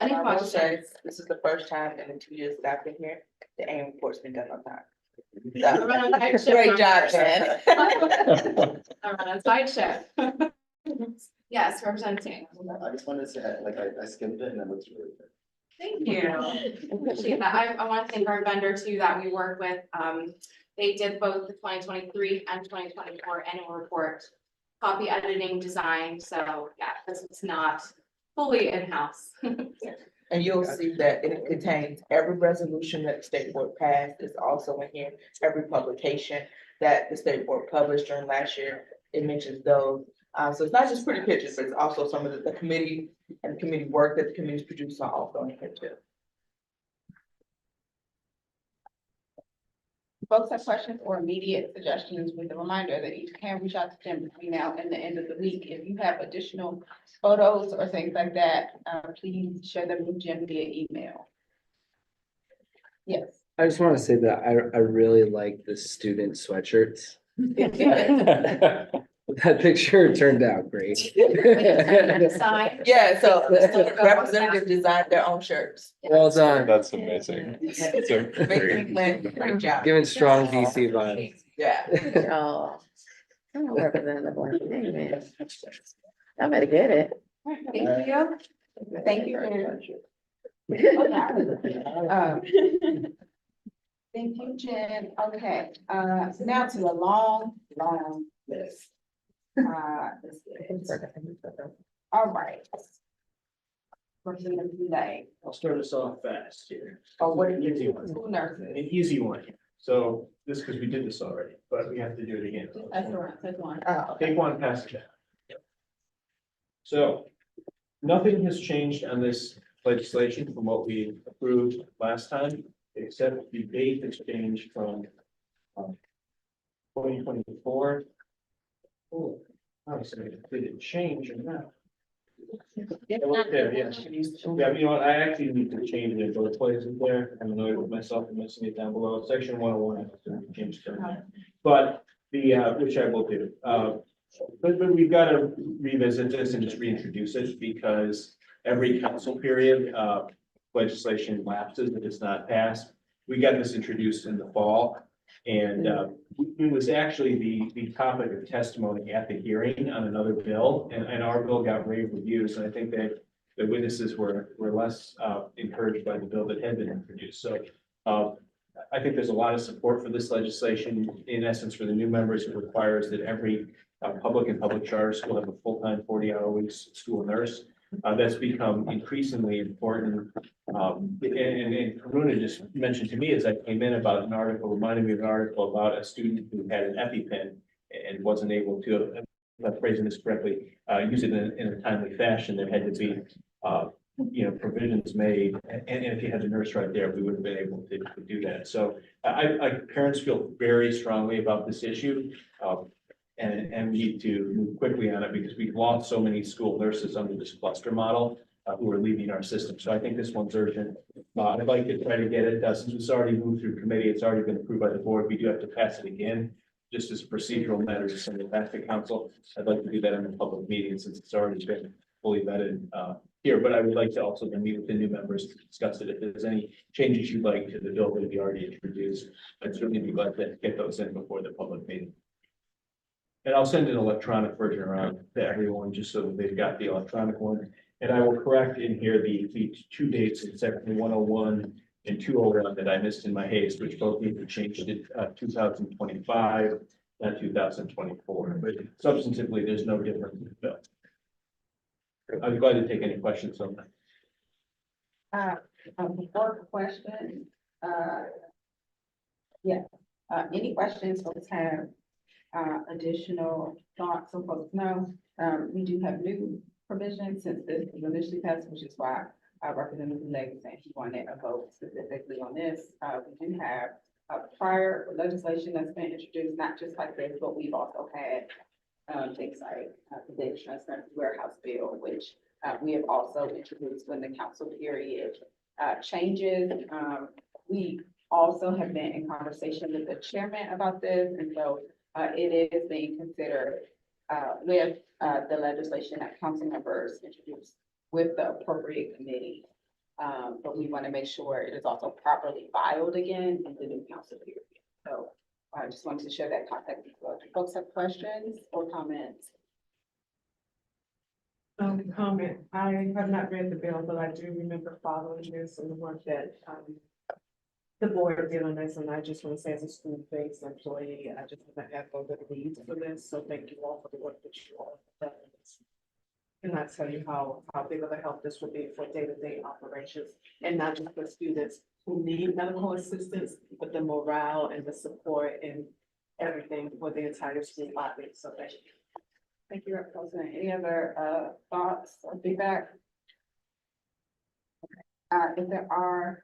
Any I will questions? say, this is the first time in the 2 years that I've been here, the annual report's been done on time. I run a tight ship, Great job, members. Jen. I run a tight ship. Yes, representing. I just wanted to say, like, I skimmed it and it looks really good. Thank you. Appreciate that. I want to thank our vendor too that we work with. They did both the 2023 and 2024 annual report, copy editing, design. So yeah, this is not fully in-house. And you'll see that it contains every resolution that the state board passed is also in here, every publication that the state board published during last year, it mentions those. So it's not just pretty pictures, but it's also some of the committee and committee work that the committees produce are also in here too. Folks have questions or immediate suggestions, with a reminder that you can reach out to Jim between now and the end of the week. If you have additional photos or things like that, please share them with Jim via email. Yes. I just want to say that I really like the student sweatshirts. That picture turned out great. Sign. Yeah, so the representative designed their own shirts. Well done. That's amazing. It's a great- Great job. Giving strong DC vibes. Yeah. Oh. I'm a representative. Hey, man. I better get it. Thank you. Thank you. Thank you, Jen. Okay, now to a long list. All right. Representative Lay. I'll start us off fast here. Oh, what did you Easy do? one. School nurses. An easy one. So this, because we did this already, but we have to do it again. That's one. Oh, Take one, pass it down. So nothing has changed on this legislation from what we approved last time, except the date has changed from 2024. Oh, honestly, did it change or not? Yeah, yes. Yeah, you know what, I actually need to change it in both places there. I'm annoyed with myself for missing it down below. Section 101, I have to change it. But the, which I will do. But we've got to revisit this and just reintroduce it because every council period, legislation lapses if it's not passed. We got this introduced in the fall. And it was actually the topic of testimony at the hearing on another bill, and our bill got rave reviews. And I think that the witnesses were less encouraged by the bill that had been introduced. So I think there's a lot of support for this legislation. In essence, for the new members, it requires that every public and public charter school have a full-time 40-hour weeks school nurse. That's become increasingly important. And Karuna just mentioned to me as I came in about an article, reminded me of an article about a student who had an EpiPen and wasn't able to, if I'm phrasing this correctly, use it in a timely fashion. There had to be, provisions made. And if you had the nurse right there, we would have been able to do that. So parents feel very strongly about this issue. And we need to move quickly on it because we've lost so many school nurses under this cluster model who are leaving our system. So I think this one's urgent. I'd like to try to get it, since it's already moved through committee, it's already been approved by the board. We do have to pass it again, just as a procedural matter to send it back to council. I'd like to do that in a public meeting since it's already been fully vetted here. But I would like to also then meet with the new members to discuss it. If there's any changes you'd like to the bill that we already introduced, I'd certainly be glad to get those in before the public meeting. And I'll send an electronic version around to everyone, just so that they've got the electronic one. And I will correct in here the two dates in section 101 and 201 that I missed in my haste, which both need to change to 2025, not 2024. But substantively, there's no difference in the bill. I'd be glad to take any questions on that. Before question, any questions folks have? Additional thoughts, so folks know, we do have new provisions since this was initially passed, which is why Representative Legg was saying he wanted a vote specifically on this. We do have prior legislation that's been introduced, not just like this, but we've also had things like the data transparency warehouse bill, which we have also introduced when the council period changes. We also have been in conversation with the chairman about this, and so it is being considered with the legislation that council members introduced with the appropriate committee. But we want to make sure it is also properly filed again in the new council period. So I just wanted to share that context as well. Do folks have questions or comments? Comment, I have not read the bill, but I do remember following this and the work that, the board did on this, and I just want to say as a school-based employee, I just want to have all the needs for this, so thank you all for the work that you all have done. And I tell you how big of a help this will be for day-to-day operations, and not just for students who need medical assistance, but the morale and the support and everything for the entire school body, so thank you. Thank you, Representative. Any other thoughts or feedback? If there are,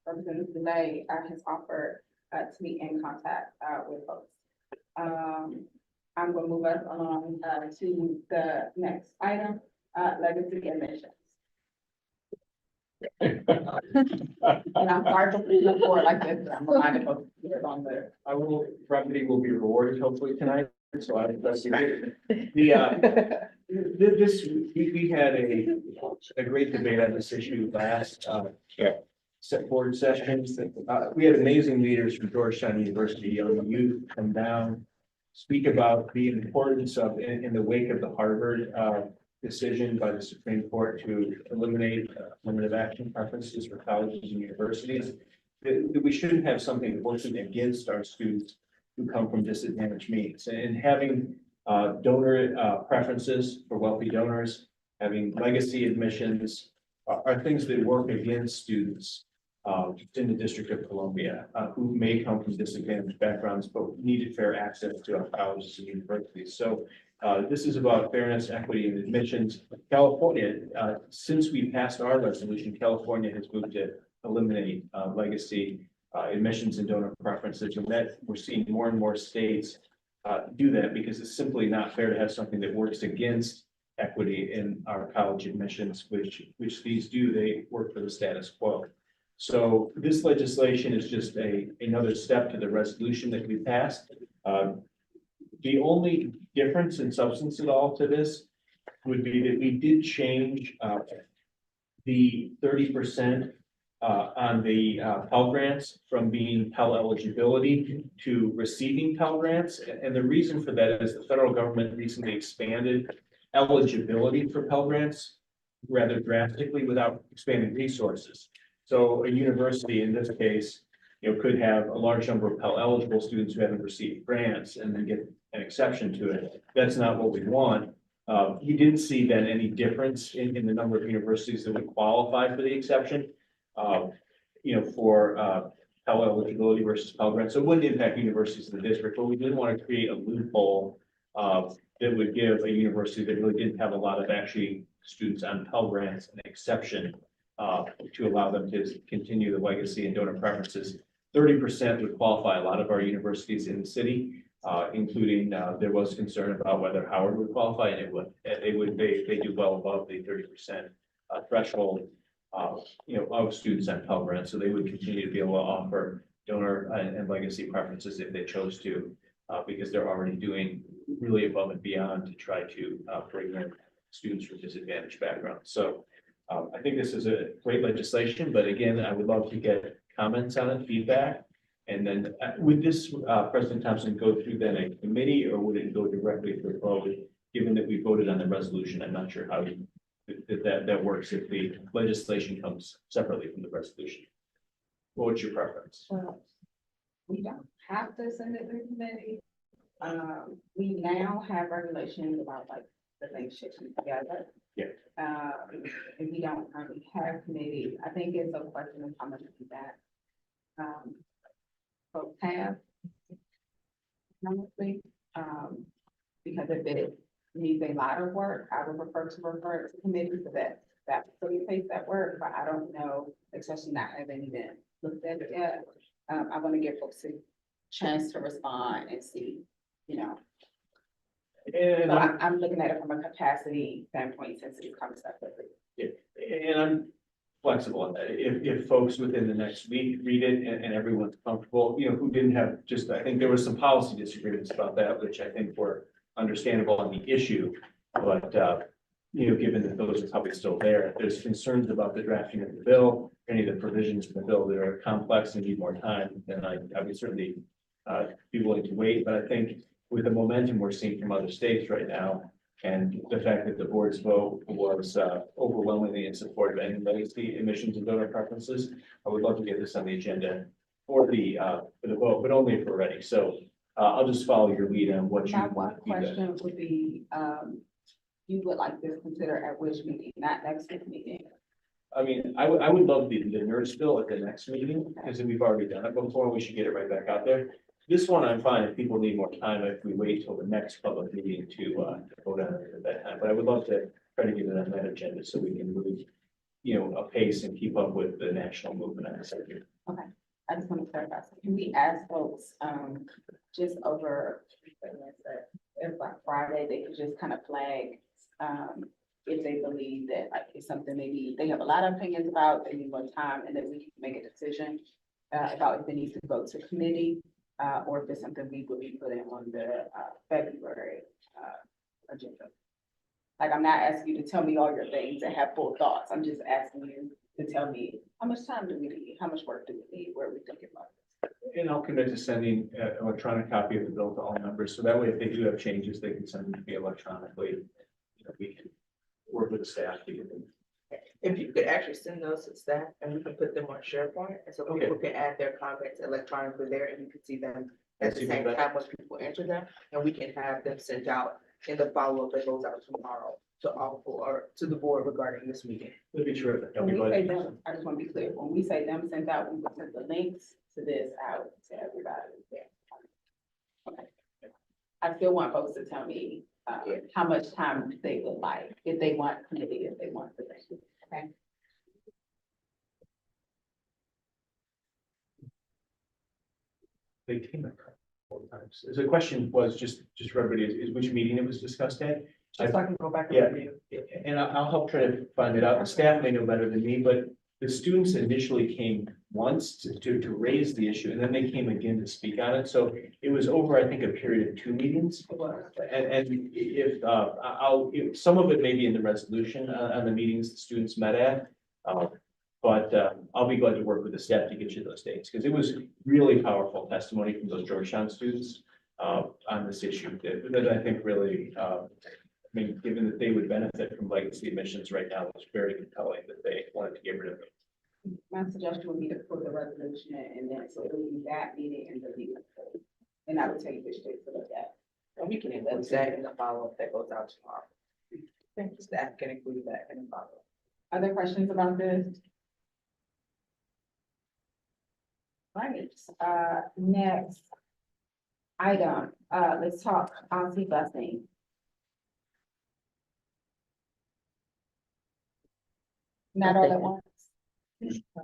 Representative Delay has offered to be in contact with folks. I'm gonna move us along to the next item, legacy admissions. And I'm sorry for being up for it like this, but I'm reminded folks to put it on there. Brevity will be rewarded hopefully tonight, so I trust you. We had a great debate on this issue last set board sessions. We had amazing leaders from Georgetown University on the youth come down, speak about the importance of, in the wake of the Harvard decision by the Supreme Court to eliminate affirmative action preferences for colleges and universities, that we shouldn't have something working against our students who come from disadvantaged means. And having donor preferences for wealthy donors, having legacy admissions are things that work against students in the District of Columbia who may come from disadvantaged backgrounds but needed fair access to our colleges and universities. So this is about fairness, equity, and admissions. California, since we passed our resolution, California has moved to eliminate legacy admissions and donor preferences, and that we're seeing more and more states do that because it's simply not fair to have something that works against equity in our college admissions, which these do. They work for the status quo. So this legislation is just another step to the resolution that we passed. The only difference in substance at all to this would be that we did change the 30% on the Pell Grants from being Pell eligibility to receiving Pell Grants. And the reason for that is the federal government recently expanded eligibility for Pell Grants rather drastically without expanding resources. So a university in this case, could have a large number of Pell eligible students who haven't received grants and then get an exception to it. That's not what we want. We didn't see then any difference in the number of universities that would qualify for the exception. For Pell eligibility versus Pell Grants. So it wouldn't impact universities in the district, but we didn't want to create a loophole that would give a university that really didn't have a lot of actually students on Pell Grants an exception to allow them to continue the legacy and donor preferences. 30% would qualify a lot of our universities in the city, including there was concern about whether Howard would qualify, and they do well above the 30% threshold. Of students on Pell Grants, so they would continue to be able to offer donor and legacy preferences if they chose to, because they're already doing really above and beyond to try to bring in students from disadvantaged backgrounds. So I think this is a great legislation, but again, I would love to get comments on it, feedback. And then would this, President Thompson, go through then a committee, or would it go directly to a vote? Given that we voted on the resolution, I'm not sure how that works if the legislation comes separately from the resolution. What's your preference? Well, we don't have to send it through committee. We now have regulations about like the things shifting together. Yeah. And we don't currently have committee. I think it's a question of how much feedback folks have. Honestly, because if it needs a lot of work, I would prefer to refer to committee so that facilitates that work, but I don't know, especially not having even looked at it yet. I want to give folks a chance to respond and see, And So I'm looking at it from a capacity standpoint since it's coming separately. And I'm flexible on that. If folks within the next week read it and everyone's comfortable, who didn't have I think there was some policy disagreements about that, which I think were understandable on the issue. But, given that those are probably still there, if there's concerns about the drafting of the bill, any of the provisions in the bill that are complex and need more time, then I would certainly be willing to wait. But I think with the momentum we're seeing from other states right now, and the fact that the board's vote was overwhelmingly in support of ending legacy emissions and donor preferences, I would love to get this on the agenda for the vote, but only if we're ready. So I'll just follow your lead on what you. My one question would be, you would like this considered at which meeting, not next week's meeting? I mean, I would love the nurse bill at the next meeting, because we've already done it before, we should get it right back out there. This one, I'm fine if people need more time, if we wait till the next public meeting to vote on it at that time, but I would love to try to get it on that agenda so we can move, a pace and keep up with the national movement on this subject. Okay, I just want to clarify, so can we ask folks, just over, if like Friday, they could just kind of flag, if they believe that like it's something maybe they have a lot of opinions about, they need more time, and then we can make a decision about if it needs to go to committee, or if it's something we will be putting on the February agenda. Like, I'm not asking you to tell me all your things and have full thoughts. I'm just asking you to tell me how much time do we need, how much work do we need, where are we thinking about this? And I'll commit to sending an electronic copy of the bill to all members, so that way if they do have changes, they can send them to me electronically. We can work with the staff to get them. If you could actually send those to staff and we can put them on SharePoint, and so people can add their comments electronically there, and you can see them at the same time when people enter them, and we can have them sent out in the follow-up that goes out tomorrow to all, or to the board regarding this meeting. That'd be terrific. When we say them, I just want to be clear, when we say them sent out, we will send the links to this out to everybody. Okay. I still want folks to tell me how much time they would like, if they want committee, if they want the thing. Okay. They came a couple of times. The question was just for everybody, is which meeting it was discussed at? Just so I can go back and Yeah, review. and I'll help try to find it out. The staff may know better than me, but the students initially came once to raise the issue, and then they came again to speak on it. So it was over, I think, a period of 2 meetings. And if some of it may be in the resolution on the meetings the students met at. But I'll be glad to work with the staff to get you those dates, because it was really powerful testimony from those Georgetown students on this issue that I think really, I mean, given that they would benefit from legacy admissions right now, it was very compelling that they wanted to get rid of it. My suggestion would be to put the resolution and then so it would be that meeting and the meeting. And I would tell you which dates to look at. And we can include that in the follow-up that goes out tomorrow. Thank you, staff can include that in the follow-up. Other questions about this? Right, next item, let's talk policy busing. Not all at once.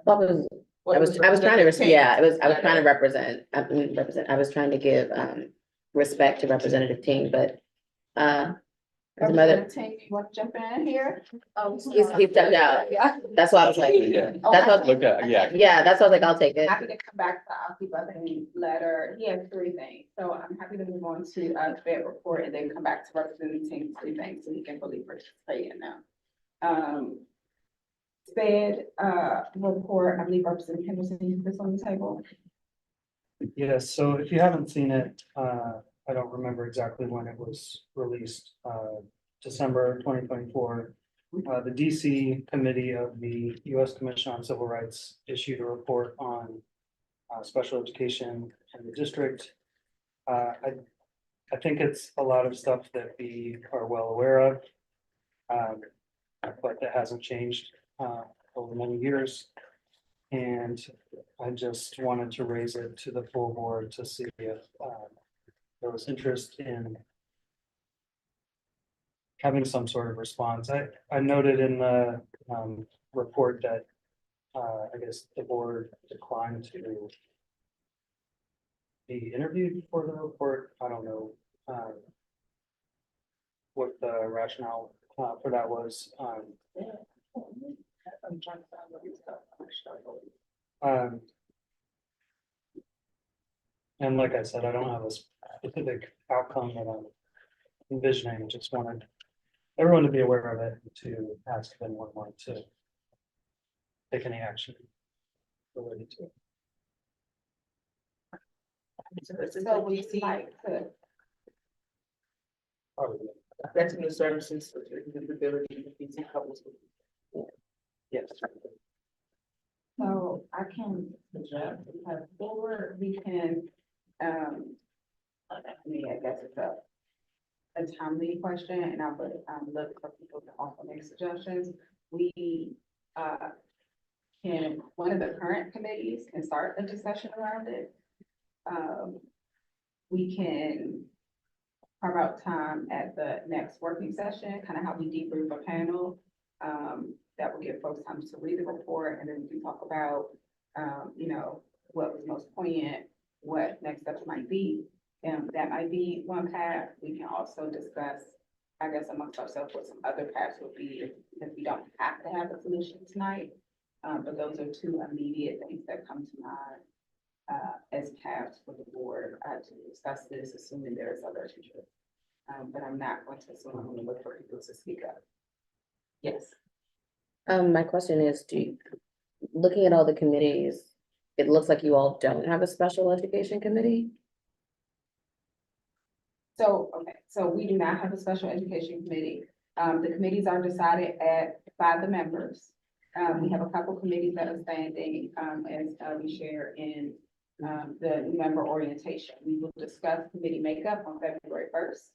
I was trying to, yeah, I was trying to represent, I was trying to give, respect to Representative Ting, but, as a mother, Representative Ting, you want to jump in here? Oh, he's stepped out. That's why I was like, Yeah. that's what, Look at, yeah. yeah, that's why I was like, I'll take it. Happy to come back to the busing letter. He has three things. So I'm happy to move on to Fed report and then come back to Representative Ting's three things so he can fully participate in them. Fed report, I believe Representative Henderson put this on the table. Yes, so if you haven't seen it, I don't remember exactly when it was released, December 2024. The DC Committee of the US Commission on Civil Rights issued a report on special education in the district. I think it's a lot of stuff that we are well aware of. But that hasn't changed over many years. And I just wanted to raise it to the full board to see if there was interest in having some sort of response. I noted in the report that I guess the board declined to be interviewed for the report. I don't know what the rationale for that was. I'm trying to find what he's got. And like I said, I don't have a specific outcome that I'm envisioning, just wanted everyone to be aware of it, to ask if anyone wanted to take any action related to it. So we like to, Probably, Affecting the services for the ability of these couples. yes. so I can suggest, because forward, we can, I mean, I guess it's a timely question, and I would, look for people to also make suggestions. We, can, one of the current committees can start a discussion around it. We can carve out time at the next working session, kind of how we debrief a panel. That will give folks time to read the report, and then we can talk about, you know, what was most poignant, what next steps might be. And that might be one path. We can also discuss, I guess, amongst ourselves, what some other paths would be if we don't have to have a solution tonight. But those are two immediate things that come to mind as paths for the board to discuss this, assuming there is other interest. But I'm not going to assume I'm going to look for people to speak up. Yes. My question is, looking at all the committees, it looks like you all don't have a special education committee? So, okay, so we do not have a special education committee. The committees are decided by the members. We have a couple committees that are standing, as we share in the member orientation. We will discuss committee makeup on February 1st.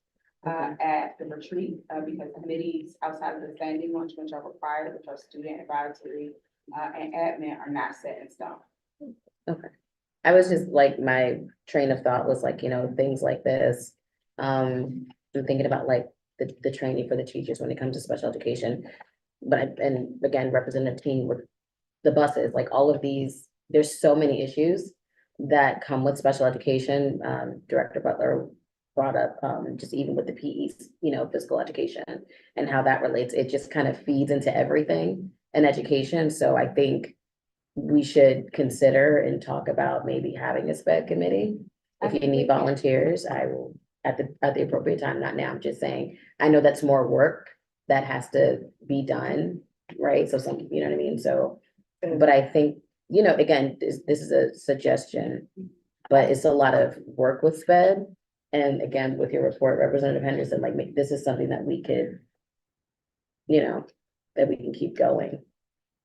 At the retreat, because committees outside of the standing ones, which are required, which are student advisory, and admin, are not set in stone. Okay. I was just like, my train of thought was like, you know, things like this. I'm thinking about like the training for the teachers when it comes to special education. But, and again, Representative King with the buses, like all of these, there's so many issues that come with special education. Director Butler brought up, just even with the PEs, you know, physical education and how that relates, it just kind of feeds into everything in education. So I think we should consider and talk about maybe having a SPED committee. If you need volunteers, I will at the appropriate time, not now. I'm just saying, I know that's more work that has to be done, right? So some, you know what I mean? So But I think, you know, again, this is a suggestion, but it's a lot of work with SPED. And again, with your report, Representative Henderson, like, this is something that we could, you know, that we can keep going.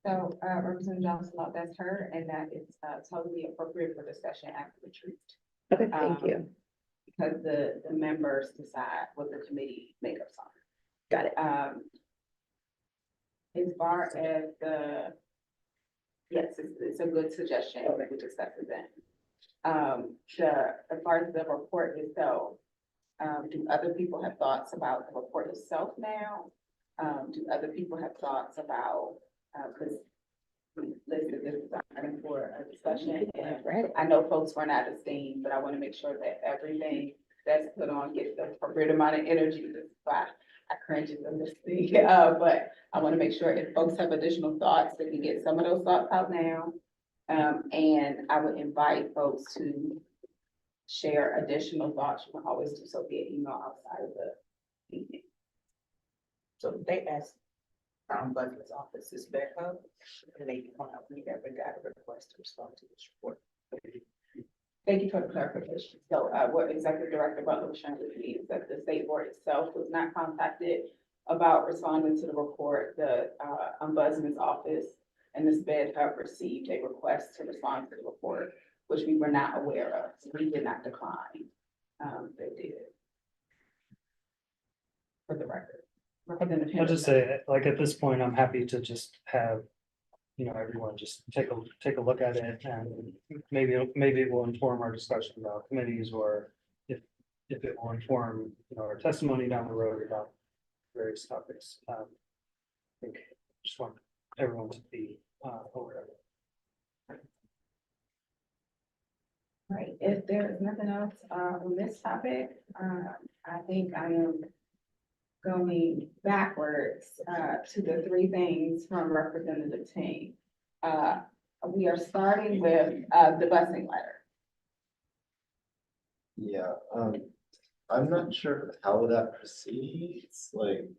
So, Representative Johnson, that's her, and that is, totally appropriate for discussion after retreat. Okay, thank you. Because the members decide what the committee makeups are. Got it. As far as yes, it's a good suggestion, we discussed it then. As far as the report itself, do other people have thoughts about the report itself now? Do other people have thoughts about, because we listed this as an item for a discussion, and I know folks run out of steam, but I want to make sure that everything that's put on gets the appropriate amount of energy. That's why I cringe at the listing, but I want to make sure if folks have additional thoughts, they can get some of those thoughts out now. And I would invite folks to share additional thoughts. You can always do so via email outside of the meeting. So they asked Budget's office is back up, and they want to, we never got a request to respond to this report. Thank you for the clarification. So, what Executive Director Butler was sharing with me is that the state board itself was not contacted about responding to the report. The, Ombudsman's office and the SPED have received a request to respond to the report, which we were not aware of. So we did not decline. They did. For the record. I'll just say, like, at this point, I'm happy to just have, you know, everyone just take a look at it, and maybe it will inform our discussion about committees, or if it will inform, you know, our testimony down the road about various topics. I think just want everyone to be aware of it. Right, if there is nothing else on this topic, I think I am going backwards to the three things from Representative Ting. We are starting with the busing letter. Yeah, I'm not sure how that proceeds, like,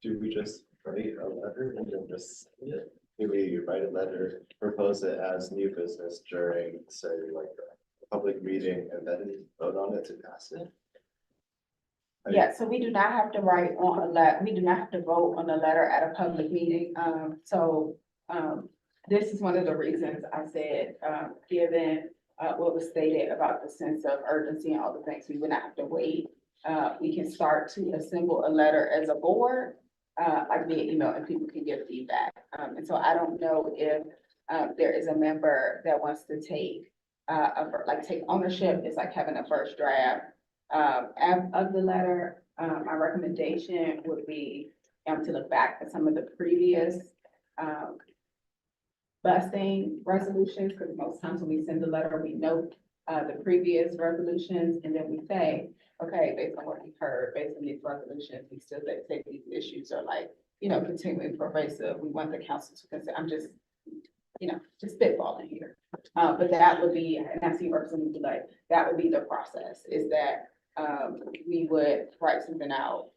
do we just write a letter and then just send it? Do we write a letter, propose it as new business during, say, like a public meeting, and then vote on it to pass it? Yeah, so we do not have to write on a letter, we do not have to vote on a letter at a public meeting. This is one of the reasons I said, given what was stated about the sense of urgency and all the things, we would not have to wait. We can start to assemble a letter as a board, like via email, and people can give feedback. And so I don't know if there is a member that wants to take take ownership. It's like having a first draft of the letter. My recommendation would be to look back at some of the previous busing resolutions, because most times when we send a letter, we note the previous resolutions, and then we say, okay, based on what we've heard, based on these resolutions, we still say these issues are like, you know, continuing pervasive. We want the council to consider. I'm just, you know, just spitballing here. But that would be, and I see Representative like, that would be the process, is that we would write something out.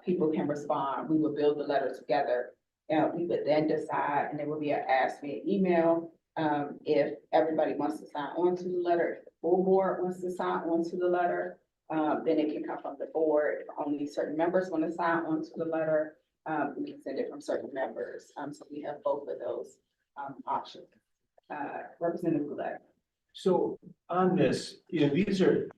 People can respond. We would build the letter together. And we would then decide, and there would be an ask via email, if everybody wants to sign on to the letter, if the full board wants to sign on to the letter, then it can come from the board. If only certain members want to sign on to the letter, we can send it from certain members. So we have both of those options. Representative Goulet. So on this, you know, these are,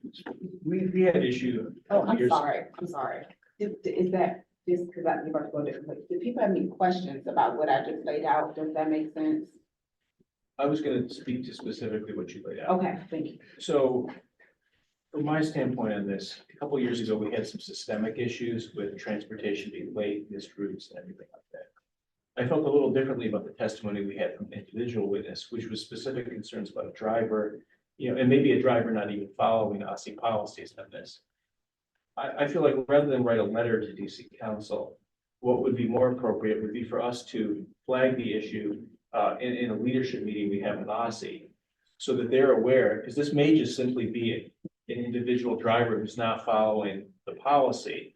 we had issue. Oh, I'm sorry. Is that just because I'm about to go different place? Do people have any questions about what I just laid out? Does that make sense? I was gonna speak to specifically what you laid out. Okay, thank you. So from my standpoint on this, a couple of years ago, we had some systemic issues with transportation being late, missed routes and everything like that. I felt a little differently about the testimony we had from an individual witness, which was specific concerns about a driver, you know, and maybe a driver not even following OSSI policies on this. I feel like rather than write a letter to DC Council, what would be more appropriate would be for us to flag the issue in a leadership meeting we have with OSSI, so that they're aware, because this may just simply be an individual driver who's not following the policy.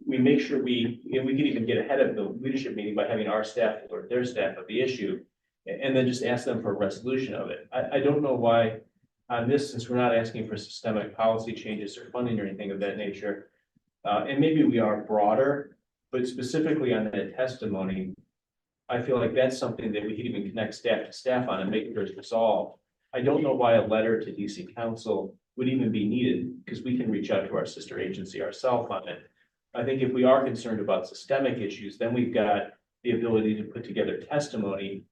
We make sure we could even get ahead of the leadership meeting by having our staff or their staff of the issue And then just ask them for a resolution of it. I don't know why on this, since we're not asking for systemic policy changes or funding or anything of that nature. And maybe we are broader, but specifically on that testimony, I feel like that's something that we could even connect staff to staff on and make sure it's resolved. I don't know why a letter to DC Council would even be needed, because we can reach out to our sister agency ourselves on it. I think if we are concerned about systemic issues, then we've got the ability to put together testimony,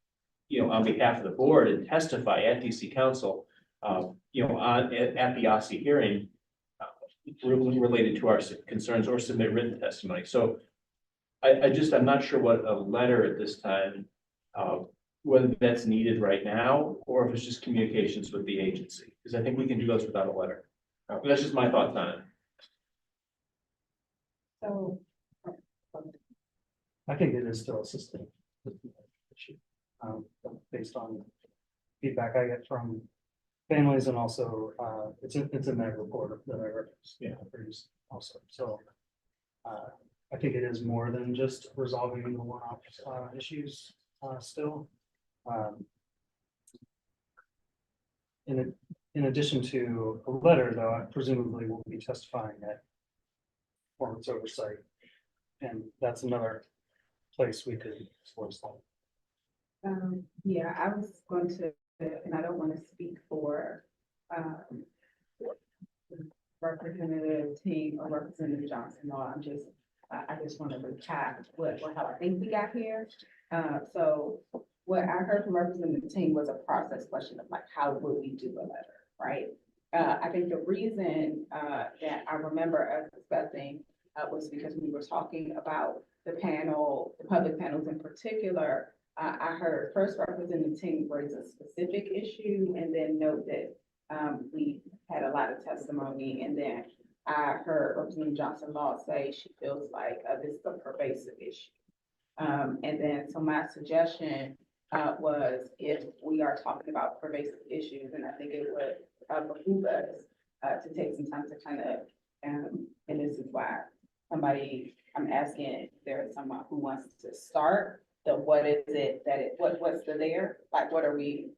on behalf of the board and testify at DC Council, at the OSCE hearing, related to our concerns, or submit written testimony. So I'm not sure what a letter at this time, whether that's needed right now, or if it's just communications with the agency, because I think we can do those without a letter. But that's just my thoughts on it. So, I think it is still a system issue. Based on feedback I get from families, and also, it's in that report that I referenced, produced also, so. I think it is more than just resolving the one-off, issues, still. In addition to a letter, though, I presumably will be testifying at performance oversight, and that's another place we could explore something. yeah, I was going to, and I don't want to speak for, Representative Team or Representative Johnson, no, I just want to recap how I think we got here. So what I heard from Representative Team was a process question of like, how would we do a letter, right? I think the reason, that I remember us discussing, was because we were talking about the public panels in particular. I heard first Representative Team raise a specific issue and then note that, we had a lot of testimony, and then I heard Representative Johnson Law say she feels like, this is a pervasive issue. And then, so my suggestion, was if we are talking about pervasive issues, and I think it would, behoove us, to take some time to kind of, and this is why I'm asking if there is someone who wants to start, what is it that what's the there? Like, what are we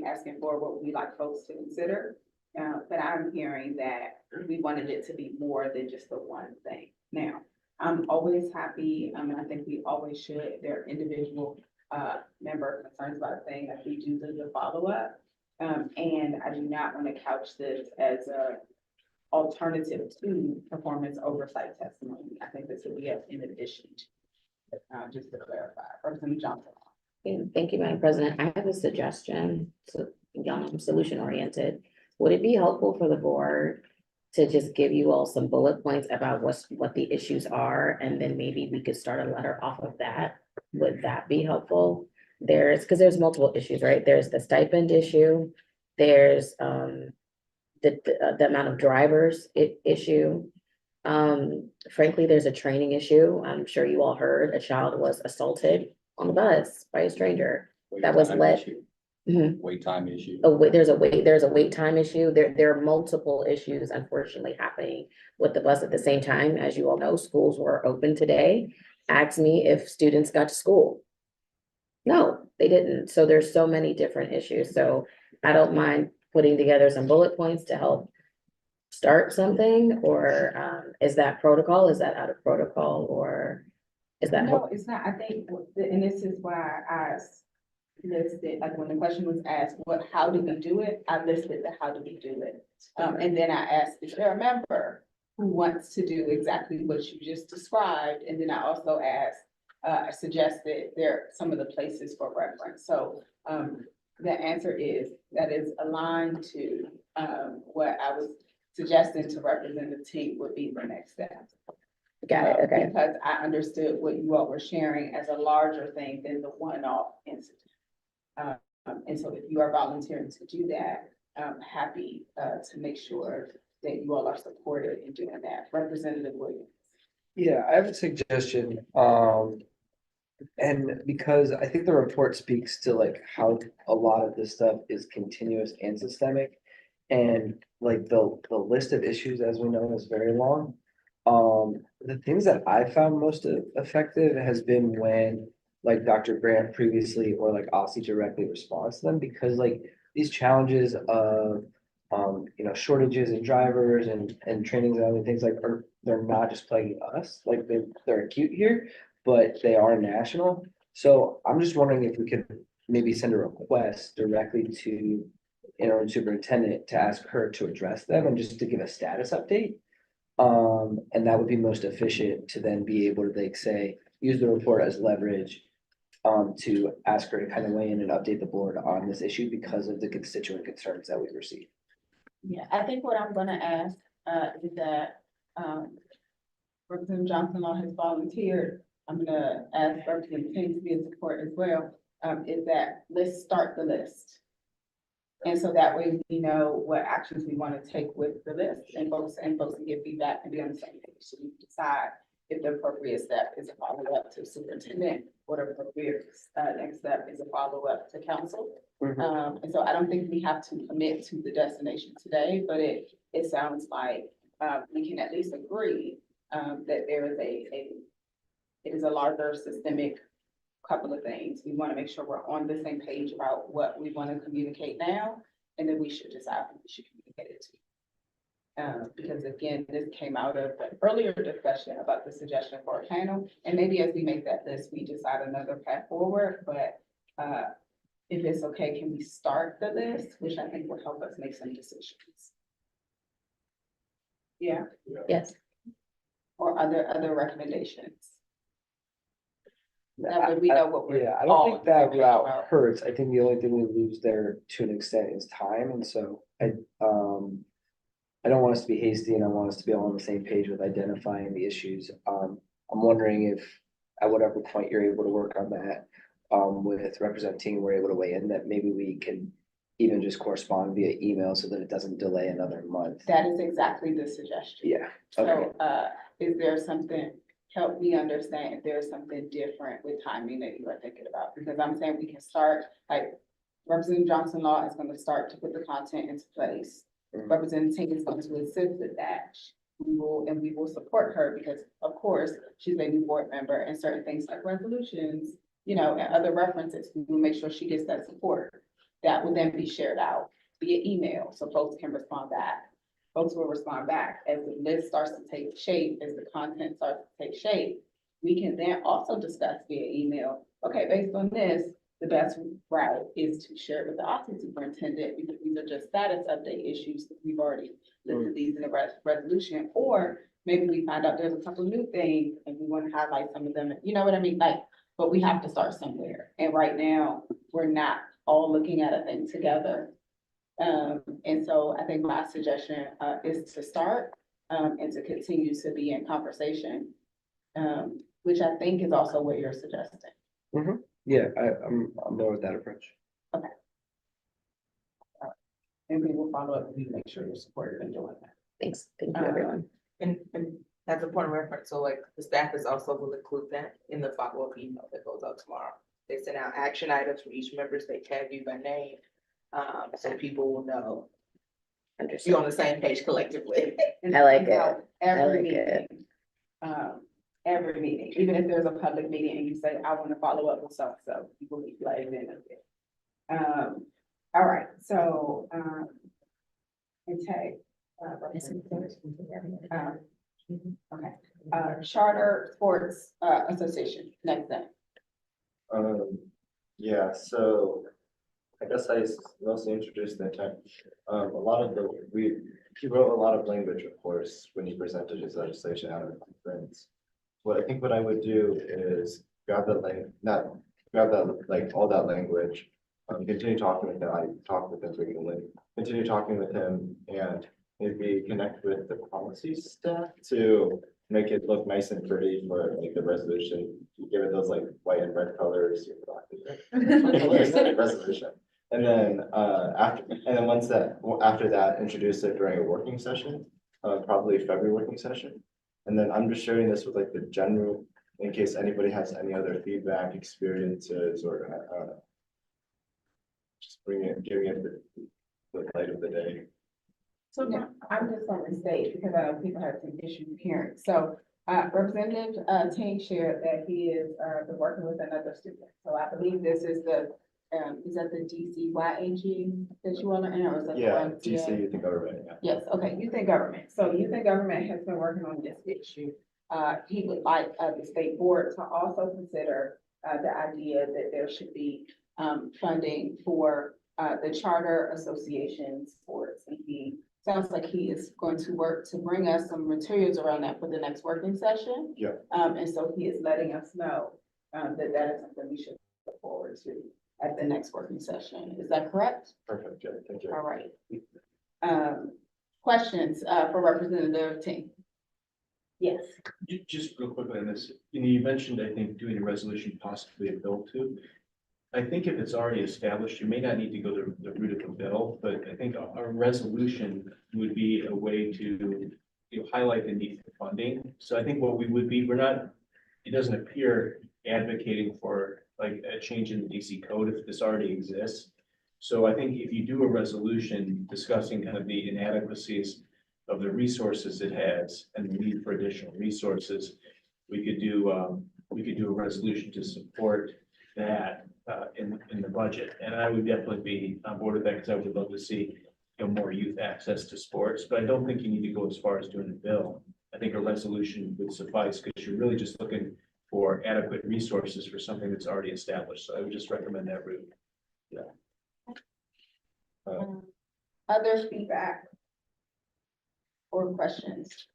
asking for? What would we like folks to consider? But I'm hearing that we wanted it to be more than just the one thing. Now, I'm always happy, and I think we always should, if there are individual, member concerns about a thing, that we do the follow-up. And I do not want to couch this as a alternative to performance oversight testimony. I think this would be in addition to, just to clarify, Representative Johnson. Thank you, Madam President. I have a suggestion, solution oriented. Would it be helpful for the board to just give you all some bullet points about what the issues are, and then maybe we could start a letter off of that? Would that be helpful? Because there's multiple issues, right? There's the stipend issue, there's the amount of drivers issue. Frankly, there's a training issue. I'm sure you all heard a child was assaulted on the bus by a stranger. That was led. Wait time issue. There's a wait time issue. There are multiple issues, unfortunately, happening with the bus at the same time. As you all know, schools were open today. Ask me if students got to school. No, they didn't. So there's so many different issues. So I don't mind putting together some bullet points to help start something, or is that protocol? Is that out of protocol, or is that? No, it's not. I think, and this is why I listed, like when the question was asked, how do we do it? I listed the how do we do it. And then I asked, is there a member who wants to do exactly what you just described? And then I also asked, I suggested there are some of the places for reference. So the answer is that is aligned to what I was suggesting to Representative Teague would be the next step. Got it, okay. Because I understood what you all were sharing as a larger thing than the one-off incident. And so if you are volunteering to do that, I'm happy to make sure that you all are supported in doing that. Representative Williams. Yeah, I have a suggestion. And because I think the report speaks to like how a lot of this stuff is continuous and systemic. And like the list of issues, as we know, is very long. The things that I found most effective has been when like Dr. Grant previously, or like Aussie directly responds to them, because like these challenges of shortages in drivers and trainings and other things like they're not just plaguing us, like they're acute here, but they are national. So I'm just wondering if we could maybe send a request directly to interim superintendent to ask her to address them and just to give a status update. And that would be most efficient to then be able to like say, use the report as leverage. To ask her to kind of weigh in and update the board on this issue because of the constituent concerns that we've received. Yeah, I think what I'm gonna ask, is that, Representative Johnson Law has volunteered. I'm gonna ask Representative King to be in support as well, is that let's start the list. And so that way we know what actions we want to take with the list and folks can give feedback and be on the same page. So we can decide if the appropriate step is a follow-up to superintendent, or the appropriate, next step is a follow-up to council. And so I don't think we have to commit to the destination today, but it sounds like, we can at least agree, that there is it is a larger systemic couple of things. We want to make sure we're on the same page about what we want to communicate now, and then we should decide who we should communicate it to. Because again, this came out of the earlier discussion about the suggestion for a panel, and maybe as we make that list, we decide another path forward, but if it's okay, can we start the list, which I think will help us make some decisions? Yeah, Yes. or other recommendations? That way we know what we're. Yeah, I don't all think that on the same page route about. hurts. I think the only thing we lose there to an extent is time, and so I don't want us to be hasty, and I want us to be all on the same page with identifying the issues. I'm wondering if at whatever point you're able to work on that, with representing, we're able to weigh in, that maybe we can even just correspond via email so that it doesn't delay another month. That is exactly the suggestion. Yeah, okay. So, is there something, help me understand if there's something different with timing that you are thinking about? Because I'm saying we can start, like, Representative Johnson Law is gonna start to put the content into place. Representative Ting is going to assist with that. We will support her because, of course, she's a new board member, and certain things like resolutions, and other references, we will make sure she gets that support. That will then be shared out via email, so folks can respond back. Folks will respond back as the list starts to take shape, as the content starts to take shape. We can then also discuss via email, okay, based on this, the best route is to share it with the office superintendent, because these are just status update issues that we've already listed these in the resolution. Or maybe we find out there's a couple of new things and we want to highlight some of them, you know what I mean? Like, but we have to start somewhere. And right now, we're not all looking at a thing together. And so I think my suggestion, is to start, and to continue to be in conversation, which I think is also what you're suggesting. Yeah, I'm there with that approach. And we will follow up with you to make sure you're supported and doing that. Thanks. Thank you, everyone. And that's a point of reference, so like the staff is also will include that in the follow-up email that goes out tomorrow. They send out action items for each member, they tag you by name, so people will know you're on the same page collectively. I like it. Every like it. meeting, every meeting, even if there's a public meeting and you say, I want to follow up with so people will be flagged in. All right, so, and tag. Okay, Charter Sports, Association, next thing. Yeah, so I guess I mostly introduced the intent. A lot of he wrote a lot of language, of course, when he presented his legislation out of conference. What I would do is grab all that language, continue talking with him. I talk with him frequently, continue talking with him, and maybe connect with the policy staff to make it look nice and pretty for like the resolution. Give it those like white and red colors. Resolution. And then after that, introduce it during a working session, probably February working session. And then I'm just sharing this with like the general, in case anybody has any other feedback, experiences, or just giving it the light of the day. So now, I'm just gonna state, because I know people have some issue hearing, so, Representative, Ting shared that he is, been working with another student. So I believe this is is that the DCYAG that you want to, or is that the Yeah, one? DC Youth and Government, yeah. Yes, okay, youth and government. So youth and government has been working on this issue. He would like, the state board to also consider, the idea that there should be, funding for, the charter association sports. And he sounds like he is going to work to bring us some materials around that for the next working session. Yeah. And so he is letting us know, that that is something we should look forward to at the next working session. Is that correct? Perfect, yeah, thank you. All right. Questions, for Representative Ting? Yes. Just real quickly on this, you mentioned, I think, doing a resolution, possibly a bill too. I think if it's already established, you may not need to go the route of a bill, but I think a resolution would be a way to, highlight the need for funding. So I think what we would be, it doesn't appear advocating for like a change in the DC code if this already exists. So I think if you do a resolution discussing kind of the inadequacies of the resources it has and the need for additional resources, we could do a resolution to support that in the budget. And I would definitely be on board with that because I would love to see, more youth access to sports, but I don't think you need to go as far as doing a bill. I think a resolution would suffice because you're really just looking for adequate resources for something that's already established. So I would just recommend that route. Other feedback or questions?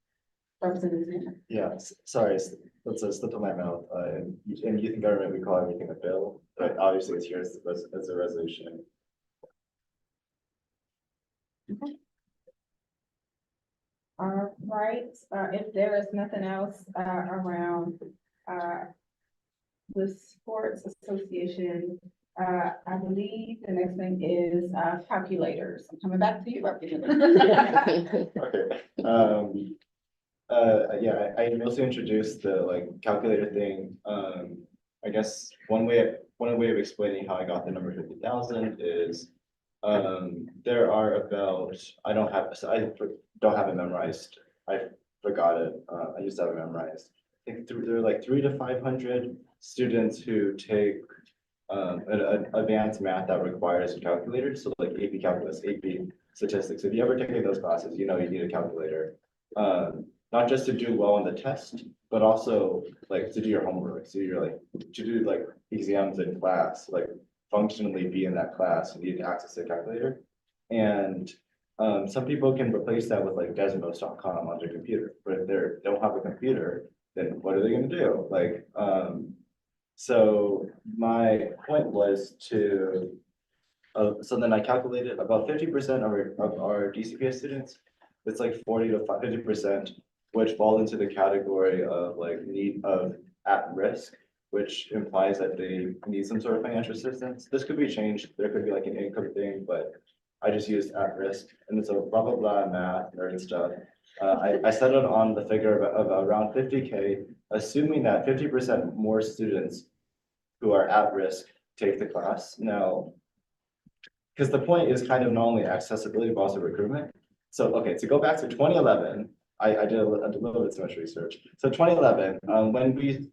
Representative Zena? Yeah, sorry, that's a slip of my mouth. In youth and government, we call everything a bill, but obviously it's here as a resolution. All right, if there is nothing else, around, the sports association, I believe the next thing is, calculators. I'm coming back to you, Representative. Okay, yeah, I also introduced the like calculator thing. I guess one way of explaining how I got the number 50,000 is, there are about, I don't have it memorized. I forgot it. I used to have it memorized. I think there are like 300 to 500 students who take an advanced math that requires a calculator. So like AP calculus, AP statistics. If you ever taken those classes, you need a calculator. Not just to do well on the test, but also like to do your homework, to do like exams in class, like functionally be in that class, you need to access a calculator. And some people can replace that with like Desmos.com on their computer, but if they don't have a computer, then what are they gonna do? Like, so my point was to, so then I calculated about 50% of our DCPS students, it's like 40 to 50%, which fall into the category of like need of at risk, which implies that they need some sort of financial assistance. This could be changed. There could be like an income thing, but I just used at risk. And it's a blah, blah, blah, math, nerd stuff. I settled on the figure of around 50K, assuming that 50% more students who are at risk take the class. Now, because the point is kind of not only accessibility, but also recruitment. So, okay, to go back to 2011, I did a little bit too much research. So 2011,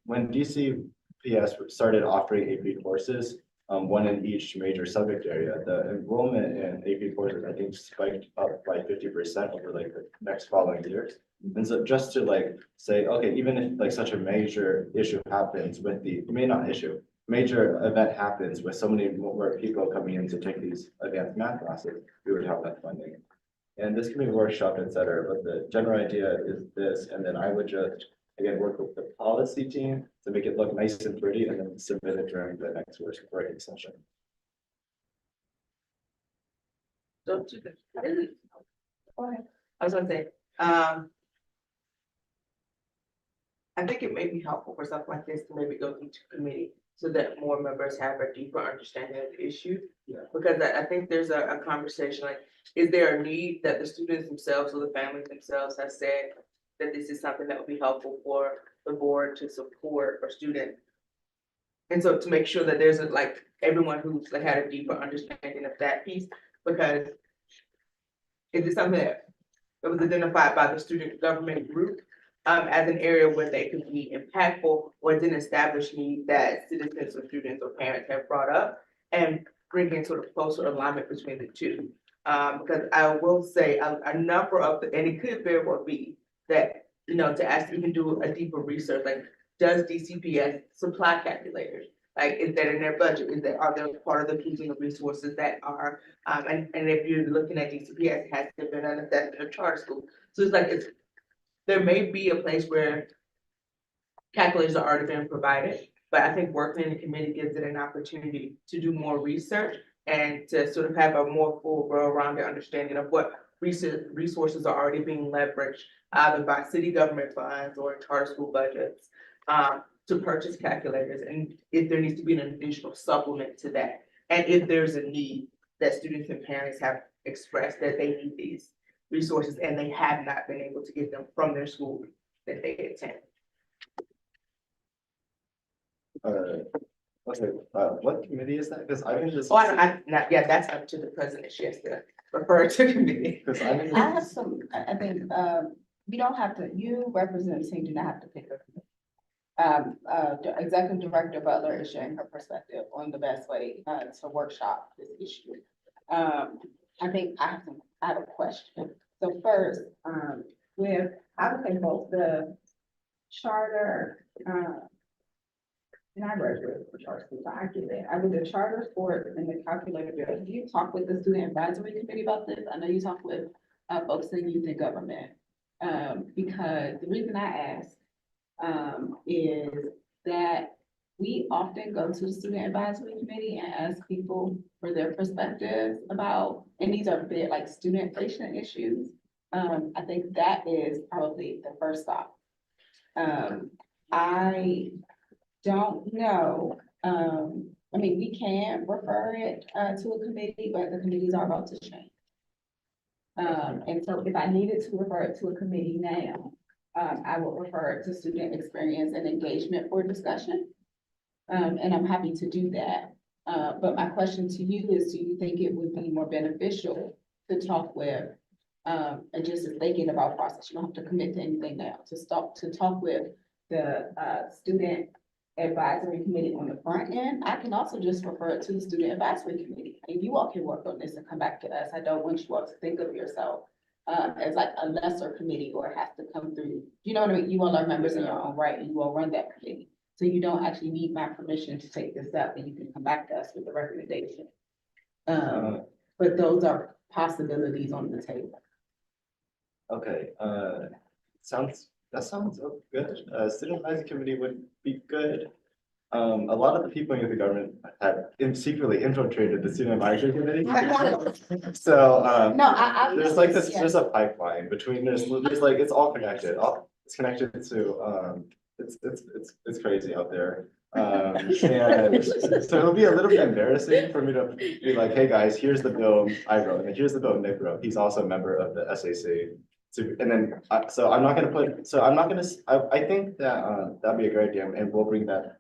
when DCPS started offering AP courses, one in each major subject area, the enrollment in AP courses, I think, spiked up by 50% over like the next following years. And so just to like say, okay, even if like such a major issue happens with major event happens with so many more people coming in to take these advanced math classes, we would have that funding. And this can be workshopped, et cetera, but the general idea is this, and then I would just, again, work with the policy team to make it look nice and pretty, and then submit it during the next working session. Don't you think? Go ahead. I was gonna say, I think it may be helpful for something like this to maybe go through to committee so that more members have a deeper understanding of the issue. Yeah. Because I think there's a conversation, like, is there a need that the students themselves or the families themselves have said that this is something that would be helpful for the board to support for students? And so to make sure that there's like everyone who's like had a deeper understanding of that piece, because is it something that was identified by the student government group? as an area where they can be impactful or as an established need that citizens or students or parents have brought up, and bringing sort of closer alignment between the two. Because I will say a number of and it could very well be that, to actually even do a deeper research, like, does DCPS supply calculators? Like, is that in their budget? Are they part of the pools of resources that are, and if you're looking at DCPS, has there been an assessment of charter school? So it's like, there may be a place where calculators are already being provided, but I think working in the committee gives it an opportunity to do more research and to sort of have a more full, well-rounded understanding of what resources are already being leveraged either by city government funds or charter school budgets, to purchase calculators, and if there needs to be an additional supplement to that. And if there's a need that students and parents have expressed that they need these resources and they have not been able to get them from their school that they attend. Okay, what committee is that? Because I'm in this. Oh, yeah, that's up to the president. She has to refer to committee. Because I'm in I have this. some, I think, we don't have to, you representing do not have to pick a committee. The executive director Butler is sharing her perspective on the best way, to workshop this issue. I think I have a question. So first, I would say both the charter, and I graduated from charter school, so I get it. I would the charter sports and the calculator bill. Have you talked with the student advisory committee about this? I know you talked with, folks in youth and government. Because the reason I ask, is that we often go to the student advisory committee and ask people for their perspectives about, and these are big, like, student patient issues. I think that is probably the first stop. I don't know, I mean, we can refer it, to a committee, but the committees are about to change. And so if I needed to refer it to a committee now, I would refer it to student experience and engagement for discussion. And I'm happy to do that. But my question to you is, do you think it would be more beneficial to talk with, and just thinking about process, you don't have to commit to anything now, to talk with the, student advisory committee on the front end? I can also just refer it to the student advisory committee, and you all can work on this and come back to us. I don't want you all to think of yourself as like a lesser committee, or it has to come through, you know what I mean? You all are members in your own right, and you all run that committee. So you don't actually need my permission to take this up, and you can come back to us with the recommendation. But those are possibilities on the table. Okay, that sounds good. Student advisory committee would be good. A lot of the people in the government have secretly infiltrated the student advisory committee. So, No, I. there's like this, yeah. there's a pipeline between, there's like, it's all connected, it's connected to, it's crazy out there. And so it'll be a little bit embarrassing for me to be like, hey guys, here's the bill I wrote, and here's the bill Nick wrote. He's also a member of the SAC. So, and then, so I'm not gonna I think that, that'd be a great idea, and I'll bring that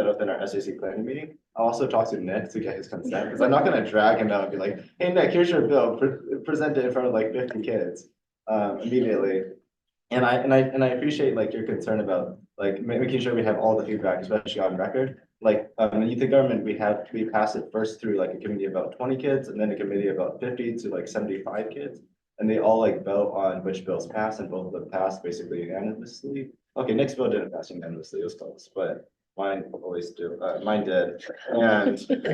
up in our SAC planning meeting. I'll also talk to Nick to get his consent, because I'm not gonna drag him out and be like, hey Nick, here's your bill, present it in front of like 50 kids, immediately. And I appreciate like your concern about like making sure we have all the feedback, especially on record. Like, in youth government, we pass it first through like a committee of about 20 kids, and then a committee of about 50 to like 75 kids. And they all like vote on which bills pass, and both of them passed basically unanimously. Okay, Nick's bill didn't pass unanimously, it was close, but mine always do, mine did. And, sorry.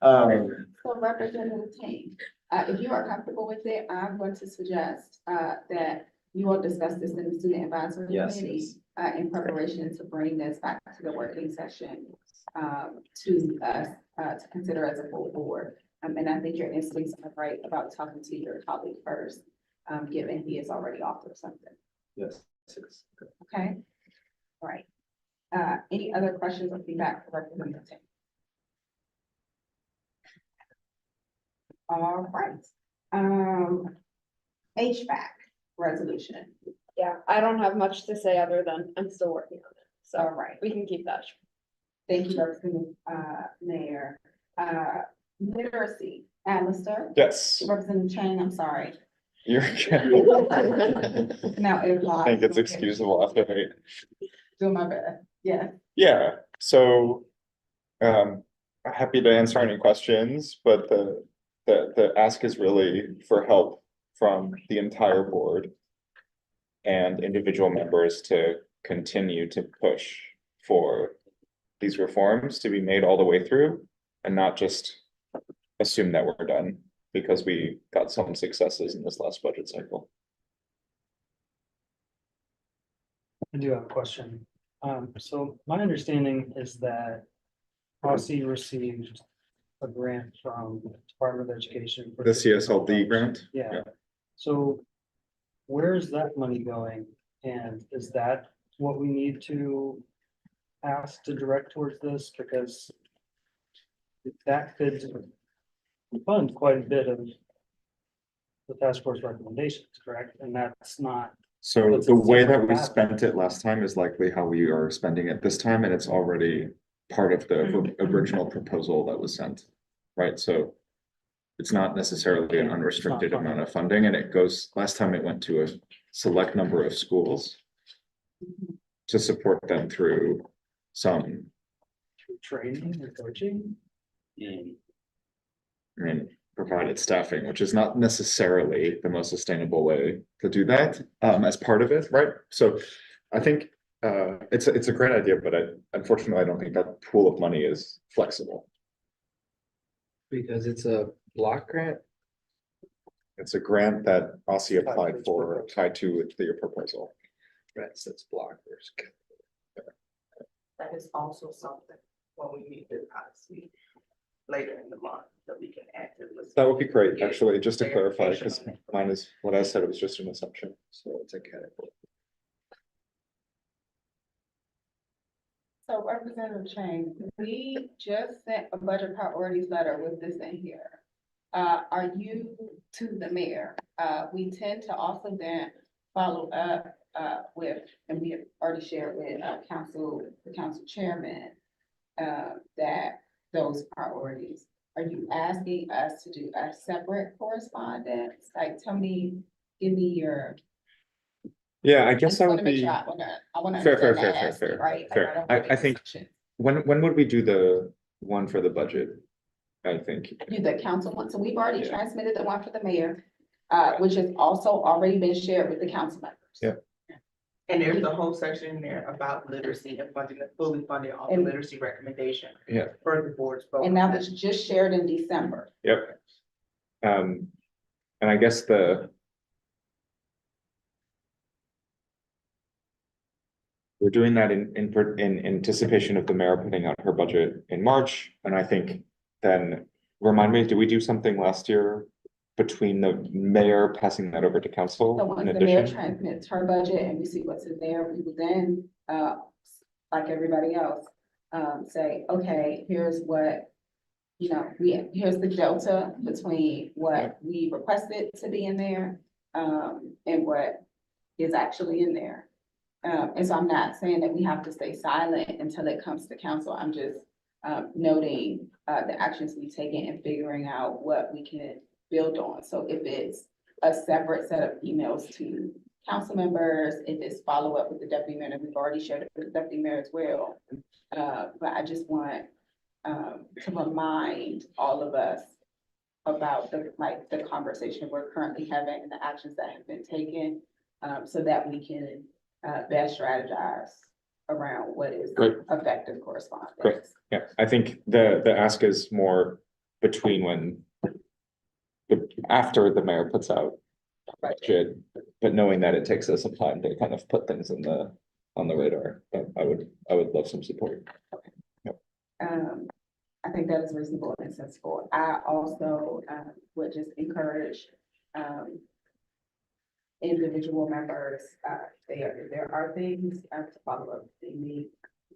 So Representative King, if you are comfortable with it, I'm going to suggest, that you will discuss this in the student advisory committee, in preparation to bring this back to the working session, to us, to consider as a full board. And I think your instincts are right about talking to your colleague first, given he has already offered something. Yes. Okay, all right. Any other questions or feedback for Representative King? All right. HVAC resolution. Yeah, I don't have much to say other than I'm still working on it, so All right. we can keep that. Thank you, Representative, Mayor. Literacy, Alistair. Yes. Representative Chang, I'm sorry. You're, Now, if I think it's excusable after, Do my best, yeah. yeah, so. Happy to answer any questions, but the ask is really for help from the entire board. And individual members to continue to push for these reforms to be made all the way through. And not just assume that we're done because we got some successes in this last budget cycle. I do have a question. So my understanding is that Aussie received a grant from the Department of Education. for The CSLD grant? Yeah. So where's that money going? And is that what we need to ask to direct towards this? Because that could fund quite a bit of the task force recommendations, correct? And that's not. So That's the way that we exactly spent it last time is likely how we are spending it this time, and it's already part of the original proposal that was sent, right? So it's not necessarily an unrestricted amount of funding, and it goes, last time it went to a select number of schools to support them through some, Training or coaching? I mean, provided staffing, which is not necessarily the most sustainable way to do that, as part of it, right? So I think it's a great idea, but unfortunately, I don't think that pool of money is flexible. Because it's a block grant? It's a grant that Aussie applied for, tied to your proposal. Right, so it's block versus. That is also something when we meet with policy later in the month that we can add to the list. That would be great, actually, just to clarify, Clarification because on it. mine is, what I said, it was just an assumption. So it's a category. So Representative Chang, we just sent a budget priorities letter with this in here. Are you to the mayor? We tend to also then follow up with, and we have already shared with the council chairman, that those priorities. Are you asking us to do a separate correspondence? Like, give me your. Yeah, I I guess just I wanna would make be. sure I wanna Fair, understand fair, the fair, ask, fair, right? Like, fair. don't wanna I think- assumptions. When would we do the one for the budget? I think, Do the council one, so we've already Yeah. transmitted the one for the mayor, which has also already been shared with the council members. Yeah. And there's a whole section in there about literacy and funding, fully funding all the And- literacy recommendation. Yeah. For the board's vote. And that was just shared in December. yep. And I guess we're doing that in anticipation of the mayor putting out her budget in March, and I think then, remind me, did we do something last year between the mayor passing that over to council So in once the mayor addition? transmits her budget and we see what's in there, we would then, like everybody else, say, okay, here's what, here's the delta between what we requested to be in there, and what is actually in there. And so I'm not saying that we have to stay silent until it comes to council. I'm just, noting, the actions we've taken and figuring out what we can build on. So if it's a separate set of emails to council members, if it's follow up with the deputy mayor, and we've already shared it with the deputy mayor as well. But I just want, to remind all of us about the conversation we're currently having and the actions that have been taken, so that we can, best strategize around what is Great. effective correspondence. Great. Yeah, I think the ask is more between when. After the mayor puts out budget, but knowing that it takes us some time to kind of put things on the radar, I would love some support. I think that is reasonable and sensible. I also, would just encourage, individual members, there are things to follow up, they need,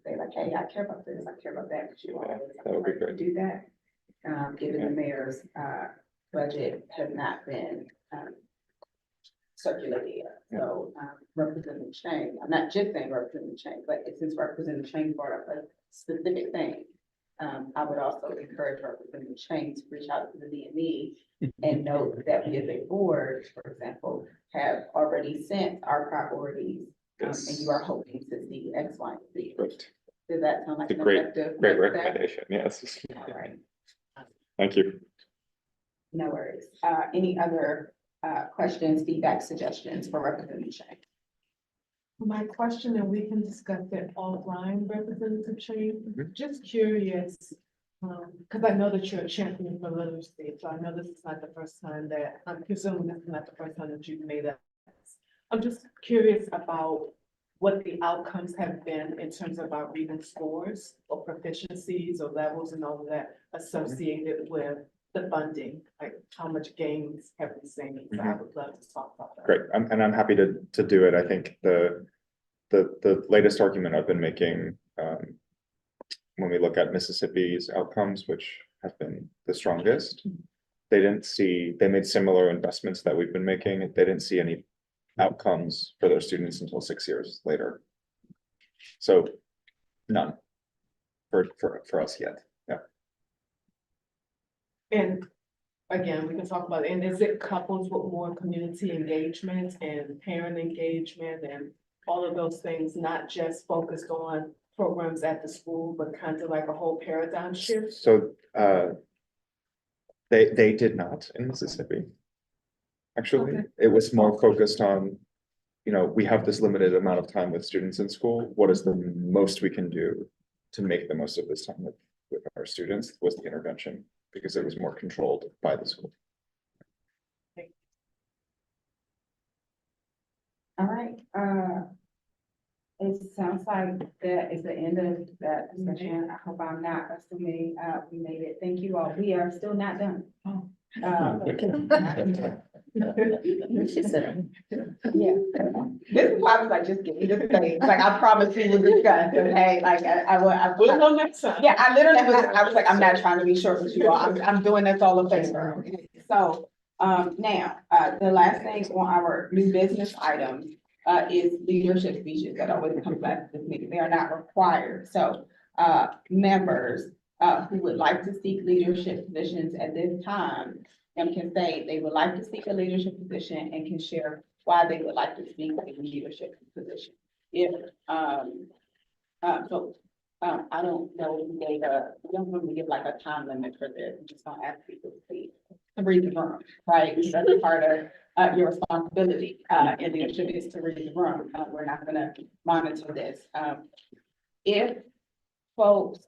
say like, hey, I care about this, I care about that, but you always that would be great. do that. Given the mayor's, budget has not been, circulated yet. So, Representative Chang, I'm not just saying Representative Chang, but since Representative Chang brought up a specific thing, I would also encourage Representative Chang to reach out to the DME and note that we as a board, for example, have already sent our priorities. And you are hoping to see X, Y, and Z. Great. Does that sound like It's a an great, effective? great next step? recommendation, yes. All right, Thank you. no worries. Any other questions, feedback, suggestions for Representative Chang? My question, and we can discuss it offline, Representative Chang, just curious. Cause I know that you're a champion for literacy, so I know this is not the first time that, I'm presuming this is not the first time that you've made that. I'm just curious about what the outcomes have been in terms of our reading scores or proficiencies or levels and all of that associated with the funding, like how much gains have we seen? So I would love to talk about that. Great, and I'm happy to do it. I think the latest argument I've been making, when we look at Mississippi's outcomes, which have been the strongest, they made similar investments that we've been making. They didn't see any outcomes for their students until 6 years later. So none for us yet. Yeah. And again, we can talk about it. And is it coupled with more community engagement and parent engagement and all of those things, not just focused on programs at the school, but kind of like a whole paradigm shift? So they did not in Mississippi. Actually, Okay. it was more focused on, we have this limited amount of time with students in school. What is the most we can do to make the most of this time with our students was the intervention, because it was more controlled by the school. All right, it sounds like that is the end of that discussion. I hope I'm not assuming, we made it. Thank you all. We are still not done. She said, Yeah, this is why I was like, just give me the thing, like, I promise we will discuss, okay, like, We'll know next time. yeah, I literally was like, I'm not trying to be short with you all, I'm doing this all in favor. So, now, the last thing on our new business items, is leadership speeches that always come back to this meeting, they are not required, so, members, who would like to seek leadership positions at this time, and can say they would like to seek a leadership position and can share why they would like to seek a leadership position. If, I don't know, we don't really give like a time limit for this, I'm just gonna ask people to read the room, right? That's part of, your responsibility, in leadership is to read the room. We're not gonna monitor this. If folks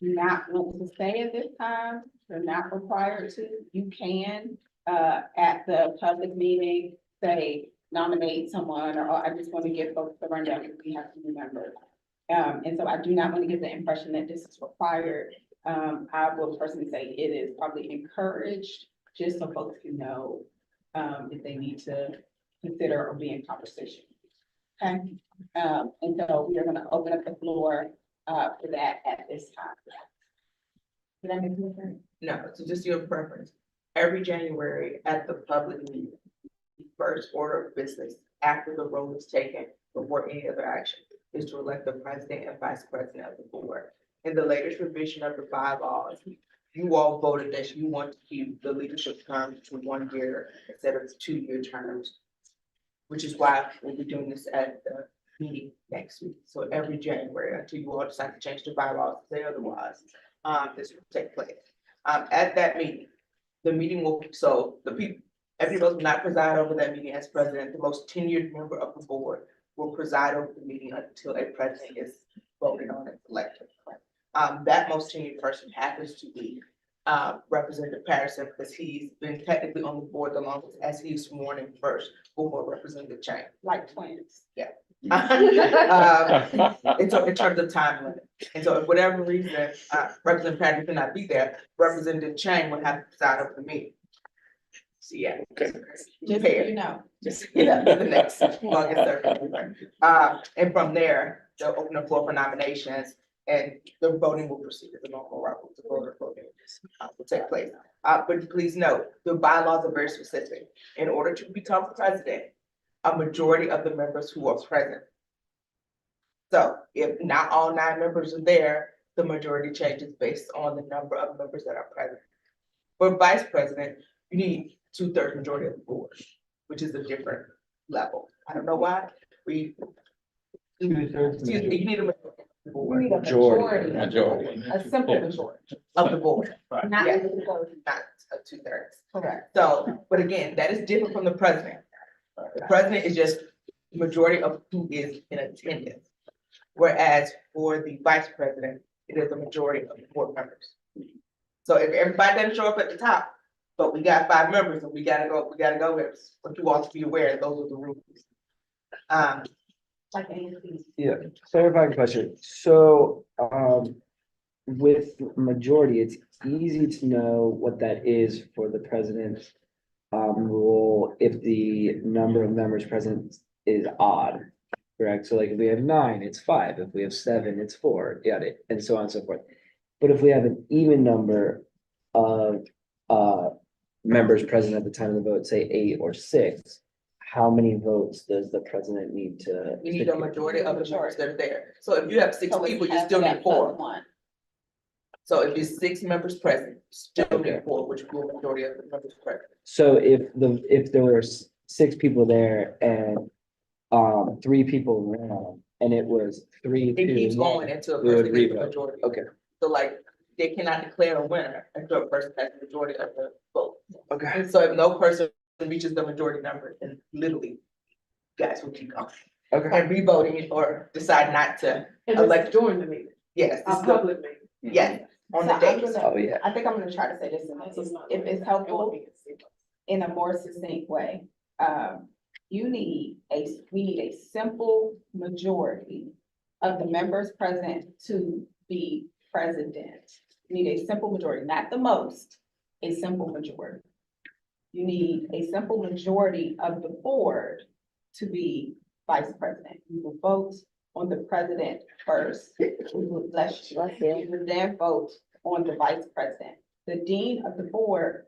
do not want to stay at this time, they're not required to, you can, at the public meeting, say, nominate someone, or I just want to give folks the rundown, because we have to remember. And so I do not want to give the impression that this is required. I will personally say it is probably encouraged, just so folks can know, if they need to consider or be in conversation. Okay, and so we are gonna open up the floor, for that at this time. Did I make sense? No, so just your preference. Every January at the public meeting, the first order of business after the roll is taken before any other action is to elect the president and vice president of the board. In the latest revision of the bylaws, you all voted that you want to keep the leadership term to 1 year instead of 2-year terms, which is why we'll be doing this at the meeting next week. So every January, until you all decide to change the bylaws, to say otherwise, this will take place. At that meeting, the meeting will, so the people, everyone will not preside over that meeting as president. The most tenured member of the board will preside over the meeting until a president is voted on and elected. That most tenured person happens to be Representative Patterson, because he's been technically on the board the longest, as he was sworn in first before Representative Chang. Like twins. Yeah. In terms of time limit. And so if whatever reason, Representative Patterson could not be there, Representative Chang would have to preside over the meeting. So yeah. Just so you know. Just, the next longest serving. And from there, they'll open the floor for nominations and the voting will proceed as a normal route. The voter voting will take place. But please note, the bylaws are very specific. In order to become president, a majority of the members who are present. So if not all 9 members are there, the majority changes based on the number of members that are present. For vice president, you need 2/3 majority of the board, which is a different level. I don't know why, excuse me, you need a You need a Majority. Majority. A simple majority, of the board, not Yeah. even close. not a 2/3. Correct. So, but again, that is different from the president. The president is just majority of who is in attendance. Whereas for the vice president, it is a majority of the board members. So if everybody doesn't show up at the top, but we got 5 members and we gotta go with, but you all to be aware, those are the rules. Like anything. Yeah, clarifying question. So, with majority, it's easy to know what that is for the president. Rule if the number of members present is odd, correct? So like if we have 9, it's 5. If we have 7, it's 4, and so on and so forth. But if we have an even number of, members present at the time of the vote, say 8 or 6, how many votes does the president need to? You need a majority of the members that are there. So if you have 6 So it's people, you half still of that need plus 4. one. So if it's 6 members present, still Okay. need 4, which will be a majority of the members present. So if there were 6 people there and, 3 people ran, and it was 3, It 2, keeps 1, going until a we would person gets the revote. majority. Okay, So like, they cannot declare a winner until a person has the majority of the vote. okay. And so if no person reaches the majority number, then literally, guys will keep going. Okay. And re-voting or decide not to, And Elect- it's during the meeting, yes, a this public meeting. yes, on So the I'm day. gonna- Oh, yeah. I think I'm gonna try to say this if it's helpful in a more succinct way. We need a simple majority of the members present to be president. You need a simple majority, not the most, a simple majority. You need a simple majority of the board to be vice president. You will vote on the president first. We will then vote on the vice president. The dean of the board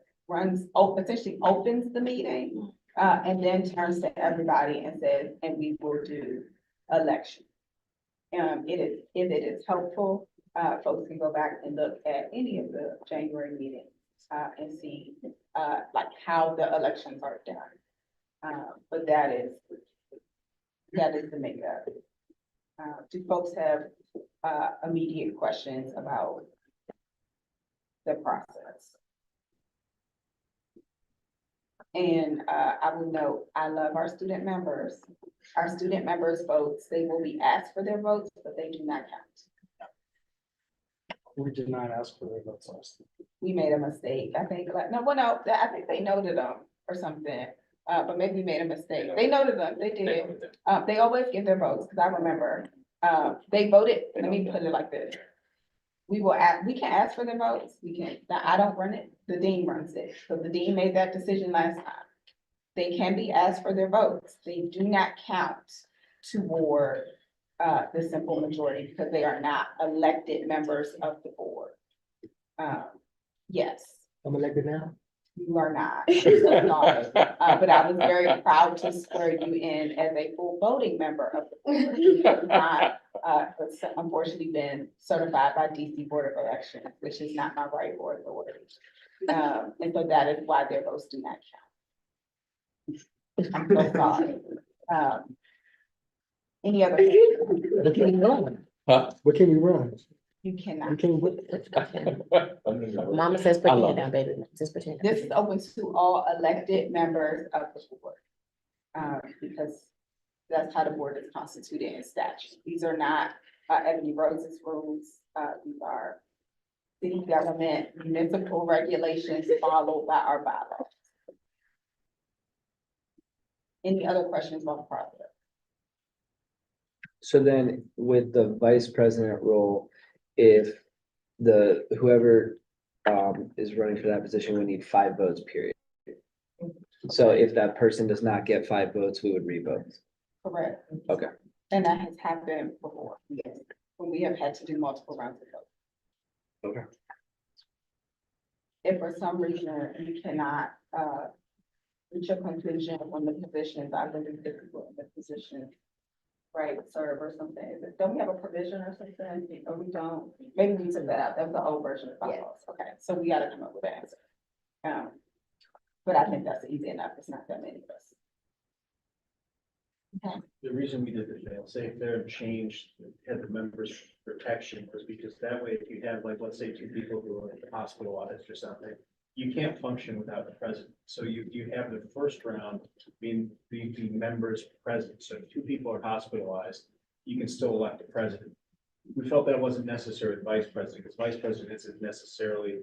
essentially opens the meeting, and then turns to everybody and says, and we will do election. If it is helpful, folks can go back and look at any of the January meetings, and see, like how the elections are done. But that is the makeup. Do folks have, immediate questions about the process? And, I will note, I love our student members. Our student members' votes, they will be asked for their votes, but they do not count. We did not ask for their votes last. We made a mistake, I think, I think they noted them or something, but maybe we made a mistake. They noted them, they did. They always give their votes, because I remember, they voted, let me put it like this. We can ask for their votes, now I don't run it, the dean runs it, so the dean made that decision last time. They can be asked for their votes, they do not count toward, the simple majority, because they are not elected members of the board. Yes, I'm elected now. you are not, I'm so sorry. But I was very proud to swear you in as a full voting member of the board. You have not, unfortunately been certified by DC Board of Elections, which is not my right or authority. And so that is why their votes do not count. I'm so sorry. Any other? What can we run? Huh? What can we run? You We cannot. can. Mama says put I your love hand down, baby. Just put your hand down. This is open to all elected members of the board. Because that's how the board is constituted in statute. These are not, Ebony Rose's rules. These are city government municipal regulations followed by our bylaws. Any other questions about the process? So then with the vice president role, if whoever is running for that position, we need 5 votes, period. So if that person does not get 5 votes, we would re-vote. Correct. Okay. And that has happened before, yes, when we have had to do multiple rounds of voting. Okay. If for some reason you cannot, reach a conclusion on the positions, I believe the people in the position right, serve or something. Don't we have a provision or something? Or we don't? Maybe we took that out. That was the old version of bylaws. Okay, so we gotta come up with an answer. But I think that's easy enough. It's not that many of us. The reason we did the fail safe there and changed, had the members protection was because that way, if you have like, let's say 2 people who are in the hospitalized or something, you can't function without the president. So you have the first round being the members present. So if 2 people are hospitalized, you can still elect the president. We felt that wasn't necessary with vice president, because vice president isn't necessarily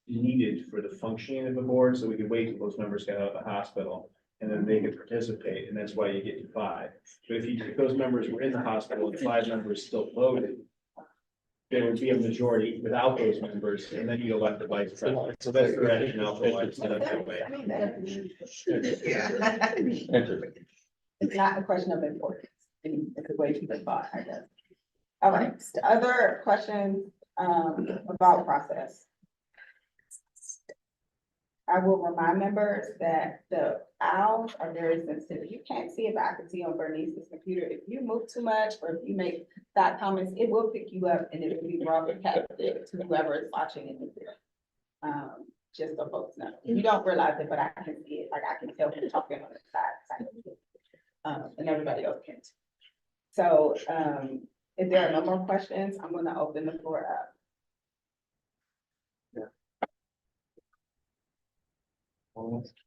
needed for the functioning of the board, so we could wait till those members got out of the hospital. And then they could participate, and that's why you get to 5. But if those members were in the hospital and 5 members still voted, there would be a majority without those members, and then you elect the vice president. So that's the rationale for why it's done that way. It's not a question of importance. It's the way people thought, I guess. All right, other questions, about process? I will remind members that the owls are very sensitive. You can't see it, but I can see on Bernice's computer. If you move too much or if you make thought comments, it will pick you up and it will be broadcasted to whoever is watching it. Just so folks know. You don't realize it, but I can see it. Like I can tell who's talking on the side. And everybody else can too. So, if there are no more questions, I'm gonna open the floor up.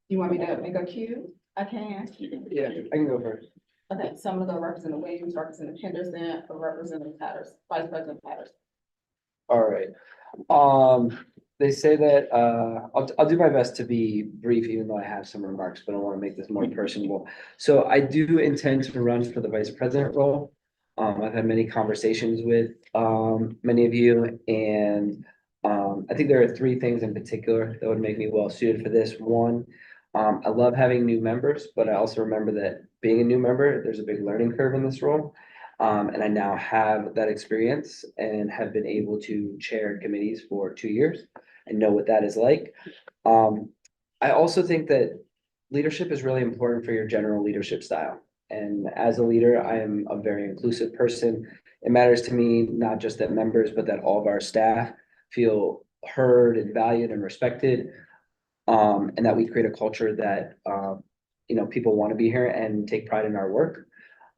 You want me to make a cue? I can. Yeah, I can go first. Okay, so I'm gonna go Representative Williams, Representative Henderson, or Representative Patterson, Vice President Patterson. All right. They say that, I'll do my best to be brief, even though I have some remarks, but I want to make this more personable. So I do intend to run for the vice president role. I've had many conversations with, many of you, and, I think there are 3 things in particular that would make me well suited for this. One, I love having new members, but I also remember that being a new member, there's a big learning curve in this role. And I now have that experience and have been able to chair committees for 2 years and know what that is like. I also think that leadership is really important for your general leadership style. And as a leader, I am a very inclusive person. It matters to me, not just that members, but that all of our staff feel heard and valued and respected. And that we create a culture that, people want to be here and take pride in our work.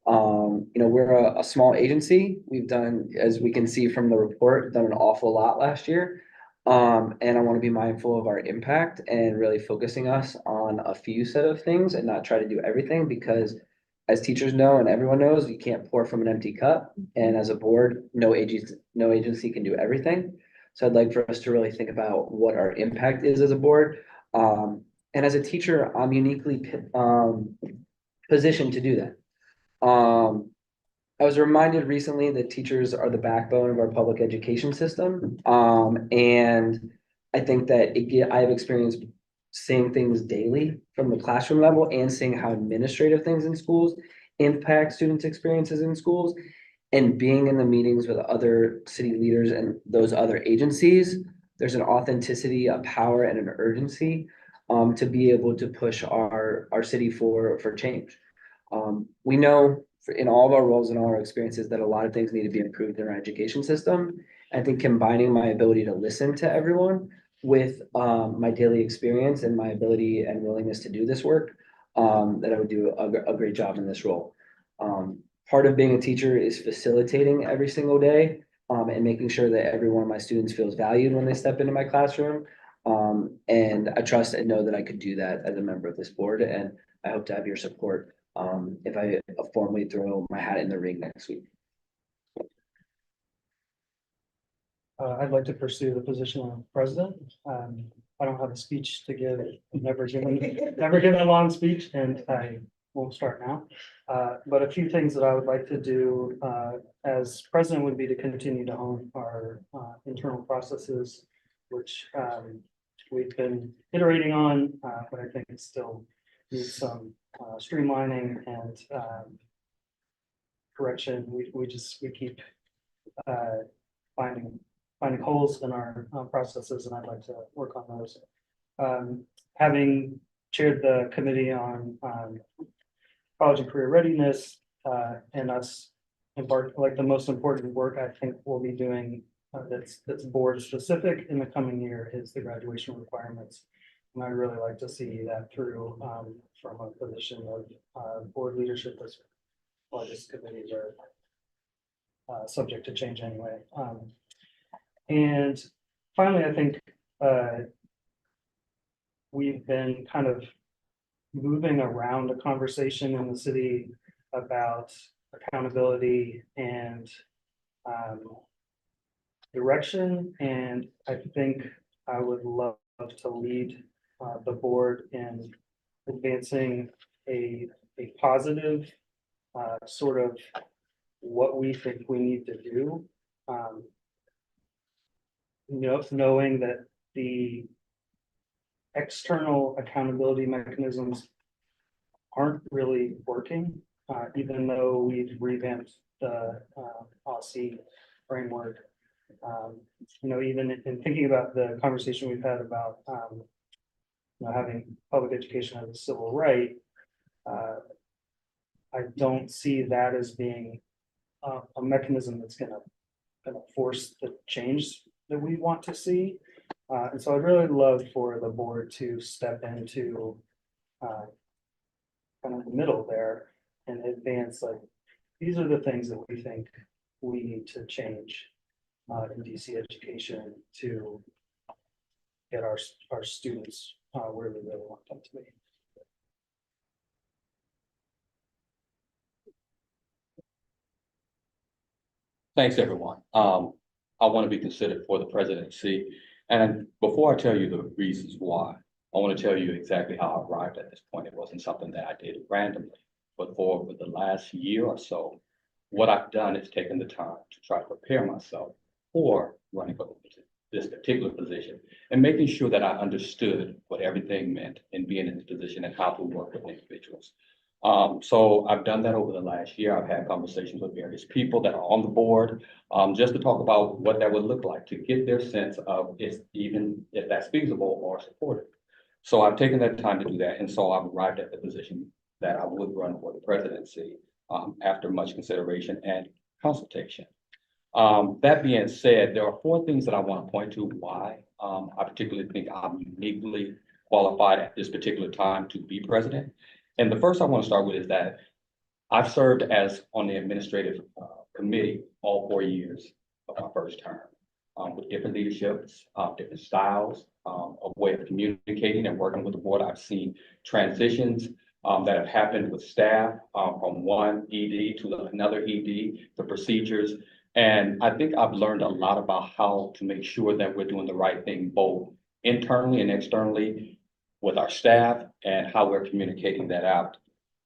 We're a small agency. We've done, as we can see from the report, done an awful lot last year. And I want to be mindful of our impact and really focusing us on a few set of things and not try to do everything, because as teachers know, and everyone knows, you can't pour from an empty cup. And as a board, no agency can do everything. So I'd like for us to really think about what our impact is as a board. And as a teacher, I'm uniquely positioned to do that. I was reminded recently that teachers are the backbone of our public education system. And I think that I have experienced seeing things daily from the classroom level and seeing how administrative things in schools impact students' experiences in schools, and being in the meetings with other city leaders and those other agencies. There's an authenticity, a power, and an urgency to be able to push our city for change. We know in all of our roles and all our experiences that a lot of things need to be improved in our education system. I think combining my ability to listen to everyone with my daily experience and my ability and willingness to do this work, that I would do a great job in this role. Part of being a teacher is facilitating every single day and making sure that every one of my students feels valued when they step into my classroom. And I trust and know that I could do that as a member of this board, and I hope to have your support if I formally throw my hat in the ring next week. I'd like to pursue the position of president. I don't have a speech to give. I've never given a long speech, and I won't start now. But a few things that I would like to do as president would be to continue to hone our internal processes, which we've been iterating on, but I think it still needs some streamlining and correction. We keep finding holes in our processes, and I'd like to work on those. Having chaired the committee on college and career readiness, and us embark, like the most important work I think we'll be doing, that's board specific in the coming year is the graduation requirements. And I'd really like to see that through, from a position of, board leadership as well, just committees are subject to change anyway. And finally, I think, we've been kind of moving around a conversation in the city about accountability and direction, and I think I would love to lead the board in advancing a positive sort of what we think we need to do. Knowing that the external accountability mechanisms aren't really working, even though we've revamped the OSCE framework. Even in thinking about the conversation we've had about having public education as a civil right, I don't see that as being a mechanism that's gonna force the change that we want to see. And so I'd really love for the board to step into kind of the middle there and advance, like, these are the things that we think we need to change in DC education to get our students where we really want them to be. Thanks, everyone. I want to be considered for the presidency. And before I tell you the reasons why, I want to tell you exactly how I arrived at this point. It wasn't something that I did randomly, but for the last year or so, what I've done is taken the time to try to prepare myself for running for this particular position and making sure that I understood what everything meant in being in this position and how to work with individuals. So I've done that over the last year. I've had conversations with various people that are on the board, just to talk about what that would look like, to get their sense of if that's feasible or supported. So I've taken that time to do that. And so I've arrived at the position that I would run for the presidency, after much consideration and consultation. That being said, there are 4 things that I want to point to why I particularly think I'm uniquely qualified at this particular time to be president. And the first I want to start with is that I've served as on the administrative committee all 4 years of my first term, with different leaderships, different styles, of way of communicating and working with the board. I've seen transitions that have happened with staff, from one ED to another ED, the procedures. And I think I've learned a lot about how to make sure that we're doing the right thing, both internally and externally with our staff and how we're communicating that out.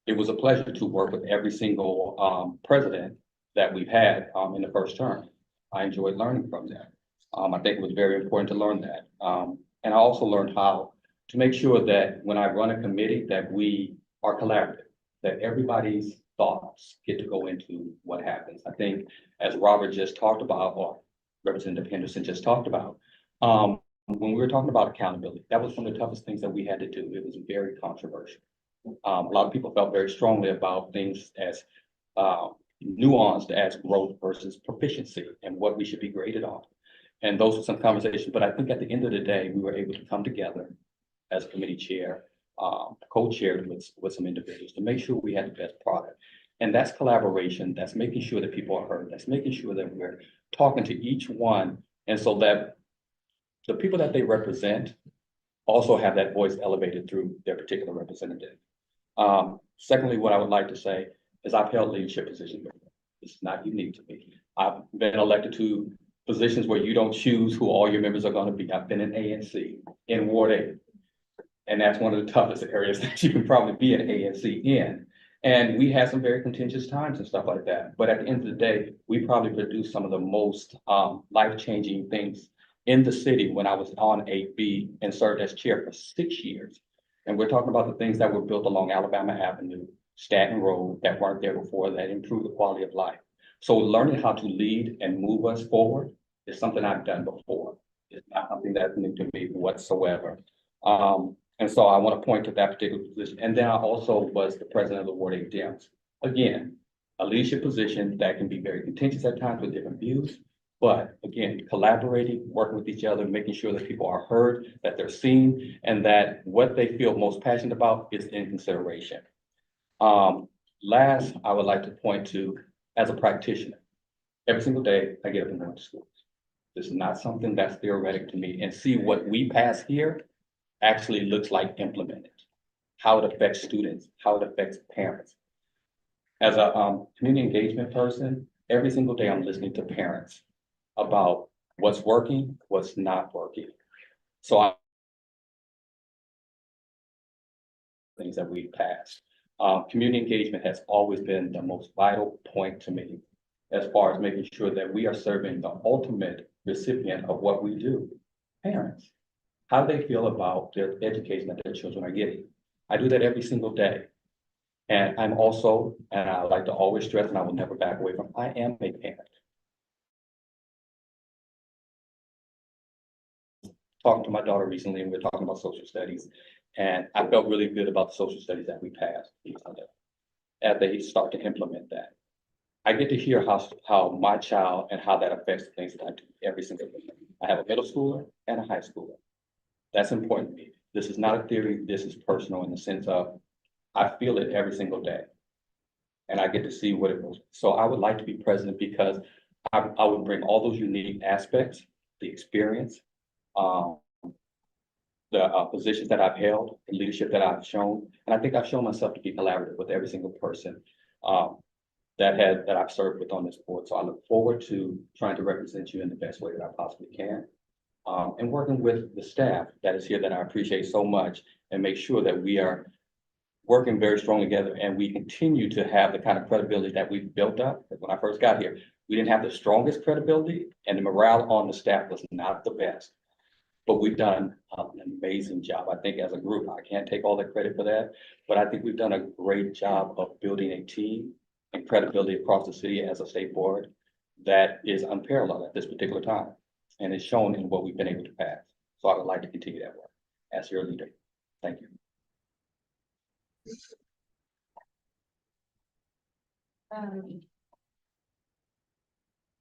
It was a pleasure to work with every single president that we've had in the first term. I enjoyed learning from them. I think it was very important to learn that. And I also learned how to make sure that when I run a committee that we are collaborative, that everybody's thoughts get to go into what happens. I think as Robert just talked about, or Representative Henderson just talked about, when we were talking about accountability, that was one of the toughest things that we had to do. It was very controversial. A lot of people felt very strongly about things as nuanced as growth versus proficiency and what we should be graded on. And those were some conversations, but I think at the end of the day, we were able to come together as committee chair, co-chaired with some individuals to make sure we had the best product. And that's collaboration, that's making sure that people are heard, that's making sure that we're talking to each one, and so that the people that they represent also have that voice elevated through their particular representative. Secondly, what I would like to say is I've held leadership positions before. It's not unique to me. I've been elected to positions where you don't choose who all your members are going to be. I've been in ANC, in Ward 8. And that's one of the toughest areas that you can probably be an ANC in. And we had some very contentious times and stuff like that. But at the end of the day, we probably produced some of the most life-changing things in the city when I was on 8B and served as chair for 6 years. And we're talking about the things that were built along Alabama Avenue, Stanton Road, that weren't there before, that improved the quality of life. So learning how to lead and move us forward is something I've done before. It's not something that's new to me whatsoever. And so I want to point to that particular position. And then I also was the president of the Ward 8 Dems. Again, a leadership position that can be very contentious at times with different views. But again, collaborating, working with each other, making sure that people are heard, that they're seen, and that what they feel most passionate about is in consideration. Last, I would like to point to, as a practitioner, every single day I get up and go to schools. This is not something that's theoretic to me, and see what we pass here actually looks like implemented. How it affects students, how it affects parents. As a community engagement person, every single day I'm listening to parents about what's working, what's not working. So things that we've passed. Community engagement has always been the most vital point to me as far as making sure that we are serving the ultimate recipient of what we do, parents. How do they feel about their education that their children are getting? I do that every single day. And I'm also, and I like to always stress, and I will never back away from, I am a parent. Talking to my daughter recently, and we we're talking about social studies, and I felt really good about the social studies that we passed as they start to implement that. I get to hear how my child and how that affects the things that I do every single day. I have a middle schooler and a high schooler. That's important to me. This is not a theory, this is personal in the sense of, I feel it every single day. And I get to see what it was. So I would like to be present because I would bring all those unique aspects, the experience, the positions that I've held, the leadership that I've shown. And I think I've shown myself to be collaborative with every single person that I've served with on this board. So I look forward to trying to represent you in the best way that I possibly can. And working with the staff that is here that I appreciate so much, and make sure that we are working very strong together and we continue to have the kind of credibility that we've built up. When I first got here, we didn't have the strongest credibility and the morale on the staff was not the best. But we've done an amazing job. I think as a group, I can't take all the credit for that, but I think we've done a great job of building a team and credibility across the city as a state board that is unparalleled at this particular time. And is shown in what we've been able to pass. So I would like to continue that work as your leader. Thank you.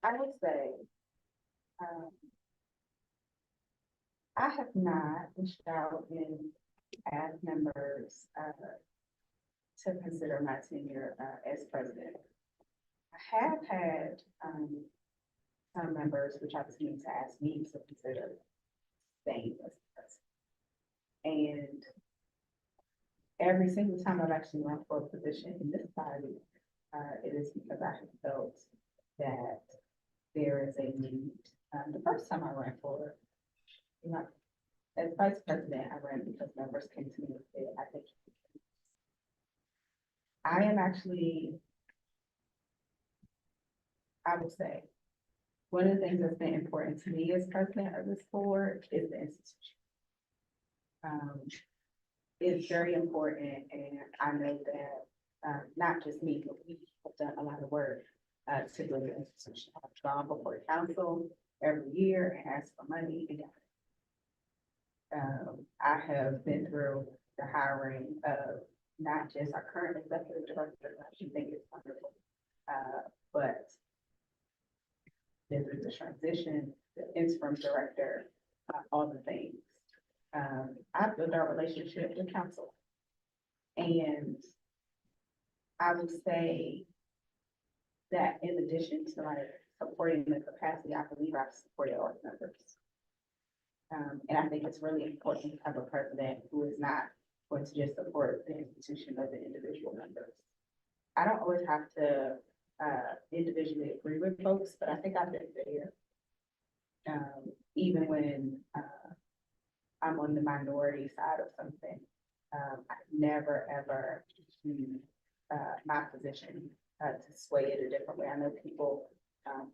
I would say, I have not reached out and asked members, to consider my tenure, as president. I have had, some members reach out to me to ask me to consider staying as president. And every single time I've actually run for a position in this body, it is because I have felt that there is a need. The first time I ran for, as vice president, I ran because members came to me and said, I think I am actually, I would say, one of the things that's been important to me as president of this board is the institution. It's very important, and I know that, not just me, but we have done a lot of work, to build the institution. I've gone before the council every year and asked for money and I have been through the hiring of not just our current executive director, I actually think it's wonderful, but this is a transition, the interim director, all the things. I've built our relationship with council. And I would say that in addition to like supporting the capacity, I believe I've supported all the members. And I think it's really important to have a president who is not going to just support the institution of the individual members. I don't always have to individually agree with folks, but I think I've been there. Even when I'm on the minority side of something, I've never ever used my position to sway it a different way. I know people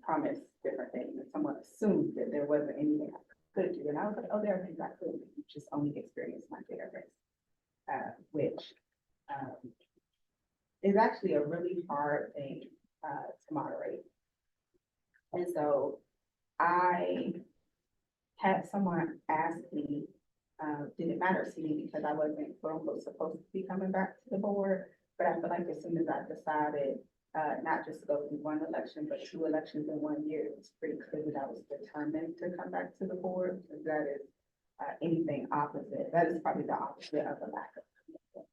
promise different things, and someone assumed that there wasn't anything I could do, and I was like, oh, there are things I could do, just only experience my therapist, which is actually a really hard thing to moderate. And so I had someone ask me, did it matter to me because I wasn't quote unquote supposed to be coming back to the board, but I feel like as soon as I decided not just to go through one election, but 2 elections in 1 year. It's pretty clear that I was determined to come back to the board, because that is anything opposite. That is probably the opposite of a lack of commitment.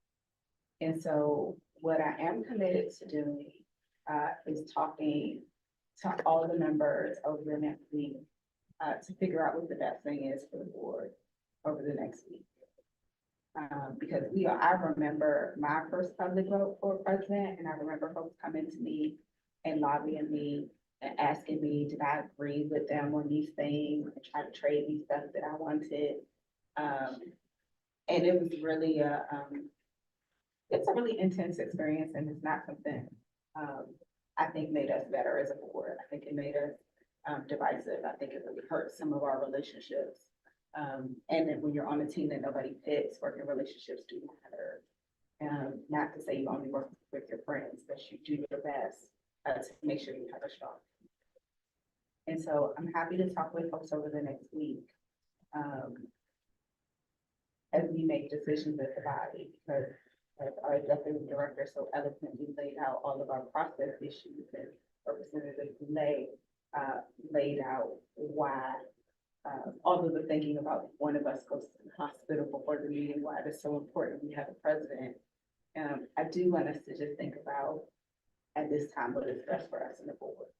And so what I am committed to doing is talking to all the members over the next week to figure out what the best thing is for the board over the next week. Because I remember my first public vote for president, and I remember folks coming to me and lobbying me and asking me, did I agree with them on these things, and try to trade me stuff that I wanted. And it was really it's a really intense experience, and it's not something I think made us better as a board. I think it made us divisive. I think it really hurt some of our relationships. And then when you're on a team that nobody picks, working relationships do matter. Not to say you only work with your friends, but you do your best to make sure you have a strong team. And so I'm happy to talk with folks over the next week as we make decisions as a body, because as our executive director so eloquently laid out all of our process issues, and Representative laid out why all of the thinking about one of us goes to the hospital before the meeting, why it is so important we have a president. I do want us to just think about at this time what is best for us in the board.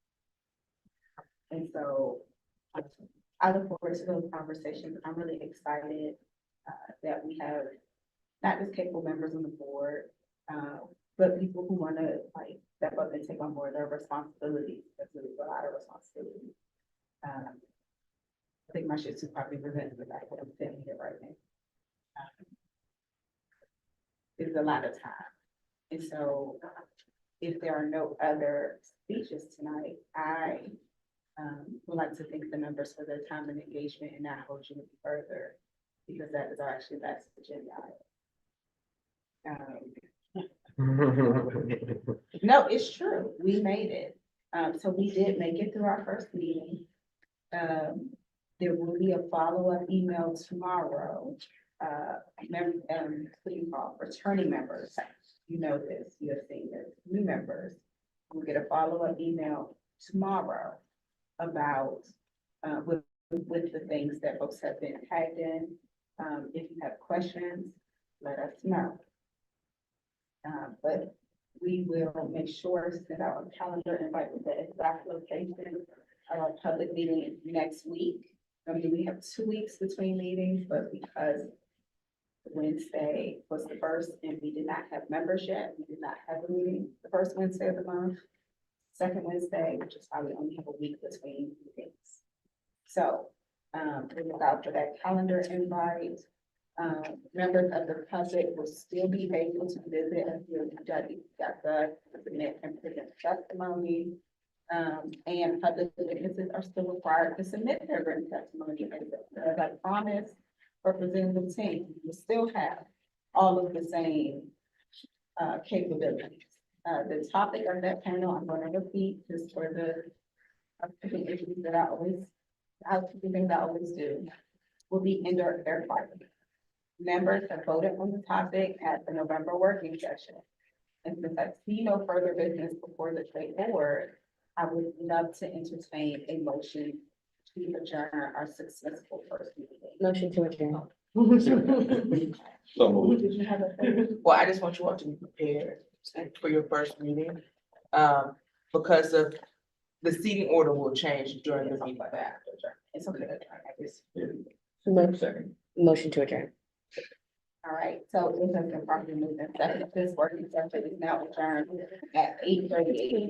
And so I look forward to those conversations. I'm really excited that we have not just capable members on the board, but people who want to like step up and take on more of their responsibilities. That's really a lot of responsibility. I think my shit too probably presents the fact that I'm sitting here right now. It's a lot of time. And so if there are no other speeches tonight, I would like to thank the members for their time and engagement and not hold you any further, because that is our actually last agenda item. No, it's true. We made it. So we did make it through our first meeting. There will be a follow-up email tomorrow. What do you call it? Returning members. You know this, you have seen this. New members will get a follow-up email tomorrow about with the things that folks have been tagged in. If you have questions, let us know. But we will make sure to send out a calendar invite with the exact location of our public meeting next week. I mean, we have 2 weeks between meetings, but because Wednesday was the first and we did not have members yet, we did not have a meeting the first Wednesday of the month. Second Wednesday, which is why we only have a week between meetings. So we look out for that calendar invite. Members of the public will still be able to visit SBOE.gov to submit and present testimony. And public witnesses are still required to submit their written testimony. As I promised, Representative Ting, we still have all of the same capabilities. The topic of that panel, I'm going to repeat just for the issues that I always do, will be indoor air quality. Members have voted on the topic at the November working session. And since I see no further business before the trade board, I would love to entertain a motion to adjourn our successful first meeting. Motion to adjourn. So moved. Did you have a thing? Well, I just want you all to be prepared for your first meeting. Because of the seating order will change during the meeting after. It's okay. I guess. Motion to adjourn. All right, so it has been properly moved and seconded. This working session is now adjourned at 8:38.